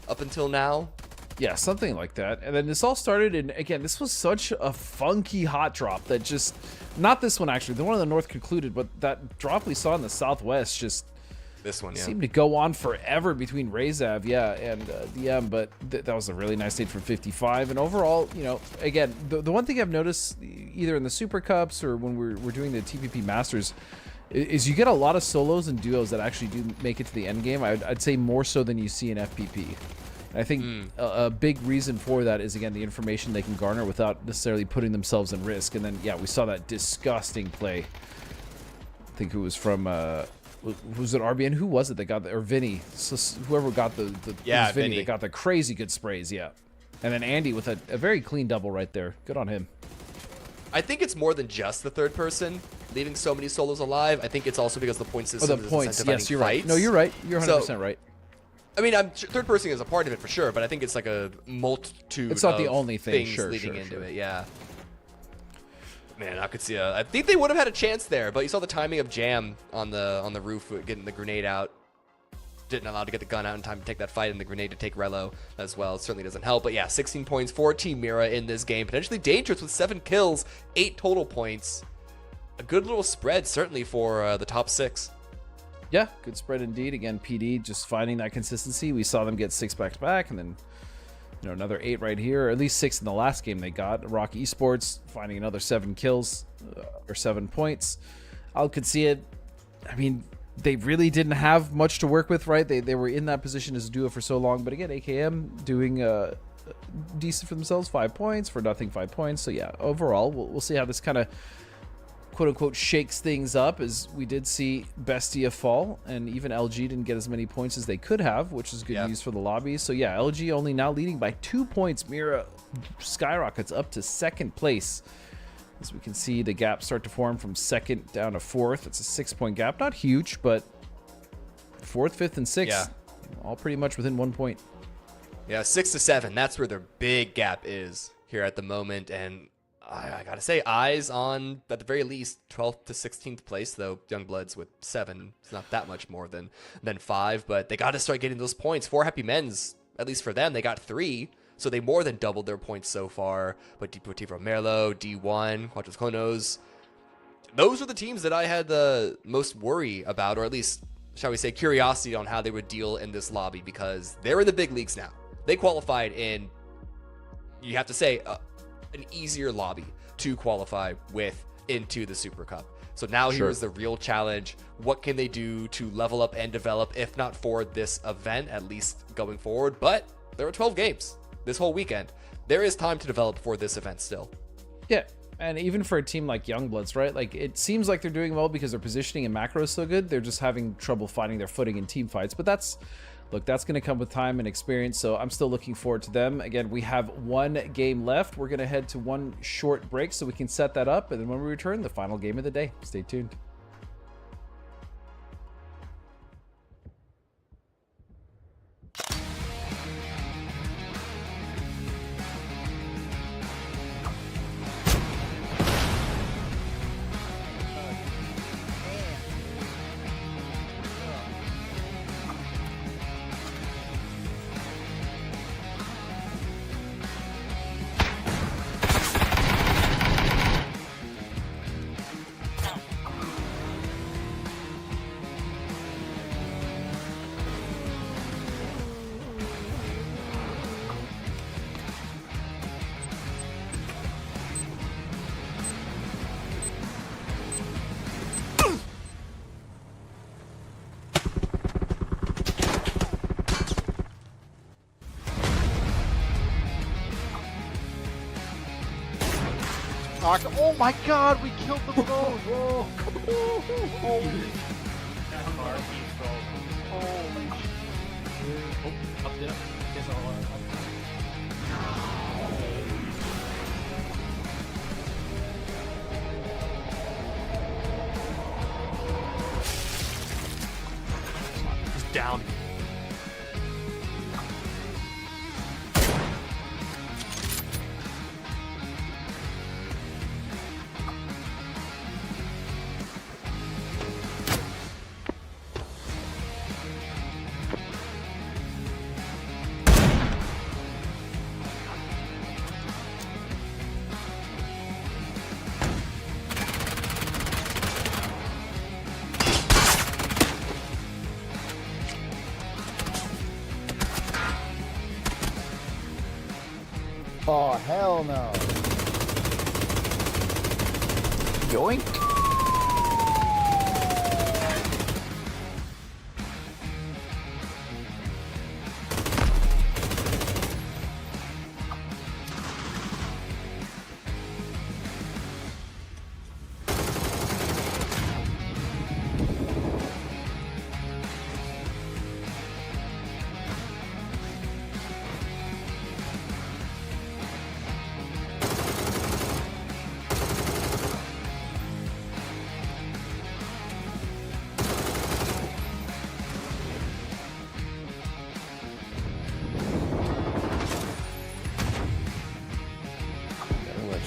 up until now? Yeah, something like that. And then this all started, and again, this was such a funky hot drop that just, not this one actually, the one in the north concluded, but that drop we saw in the southwest just this one, yeah, seemed to go on forever between Rezav, and DM, but that was a really nice nade from 55. And overall, you know, again, the one thing I've noticed either in the Super Cups or when we're doing the TPP Masters is you get a lot of solos and duos that actually do make it to the end game. I'd say more so than you see in FPP. I think a big reason for that is, again, the information they can garner without necessarily putting themselves in risk. And then, yeah, we saw that disgusting play. I think it was from, was it RBN? Who was it that got the, or Vinny? So whoever got the yeah, Vinny that got the crazy good sprays, yeah. And then Andy with a very clean double right there. Good on him. I think it's more than just the third person leaving so many solos alive. I think it's also because the point system the is points, yes, you're fights. right. No, you're right. You're 100% right. I mean, third person is a part of it for sure, but I think it's like a multitude. It's not of the only thing. Things Sure, leading sure, into sure. it. Yeah. Man, I could see. I think they would have had a chance there, but you saw the timing of Jam on the roof getting the grenade out. Didn't allow to get the gun out in time to take that fight, and the grenade to take Rello as well. It certainly doesn't help. But yeah, 16 points for Team Mira in this game. Potentially dangerous with 7 kills, 8 total points. A good little spread, certainly, for the top 6. Yeah, good spread indeed. Again, PD just finding that consistency. We saw them get 6 back-to-back, and then another 8 right here, or at least 6 in the last game they got. Rock Esports finding another 7 kills or 7 points. Alcacea, I mean, they really didn't have much to work with, right? They were in that position as a duo for so long, but again, AKM doing decent for themselves. 5 points for nothing, 5 points. So yeah, overall, we'll see how this kind of quote-unquote shakes things up, as we did see Bestia fall, and even LG didn't get as many points as they could have, which is good news for the lobby. So yeah, LG only now leading by 2 points. Mira skyrockets up to 2nd place. As we can see, the gap start to form from 2nd down to 4th. It's a 6-point gap. Not huge, but 4th, 5th, and 6th, all pretty much within 1 point. Yeah, 6 to 7. That's where their big gap is here at the moment, and I gotta say, eyes on, at the very least, 12th to 16th place, though Youngbloods with 7. It's not that much more than 5, but they got to start getting those points. 4 Happy Men's, at least for them, they got 3, so they more than doubled their points so far. But Deportivo Merlo, D1, Cuatro Conos, those are the teams that I had the most worry about, or at least, shall we say, curiosity on how they would deal in this lobby, because they're in the big leagues now. They qualified in, you have to say, an easier lobby to qualify with into the Super Cup. So now here's the real challenge. What can they do to level up and develop, if not for this event, at least going forward? But there are 12 games this whole weekend. There is time to develop for this event still. Yeah, And even for a team like Youngbloods, right? Like, it seems like they're doing well because their positioning and macro is so good. They're just having trouble finding their footing in team fights. But that's going to come with time and experience. So I'm still looking forward to them. Again, we have one game left. We're going to head to one short break so we can set that up. And then when we return, the final game of the day. Stay tuned. Oh my god, we killed the boat! Whoa! He's down. Oh, hell no. Yoink.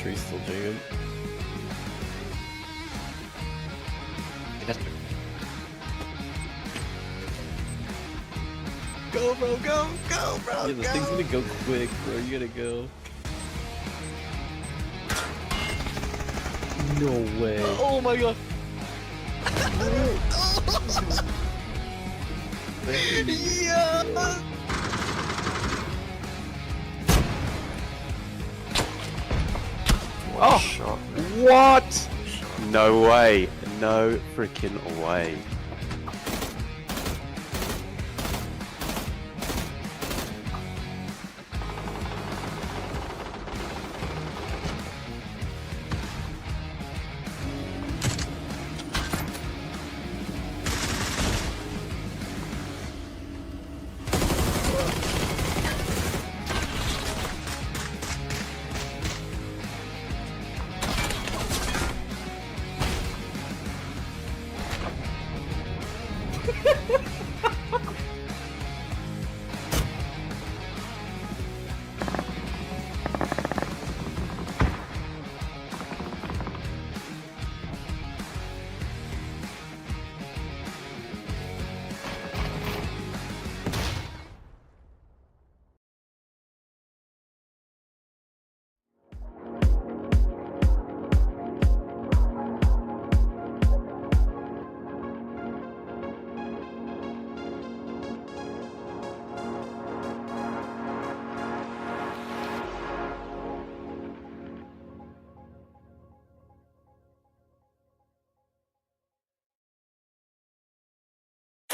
Tree's still jigging. Go, bro, go, bro. Yeah, the thing's gonna go quick, bro. You gotta go. No way. Oh my god. Yeah. Oh, shot. What? No way. No freaking way.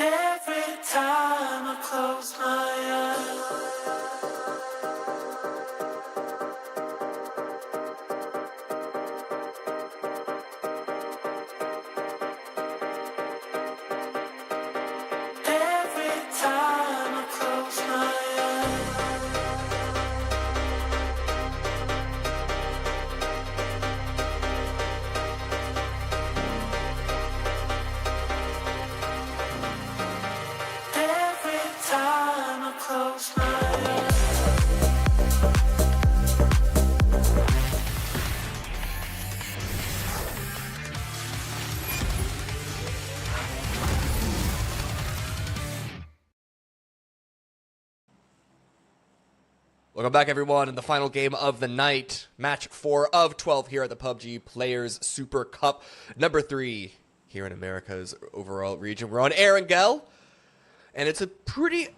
Every time I close my eyes, Welcome back, everyone, in the final game of the night. Match 4 of 12 here at the PUBG Players Super Cup. Number 3 here in America's overall region. We're on Erangel, and it's a pretty...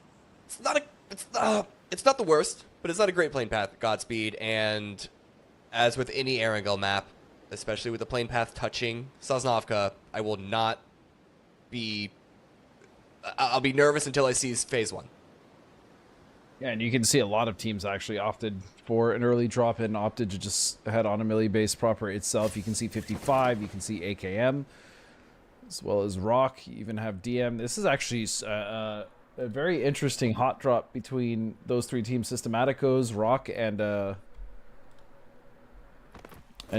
It's not the worst, but it's not a great plane path, Godspeed. And as with any Erangel map, especially with the plane path touching Sosnovka, I will not be... I'll be nervous until I see phase 1. Yeah, and you can see a lot of teams actually opted for an early drop-in, opted to just head on EMEA base proper itself. You can see 55, you can see AKM, as well as Rock. You even have DM. This is actually a very interesting hot drop between those three teams: Systematicos, Rock, and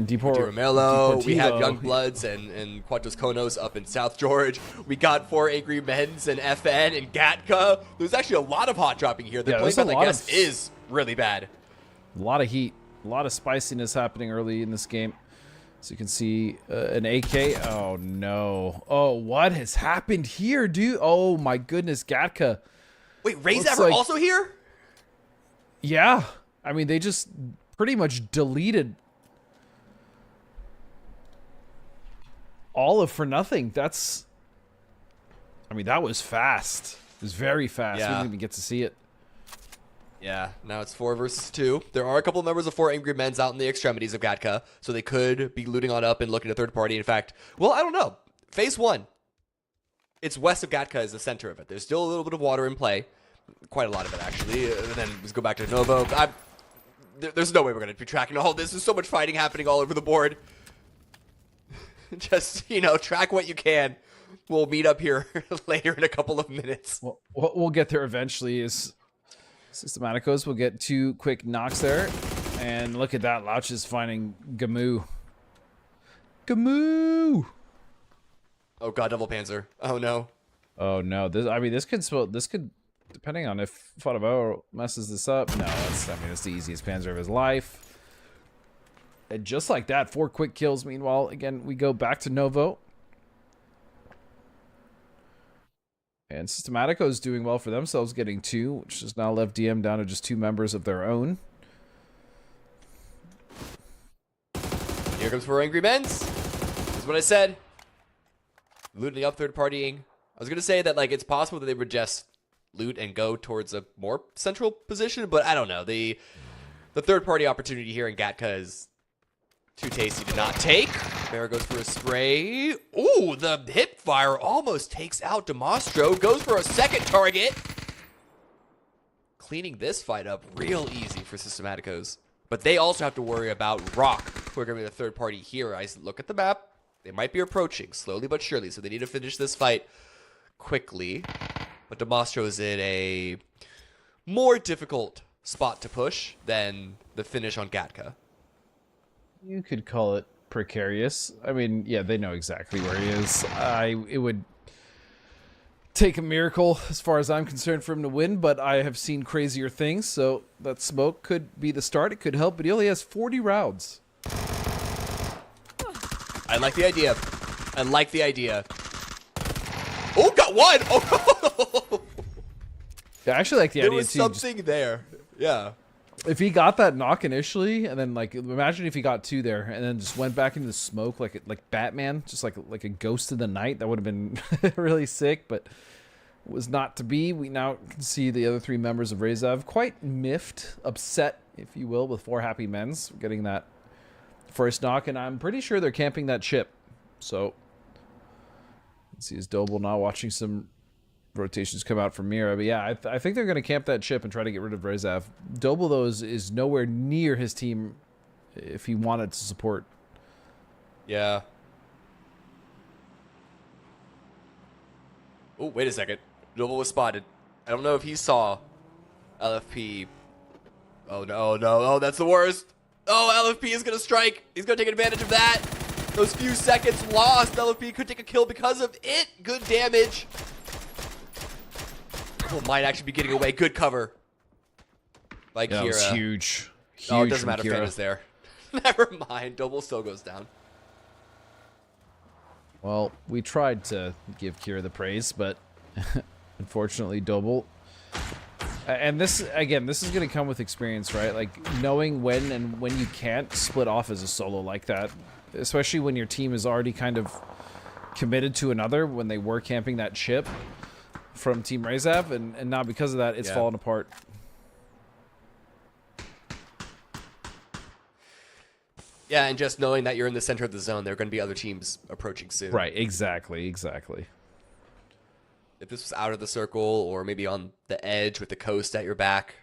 Deportivo. We have Youngbloods and Quantos Konos up in South George. We got 4 Angry Men's and FN and Gatka. There's actually a lot of hot dropping here. The play path, I guess, is really bad. A lot of heat, a lot of spiciness happening early in this game. So you can see an AK. Oh, no. Oh, what has happened here, dude? Oh, my goodness, Gatka. Wait, Rayzav are also here? Yeah. I mean, they just pretty much deleted all of for nothing. That's, I mean, that was fast. It was very fast. Yeah. We didn't even get to see it. Yeah, now it's 4 versus 2. There are a couple of members of 4 Angry Men's out in the extremities of Gatka, so they could be looting on up and looking at third party. In fact, well, I don't know. Phase 1, it's west of Gatka is the center of it. There's still a little bit of water in play. Quite a lot of it, actually. And then let's go back to Novo. There's no way we're going to be tracking all this. There's so much fighting happening all over the board. Just, you know, track what you can. We'll meet up here later in a couple of minutes. We'll get there eventually. Is Systematicos will get 2 quick knocks there. And look at that. Lauch is finding Gamu. Gamu! Oh, God, Double Panzer. Oh, no. Oh, no. This could, depending on if Fadabo messes this up. No, it's the easiest Panzer of his life. And just like that, 4 quick kills. Meanwhile, again, we go back to Novo. And Systematico is doing well for themselves, getting 2, which has now left DM down to just 2 members of their own. Here comes 4 Angry Men's. This is what I said. Looting up, third partying. I was going to say that, like, it's possible that they would just loot and go towards a more central position, but I don't know. The third party opportunity here in Gatka is too tasty to not take. Bear goes for a spray. Ooh, the hip fire almost takes out Demostro. Goes for a second target. Cleaning this fight up real easy for Systematicos. But they also have to worry about Rock, who are going to be the third party here. I look at the map. They might be approaching slowly but surely, so they need to finish this fight quickly. But Demostro is in a more difficult spot to push than the finish on Gatka. You could call it precarious. I mean, yeah, they know exactly where he is. It would take a miracle, as far as I'm concerned, for him to win, but I have seen crazier things, so that smoke could be the start. It could help, but he only has 40 rounds. I like the idea. I like the idea. Oh, got 1! Oh, I actually like the idea, too. There was something there. Yeah. If he got that knock initially, and then, like, imagine if he got 2 there, and then just went back into the smoke like Batman, just like a ghost of the night. That would have been really sick, but it was not to be. We now can see the other 3 members of Rayzav quite miffed, upset, if you will, with 4 happy men's getting that first knock, and I'm pretty sure they're camping that chip. So, let's see, is Doble now watching some rotations come out from Mira, but yeah, I think they're going to camp that chip and try to get rid of Rayzav. Doble, though, is nowhere near his team if he wanted to support. Yeah. Oh, wait a second. Doble was spotted. I don't know if he saw LFP. Oh, no, no. Oh, that's the worst. Oh, LFP is going to strike. He's going to take advantage of that. Those few seconds lost. LFP could take a kill because of it. Good damage. Might actually be getting away. Good cover by Kira. That was huge. Oh, it doesn't matter if Kira's there. Never mind. Doble still goes down. Well, we tried to give Kira the praise, but unfortunately, Doble And this, again, this is going to come with experience, right? Like, knowing when and when you can't split off as a solo like that. Especially when your team is already kind of committed to another, when they were camping that chip from Team Rezav, and now because of that, it's fallen apart. Yeah, and just knowing that you're in the center of the zone, there are going to be other teams approaching soon. Right, exactly. If this was out of the circle, or maybe on the edge with the coast at your back,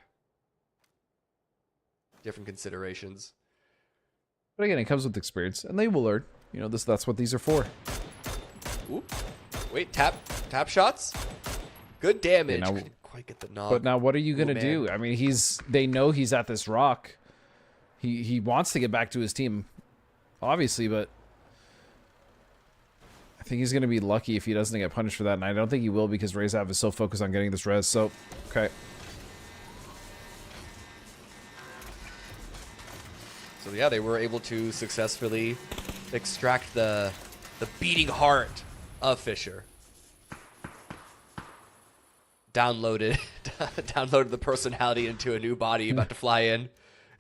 different considerations. But again, it comes with experience, and they will learn. You know, that's what these are for. Ooh. Wait, tap shots? Good damage. Now, couldn't quite get the knob. But now what are you going to do? I mean, they know he's at this rock. He wants to get back to his team, obviously, but I think he's going to be lucky if he doesn't get punished for that, and I don't think he will because Rezav is so focused on getting this res, so, okay. So yeah, they were able to successfully extract the beating heart of Fisher. Downloaded the personality into a new body, about to fly in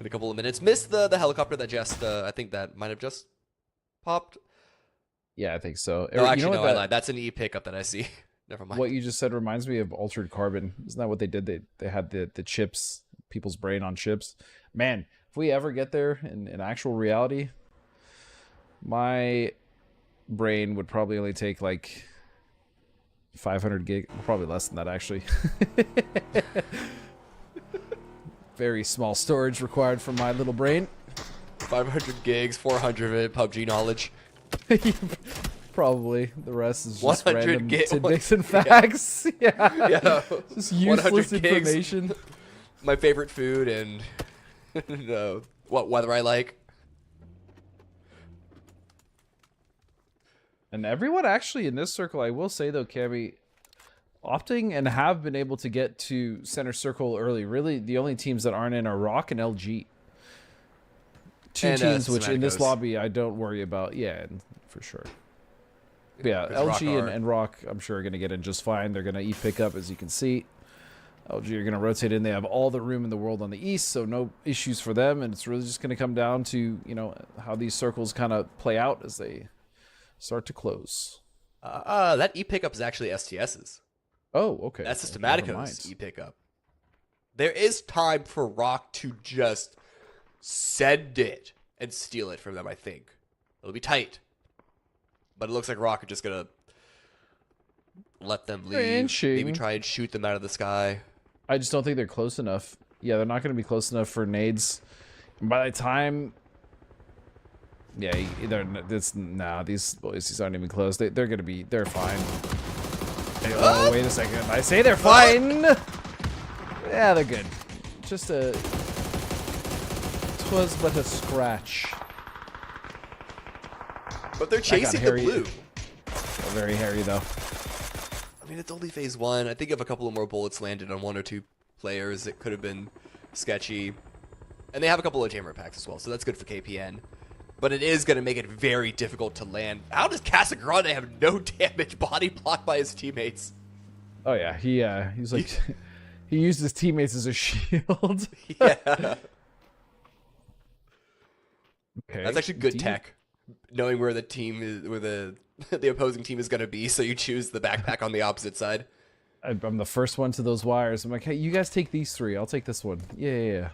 a couple of minutes. Missed the helicopter that just, I think that might have just popped. Yeah, I think so. No, actually, no, I lied. That's an E pickup that I see. Never mind. What you just said reminds me of Altered Carbon. Isn't that what they did? They had the chips, people's brain on chips. Man, if we ever get there in actual reality, my brain would probably only take like 500 gig, probably less than that actually. Very small storage required from my little brain. 500 gigs, 400 of it, PUBG knowledge. Probably. The rest is just random gigs. tidbits and facts. Yeah. Just useless information. My favorite food and what weather I like. And everyone actually in this circle, I will say though, Cammy, opting and have been able to get to center circle early. Really, the only teams that aren't in are Rock and LG. Two teams which in this lobby I don't worry about. Yeah, for sure. But yeah, LG and Rock I'm sure are going to get in just fine. They're going to pick up, as you can see. LG are going to rotate in. They have all the room in the world on the east, so no issues for them. And it's really just going to come down to, you know, how these circles kind of play out as they start to close. That E pickup is actually STS's. Oh, okay. That's Systematico's E pickup. There is time for Rock to just send it and steal it from them, I think. It'll be tight. But it looks like Rock are just going to let them leave. Maybe try and shoot them out of the sky. I just don't think they're close enough. Yeah, they're not going to be close enough for nades. And by the time... Yeah, these boys aren't even close. They're going to be... They're fine. Oh, wait a second. I say they're fine! Yeah, they're good. Just a... 'Twas but a scratch. But they're chasing the blue. Very hairy, though. I mean, it's only phase 1. I think if a couple of more bullets landed on 1 or 2 players, it could have been sketchy. And they have a couple of jammer packs as well, so that's good for KPN. But it is going to make it very difficult to land. How does Casagrande have no damage body blocked by his teammates? Oh, yeah. He's like... he used his teammates as a shield. Yeah. Okay. That's actually good tech. Knowing where the team is, where the opposing team is going to be, so you choose the backpack on the opposite side. I'm the first one to those wires. I'm like, hey, you guys take these 3. I'll take this one. Yeah.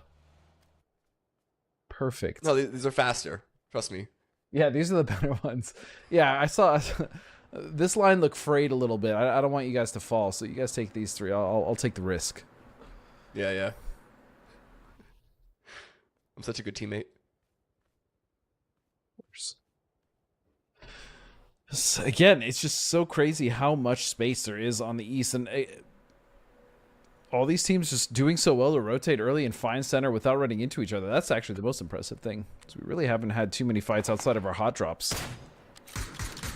Perfect. No, these are faster. Trust me. Yeah, these are the better ones. Yeah, I saw this line look frayed a little bit. I don't want you guys to fall, so you guys take these 3. I'll take the risk. Yeah. I'm such a good teammate. Again, it's just so crazy how much space there is on the east, and all these teams just doing so well to rotate early and find center without running into each other. That's actually the most impressive thing. So we really haven't had too many fights outside of our hot drops.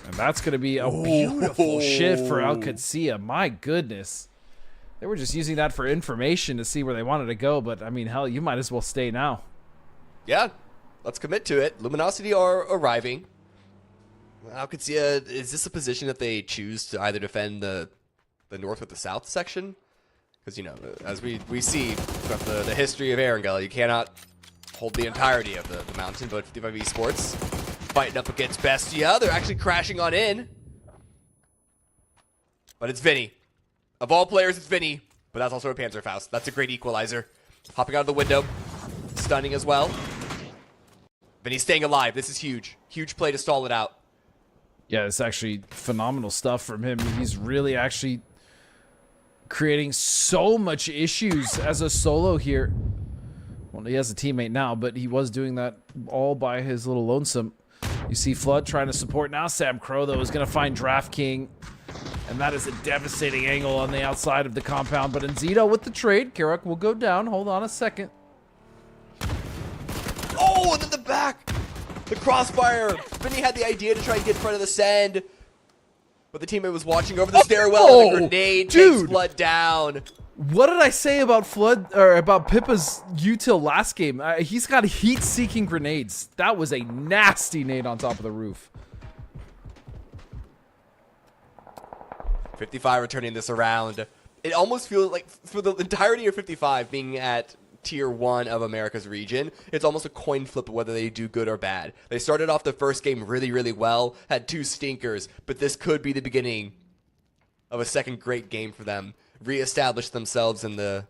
And that's going to be a beautiful shit for Al-Qadsiya. My goodness. They were just using that for information to see where they wanted to go, but I mean, hell, you might as well stay now. Yeah, let's commit to it. Luminosity are arriving. Al-Qadsiya, is this a position that they choose to either defend the north or the south section? Because, you know, as we see throughout the history of Erangel, you cannot hold the entirety of the mountain, but 55 Esports fighting up against Bestia. They're actually crashing on in. But it's Vinny. Of all players, it's Vinny. But that's also a Panzerfaust. That's a great equalizer. Hopping out of the window. Stunning as well. Vinny's staying alive. This is huge. Huge play to stall it out. Yeah, it's actually phenomenal stuff from him. He's really actually creating so much issues as a solo here. Well, he has a teammate now, but he was doing that all by his little lonesome. You see Flood trying to support now. Sam Crow, though, is going to find Draft King. And that is a devastating angle on the outside of the compound. But Nzito with the trade. Karok will go down. Hold on a second. Oh, and then the back. The crossfire. Vinny had the idea to try and get in front of the sand. But the teammate was watching over the stairwell. Oh, and the grenade dude. takes Flood down. What did I say about Flood, or about Pippa's util last game? He's got heat-seeking grenades. That was a nasty nade on top of the roof. 55 returning this around. It almost feels like for the entirety of 55 being at tier 1 of America's region, it's almost a coin flip of whether they do good or bad. They started off the first game really, really well, had 2 stinkers, but this could be the beginning of a second great game for them. Reestablish themselves in the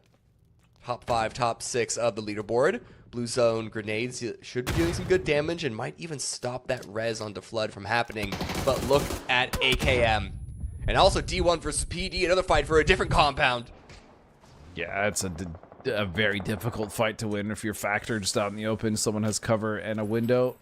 top 5, top 6 of the leaderboard. Blue zone grenades should be doing some good damage and might even stop that res onto Flood from happening. But look at AKM. And also D1 versus PD, another fight for a different compound. Yeah, it's a very difficult fight to win if you're factored just out in the open. Someone has cover and a window.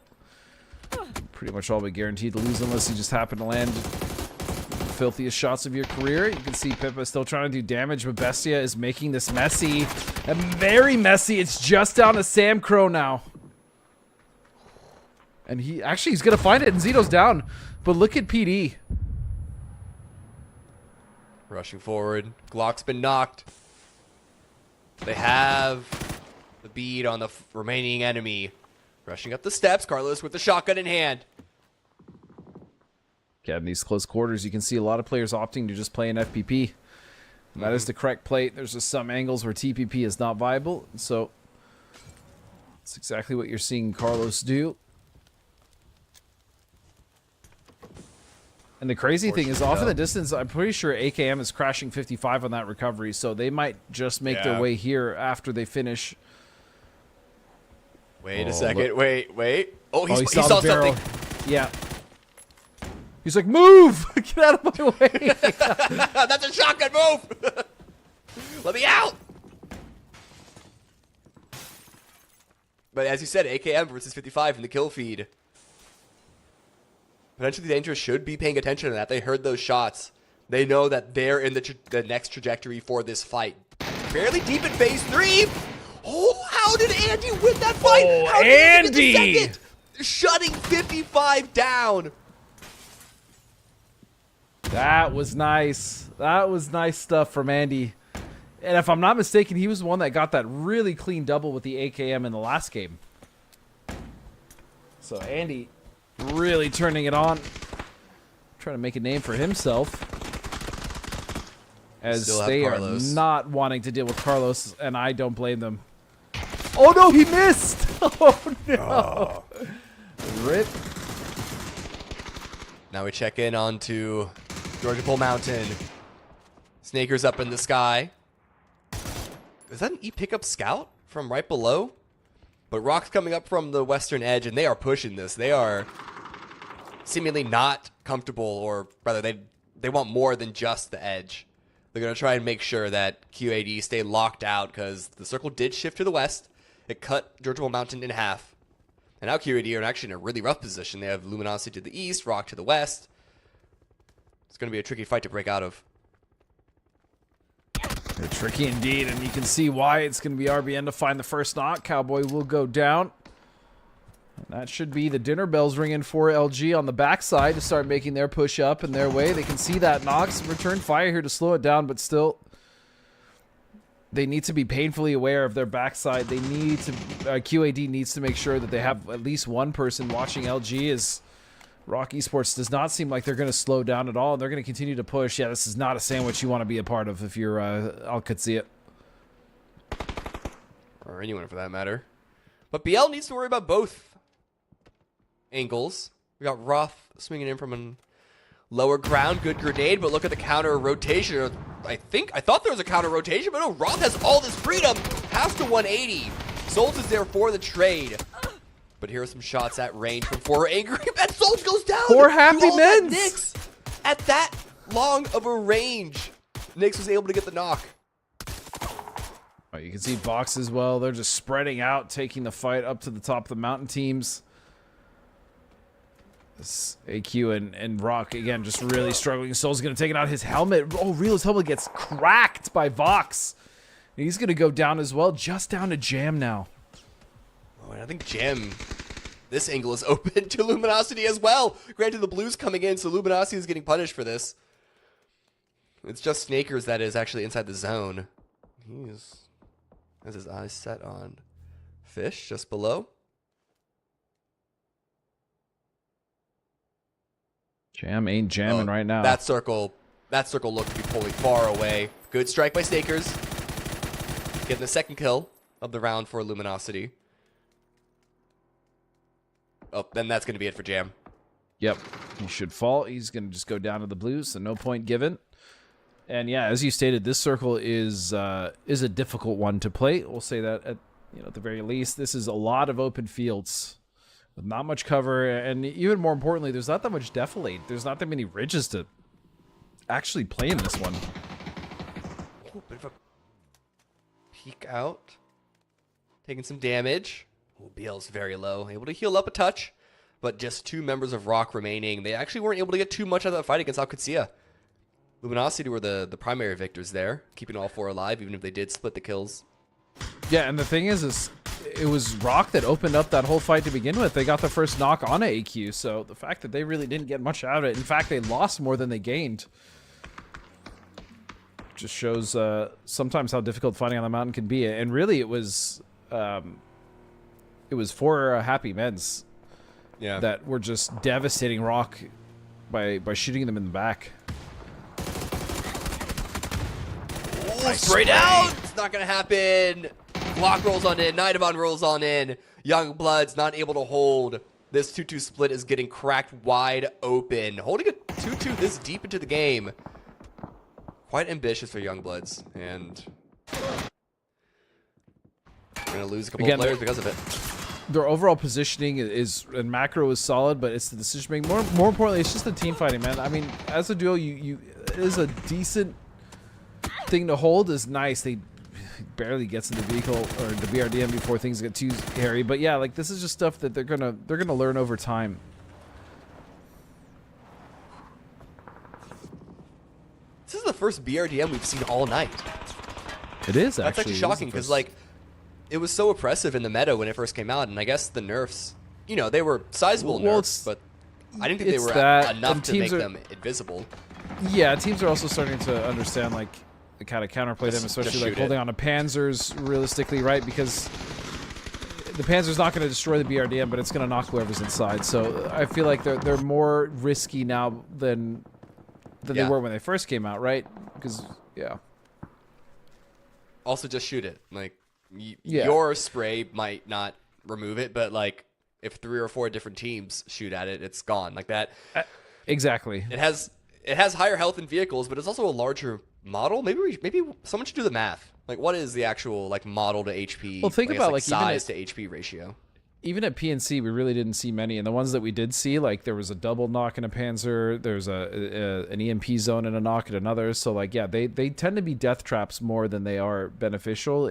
Pretty much all but guaranteed to lose unless you just happen to land the filthiest shots of your career. You can see Pippa still trying to do damage, but Bestia is making this messy. And very messy. It's just down to Sam Crow now. And he's going to find it, and Zito's down. But look at PD. Rushing forward. Glock's been knocked. They have the bead on the remaining enemy. Rushing up the steps. Carlos with the shotgun in hand. Yeah, in these close quarters, you can see a lot of players opting to just play an FPP. And that is the correct play. There's just some angles where TPP is not viable. So that's exactly what you're seeing Carlos do. And the crazy thing is, off in the distance, I'm pretty sure AKM is crashing 55 on that recovery, so they might just make their way here after they finish. Wait a second. Wait. Oh, he saw the something. Yeah. He's like, move! Get out of my way! That's a shotgun move! Let me out! But as you said, AKM versus 55 in the kill feed. Potentially Dangerous should be paying attention to that. They heard those shots. They know that they're in the next trajectory for this fight. Fairly deep in phase 3. Oh, how did Andy win that fight? Oh, how did Andy! He get the second? Shutting 55 down. That was nice. That was nice stuff from Andy. And if I'm not mistaken, he was the one that got that really clean double with the AKM in the last game. So Andy really turning it on. Trying to make a name for himself. As they are not wanting to deal with Carlos, and I don't blame them. Oh no, he missed! Oh no! Rip. Now we check in onto Georgia Pole Mountain. Snaker's up in the sky. Is that an E-Pickup Scout from right below? But Rock's coming up from the western edge, and they are pushing this. They are seemingly not comfortable, or rather, they want more than just the edge. They're going to try and make sure that QAD stay locked out, because the circle did shift to the west. It cut Georgia Pole Mountain in half. And now QAD are actually in a really rough position. They have Luminosity to the east, Rock to the west. It's going to be a tricky fight to break out of. They're tricky indeed, and you can see why. It's going to be RBN to find the first knock. Cowboy will go down. And that should be the dinner bells ringing for LG on the backside to start making their push up in their way. They can see that knocks. Return fire here to slow it down, but still, they need to be painfully aware of their backside. They need to, QAD needs to make sure that they have at least one person watching LG, as Rock Esports does not seem like they're going to slow down at all. They're going to continue to push. Yeah, this is not a sandwich you want to be a part of if you're Al Qudsiya. Or anyone for that matter. But BL needs to worry about both angles. We got Roth swinging in from a lower ground. Good grenade, but look at the counter rotation. I thought there was a counter rotation, but no, Roth has all this freedom. Past the 180. Sols is there for the trade. But here are some shots at range from 4. Angry Man. Sols goes down. 4 happy men. Nyx at that long of a range. Nyx was able to get the knock. Oh, you can see Vox as well. They're just spreading out, taking the fight up to the top of the mountain teams. This AQ and Rock, again, just really struggling. Soul's going to take it out. His helmet. Oh, Real's helmet gets cracked by Vox. He's going to go down as well, just down to Jam now. Oh, and I think Jam, this angle is open to Luminosity as well. Granted, the Blues coming in, so Luminosity is getting punished for this. It's just Snakers that is actually inside the zone. He has his eyes set on Fish just below. Jam ain't jamming right now. That circle looked to be pulling far away. Good strike by Snakers. Getting the second kill of the round for Luminosity. Oh, then that's going to be it for Jam. Yep, he should fall. He's going to just go down to the Blues, so no point given. And yeah, as you stated, this circle is a difficult one to play. We'll say that at the very least. This is a lot of open fields with not much cover, and even more importantly, there's not that much defilade. There's not that many ridges to actually play in this one. Ooh, bit of a peek out, taking some damage. Ooh, BL's very low, able to heal up a touch, but just 2 members of Rock remaining. They actually weren't able to get too much out of that fight against Al Qudsiya. Luminosity were the primary victors there, keeping all 4 alive, even if they did split the kills. Yeah, and the thing is it was Rock that opened up that whole fight to begin with. They got the first knock on a AQ, so the fact that they really didn't get much out of it, in fact, they lost more than they gained, just shows sometimes how difficult fighting on the mountain can be. And really, it was 4 happy men's that were just devastating Rock by shooting them in the back. Straight out! It's not going to happen. Glock rolls on in. Nidavon rolls on in. Youngblood's not able to hold. This 2-2 split is getting cracked wide open. Holding a 2-2 this deep into the game. Quite ambitious for Youngbloods. And we're going to lose a couple of players because of it. Their overall positioning and macro is solid, but it's the decision making. More importantly, it's just the team fighting, man. I mean, as a duo, it is a decent thing to hold. Is nice. They barely gets in the vehicle or the BRDM before things get too hairy. But yeah, like this is just stuff that they're gonna learn over time. This is the first BRDM we've seen all night. It is That's actually shocking because like it was so oppressive in the meta when it first came out, and I guess the nerfs, they were sizable nerfs, but I didn't think they were enough to make them invisible. Yeah, teams are also starting to understand like the kind of counterplay them, especially like holding on to Panzers realistically, right? Because the Panzer's not going to destroy the BRDM, but it's going to knock whoever's inside. So I feel like they're more risky now than they were when they first came out, right? Because also just shoot it. Like your spray might not remove it, but like if 3 or 4 different teams shoot at it, it's gone. Like that. Exactly. It has higher health in vehicles, but it's also a larger model. Maybe someone should do the math. Like, what is the actual like model to HP? Well, think about like size to HP ratio. Even at PNC, we really didn't see many, and the ones that we did see, like there was a double knock in a Panzer, there's an EMP zone and a knock in another. So like they tend to be death traps more than they are beneficial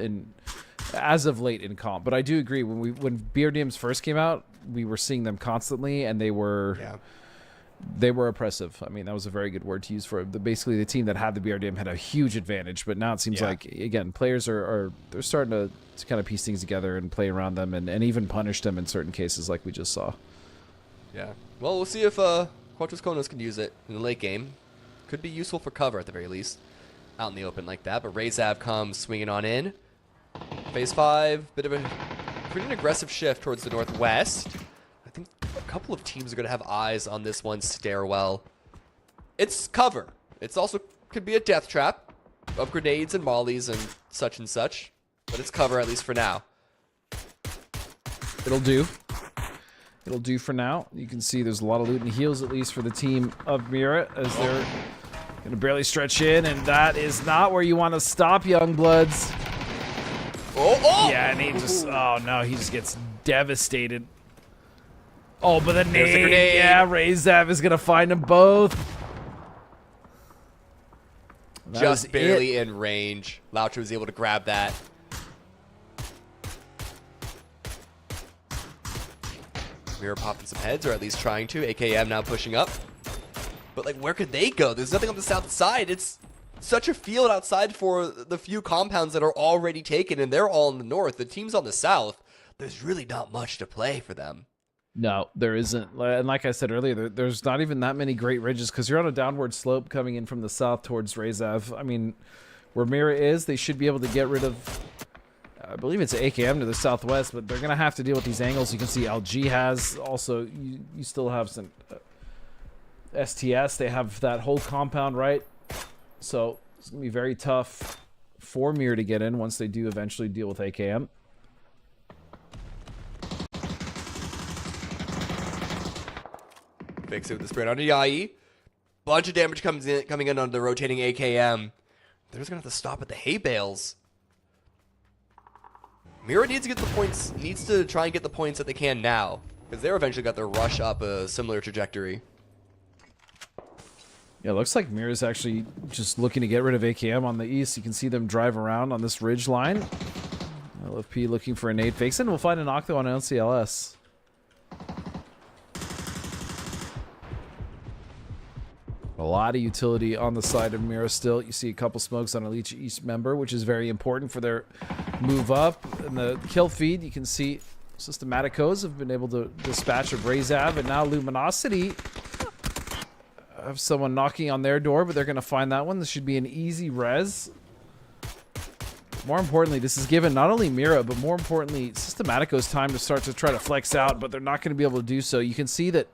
as of late in comp. But I do agree when BRDMs first came out, we were seeing them constantly, and they were. They were oppressive. I mean, that was a very good word to use for it. Basically, the team that had the BRDM had a huge advantage, but now it seems like, again, players they're starting to kind of piece things together and play around them and even punish them in certain cases like we just saw. Yeah. Well, we'll see if Quatros Konos can use it in the late game. Could be useful for cover at the very least. Out in the open like that, but Razav comes swinging on in. Phase 5, bit of a pretty aggressive shift towards the northwest. I think couple of teams are going to have eyes on this one stairwell. It's cover. It's also could be a death trap of grenades and mollies and such, but it's cover at least for now. It'll do. It'll do for now. You can see there's a lot of loot and heals, at least for the team of Mira, as they're going to barely stretch in, and that is not where you want to stop, young bloods. Oh! Yeah, and he just, oh no, he just gets devastated. Oh, but the nade, yeah, Razav is going to find them both. Just barely in range. Laucha was able to grab that. Mira popping some heads, or at least trying to. AKM now pushing up. But, like, where could they go? There's nothing on the south side. It's such a field outside for the few compounds that are already taken, and they're all in the north. The teams on the south, there's really not much to play for them. No, there isn't. And like I said earlier, there's not even that many great ridges because you're on a downward slope coming in from the south towards Razav. I mean, where Mira is, they should be able to get rid of, I believe it's AKM to the southwest, but they're going to have to deal with these angles. You can see LG has also, you still have some STS. They have that whole compound, right? So it's going to be very tough for Mira to get in once they do eventually deal with AKM. Fix it with the spread onto Yai. Bunch of damage coming in on the rotating AKM. They're just going to have to stop at the hay bales. Mira needs to get the points, needs to try and get the points that they can now, because they're eventually got their rush up a similar trajectory. Yeah, it looks like Mira's actually just looking to get rid of AKM on the east. You can see them drive around on this ridge line. LFP looking for a nade fakes, and we'll find a knock though on LCLS. A lot of utility on the side of Mira still. You see a couple smokes on a Leech East member, which is very important for their move up. And the kill feed, you can see Systematicos have been able to dispatch of Razav, and now Luminosity have someone knocking on their door, but they're going to find that one. This should be an easy res. More importantly, this is given not only Mira, but more importantly, Systematicos time to start to try to flex out, but they're not going to be able to do so. You can see that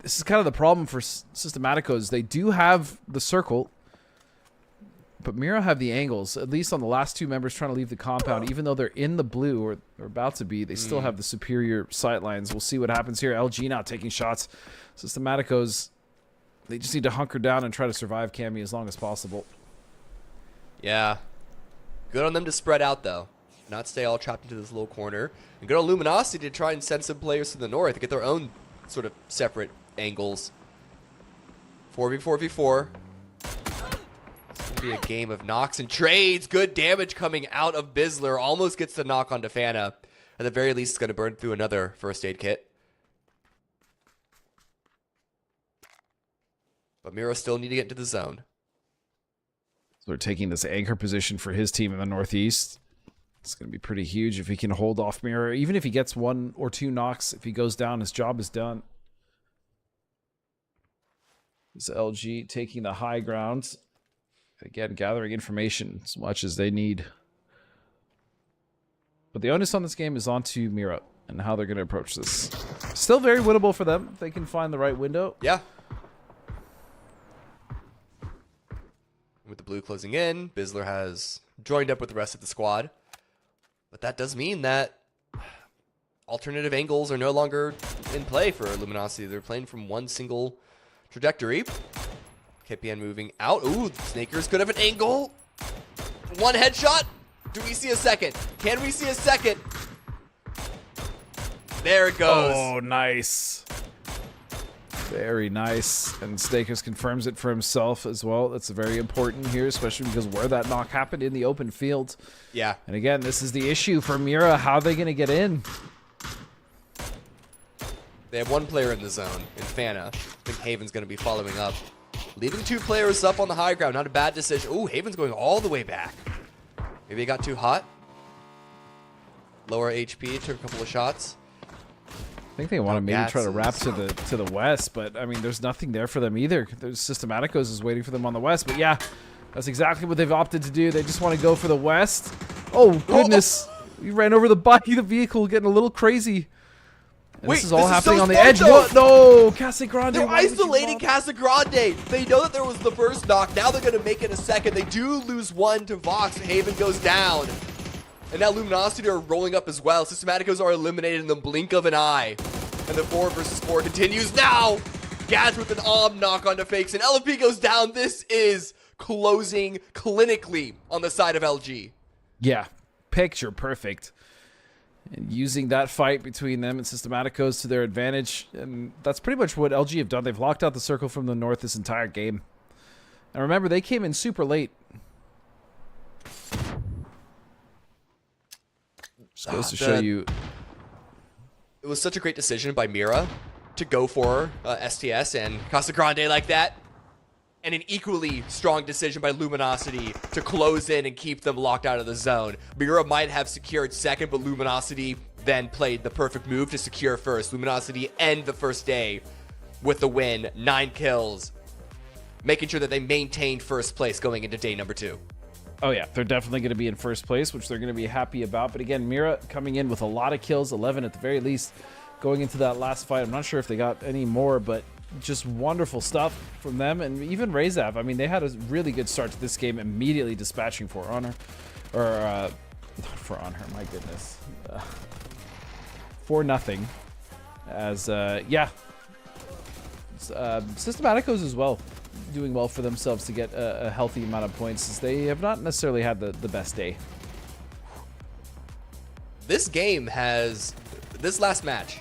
this is kind of the problem for Systematicos. They do have the circle, but Mira have the angles, at least on the last two members trying to leave the compound. Even though they're in the blue, or they're about to be, they still have the superior sight lines. We'll see what happens here. LG now taking shots. Systematicos, they just need to hunker down and try to survive Cammy as long as possible. Yeah. Good on them to spread out, though. Not stay all trapped into this little corner. And good on Luminosity to try and send some players to the north to get their own sort of separate angles. 4v4v4. It's going to be a game of knocks and trades. Good damage coming out of Bizzler. Almost gets the knock on Defana. At the very least, it's going to burn through another first aid kit. But Mira still need to get into the zone. So they're taking this anchor position for his team in the northeast. It's going to be pretty huge if he can hold off Mira. Even if he gets 1 or 2 knocks, if he goes down, his job is done. This LG taking the high ground. Again, gathering information as much as they need. But the onus on this game is onto Mira and how they're going to approach this. Still very winnable for them if they can find the right window. Yeah. With the blue closing in, Bizzler has joined up with the rest of the squad. But that does mean that alternative angles are no longer in play for Luminosity. They're playing from one single trajectory. KPN moving out. Ooh, Snakers could have an angle. One headshot. Do we see a second? Can we see a second? There it goes. Oh, nice. Very nice. And Snakers confirms it for himself as well. That's very important here, especially because where that knock happened in the open field. Yeah. And again, this is the issue for Mira. How are they going to get in? They have one player in the zone, in Fana. I think Haven's going to be following up. Leaving 2 players up on the high ground. Not a bad decision. Ooh, Haven's going all the way back. Maybe he got too hot. Lower HP, took a couple of shots. I think they want to maybe try to wrap to the west, but I mean, there's nothing there for them either. There's Systematicos is waiting for them on the west, but yeah, that's exactly what they've opted to do. They just want to go for the west. Oh goodness, he ran over the body of the vehicle, getting a little crazy. And Wait, this is all this is happening so on the smart, edge. though. What? No, Casagrande. They're why would you isolating bother? Casagrande. They know that there was the first knock. Now they're going to make it a second. They do lose one to Vox. Haven goes down. And now Luminosity are rolling up as well. Systematicos are eliminated in the blink of an eye. And the 4 versus 4 continues now. Gads with an knock onto Fakes. And LFP goes down. This is closing clinically on the side of LG. Yeah, picture perfect. And using that fight between them and Systematicos to their advantage. And that's pretty much what LG have done. They've locked out the circle from the north this entire game. And remember, they came in super late. Just goes to show you. It was such a great decision by Mira to go for STS and Casagrande like that. And an equally strong decision by Luminosity to close in and keep them locked out of the zone. Mira might have secured second, but Luminosity then played the perfect move to secure first. Luminosity end the first day with the win, 9 kills, making sure that they maintained first place going into day number 2. Oh yeah, they're definitely going to be in first place, which they're going to be happy about. But again, Mira coming in with a lot of kills, 11 at the very least, going into that last fight. I'm not sure if they got any more, but just wonderful stuff from them. And even Razav, I mean, they had a really good start to this game, immediately dispatching For Honor. Or, not For Honor, my goodness. For nothing. As, yeah. Systematicos as well, doing well for themselves to get a healthy amount of points, as they have not necessarily had the best day. This game has, this last match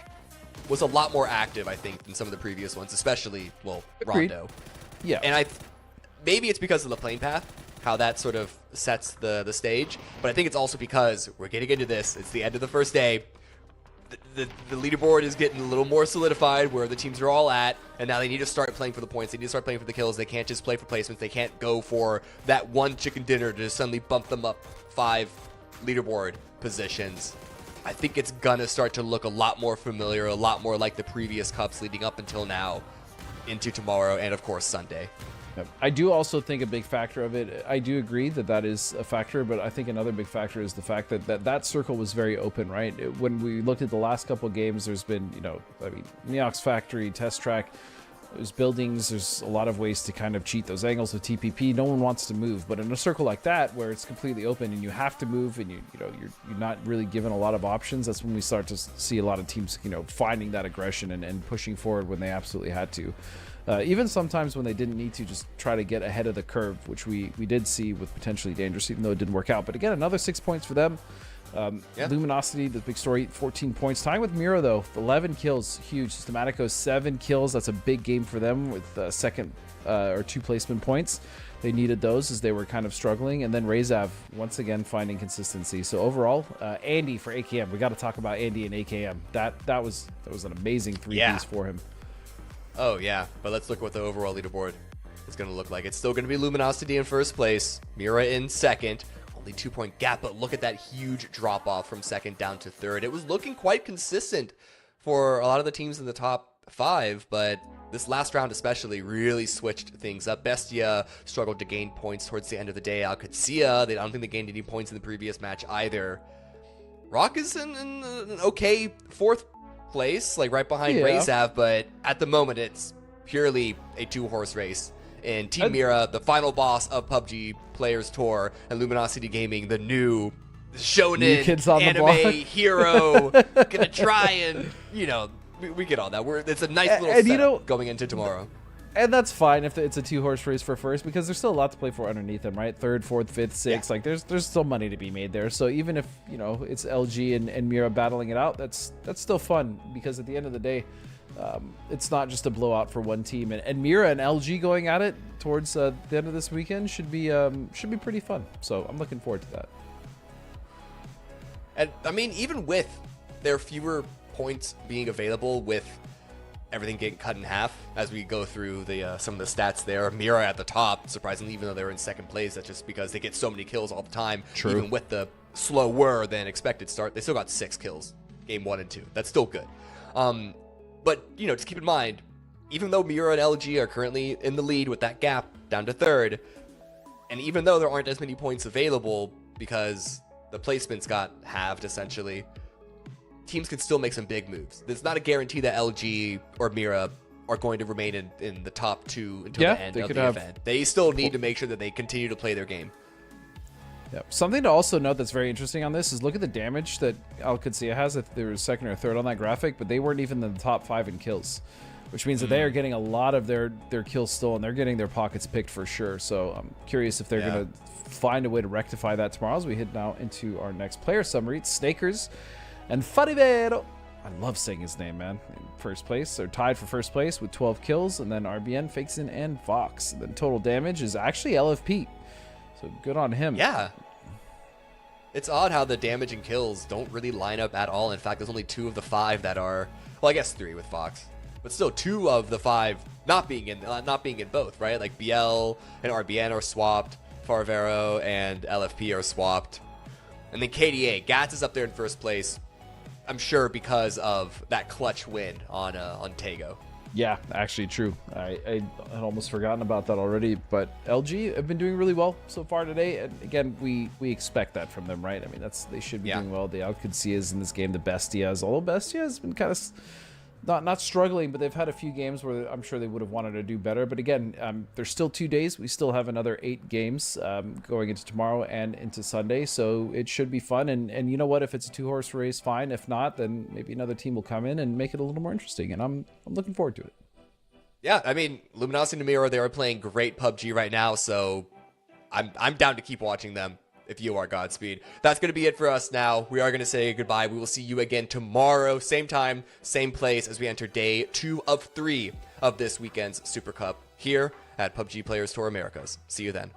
was a lot more active, I think, than some of the previous ones, especially, well, Agreed. Rondo. Yeah. And maybe it's because of the plane path, how that sort of sets the stage, but I think it's also because we're getting into this. It's the end of the first day. The leaderboard is getting a little more solidified where the teams are all at, and now they need to start playing for the points. They need to start playing for the kills. They can't just play for placements. They can't go for that one chicken dinner to suddenly bump them up 5 leaderboard positions. I think it's gonna start to look a lot more familiar, a lot more like the previous cups leading up until now into tomorrow and of course Sunday. I do also think a big factor of it, I do agree that that is a factor, but I think another big factor is the fact that circle was very open, right? When we looked at the last couple of games, there's been, you know, I mean, Neox Factory, Test Track, there's buildings, there's a lot of ways to kind of cheat those angles with TPP. No one wants to move, but in a circle like that where it's completely open and you have to move and you're not really given a lot of options, that's when we start to see a lot of teams, you know, finding that aggression and pushing forward when they absolutely had to. Even sometimes when they didn't need to, just try to get ahead of the curve, which we did see with potentially Dangerous, even though it didn't work out. But again, another 6 points for them. Luminosity, the big story, 14 points. Tying with Mira, though, 11 kills, huge. Systematicos, 7 kills. That's a big game for them with second or 2 placement points. They needed those as they were kind of struggling. And then Razav, once again, finding consistency. So overall, Andy for AKM. We got to talk about Andy and AKM. That was an amazing 3-piece for him. Oh, yeah. But let's look at what the overall leaderboard is going to look like. It's still going to be Luminosity in first place, Mira in second. Only 2-point gap, but look at that huge drop off from second down to third. It was looking quite consistent for a lot of the teams in the top 5, but this last round especially really switched things up. Bestia struggled to gain points towards the end of the day. Alcatsia, I don't think they gained any points in the previous match either. Rock is in an okay 4th place, like right behind Razav, but at the moment it's purely a 2-horse race. And Team Mira, the final boss of PUBG Players Tour, and Luminosity Gaming, the new shonen anime hero, gonna try and, you know, we get all that. It's a nice little setup, you know, going into tomorrow. And that's fine if it's a 2-horse race for first, because there's still a lot to play for underneath them, right? 3rd, 4th, 5th, 6th, like there's still money to be made there. So even if, you know, it's LG and Mira battling it out, that's still fun, because at the end of the day, it's not just a blowout for one team, and Mira and LG going at it towards the end of this weekend should be pretty fun. So I'm looking forward to that. And I mean, even with their fewer points being available, with everything getting cut in half as we go through the some of the stats there, Mira at the top, surprisingly, even though they're in second place, that's just because they get so many kills all the time. True. Even with the slower than expected start, they still got 6 kills game 1 and 2. That's still good. But, you know, just keep in mind, even though Mira and LG are currently in the lead with that gap down to 3rd, and even though there aren't as many points available because the placements got halved, essentially, teams can still make some big moves. It's not a guarantee that LG or Mira are going to remain in the top 2 until the end of the event. They still need to make sure that they continue to play their game. Yep. Something to also note that's very interesting on this is look at the damage that Al Qudsiya has. If they were second or third on that graphic, but they weren't even in the top 5 in kills, which means that they are getting a lot of their kills still, and they're getting their pockets picked for sure. So I'm curious if they're going to find a way to rectify that tomorrow as we head now into our next player summary. It's Snakers and Farivero. I love saying his name, man. In first place, they're tied for first place with 12 kills, and then RBN, Fakeson, and Vox. And then total damage is actually LFP. So good on him. Yeah. It's odd how the damage and kills don't really line up at all. In fact, there's only 2 of the 5 that are, well, I guess 3 with Vox, but still 2 of the 5 not being in both, right? Like BL and RBN are swapped, Farivero and LFP are swapped, and then KDA, Gats is up there in first place. I'm sure because of that clutch win on Tago. Yeah, actually true. I had almost forgotten about that already, but LG have been doing really well so far today. And again, we expect that from them, right? I mean, they should be doing well. The Al Qudsiya's in this game, the Bestias, although Bestia has been kind of not struggling, but they've had a few games where I'm sure they would have wanted to do better. But again, there's still 2 days. We still have another 8 games going into tomorrow and into Sunday, so it should be fun. And you know what? If it's a 2-horse race, fine. If not, then maybe another team will come in and make it a little more interesting. And I'm looking forward to it. Yeah, I mean, Luminosity and Namira, they are playing great PUBG right now, so I'm down to keep watching them. If you are Godspeed. That's going to be it for us now. We are going to say goodbye. We will see you again tomorrow, same time, same place, as we enter day 2 of 3 of this weekend's Super Cup here at PUBG Players Tour Americas. See you then.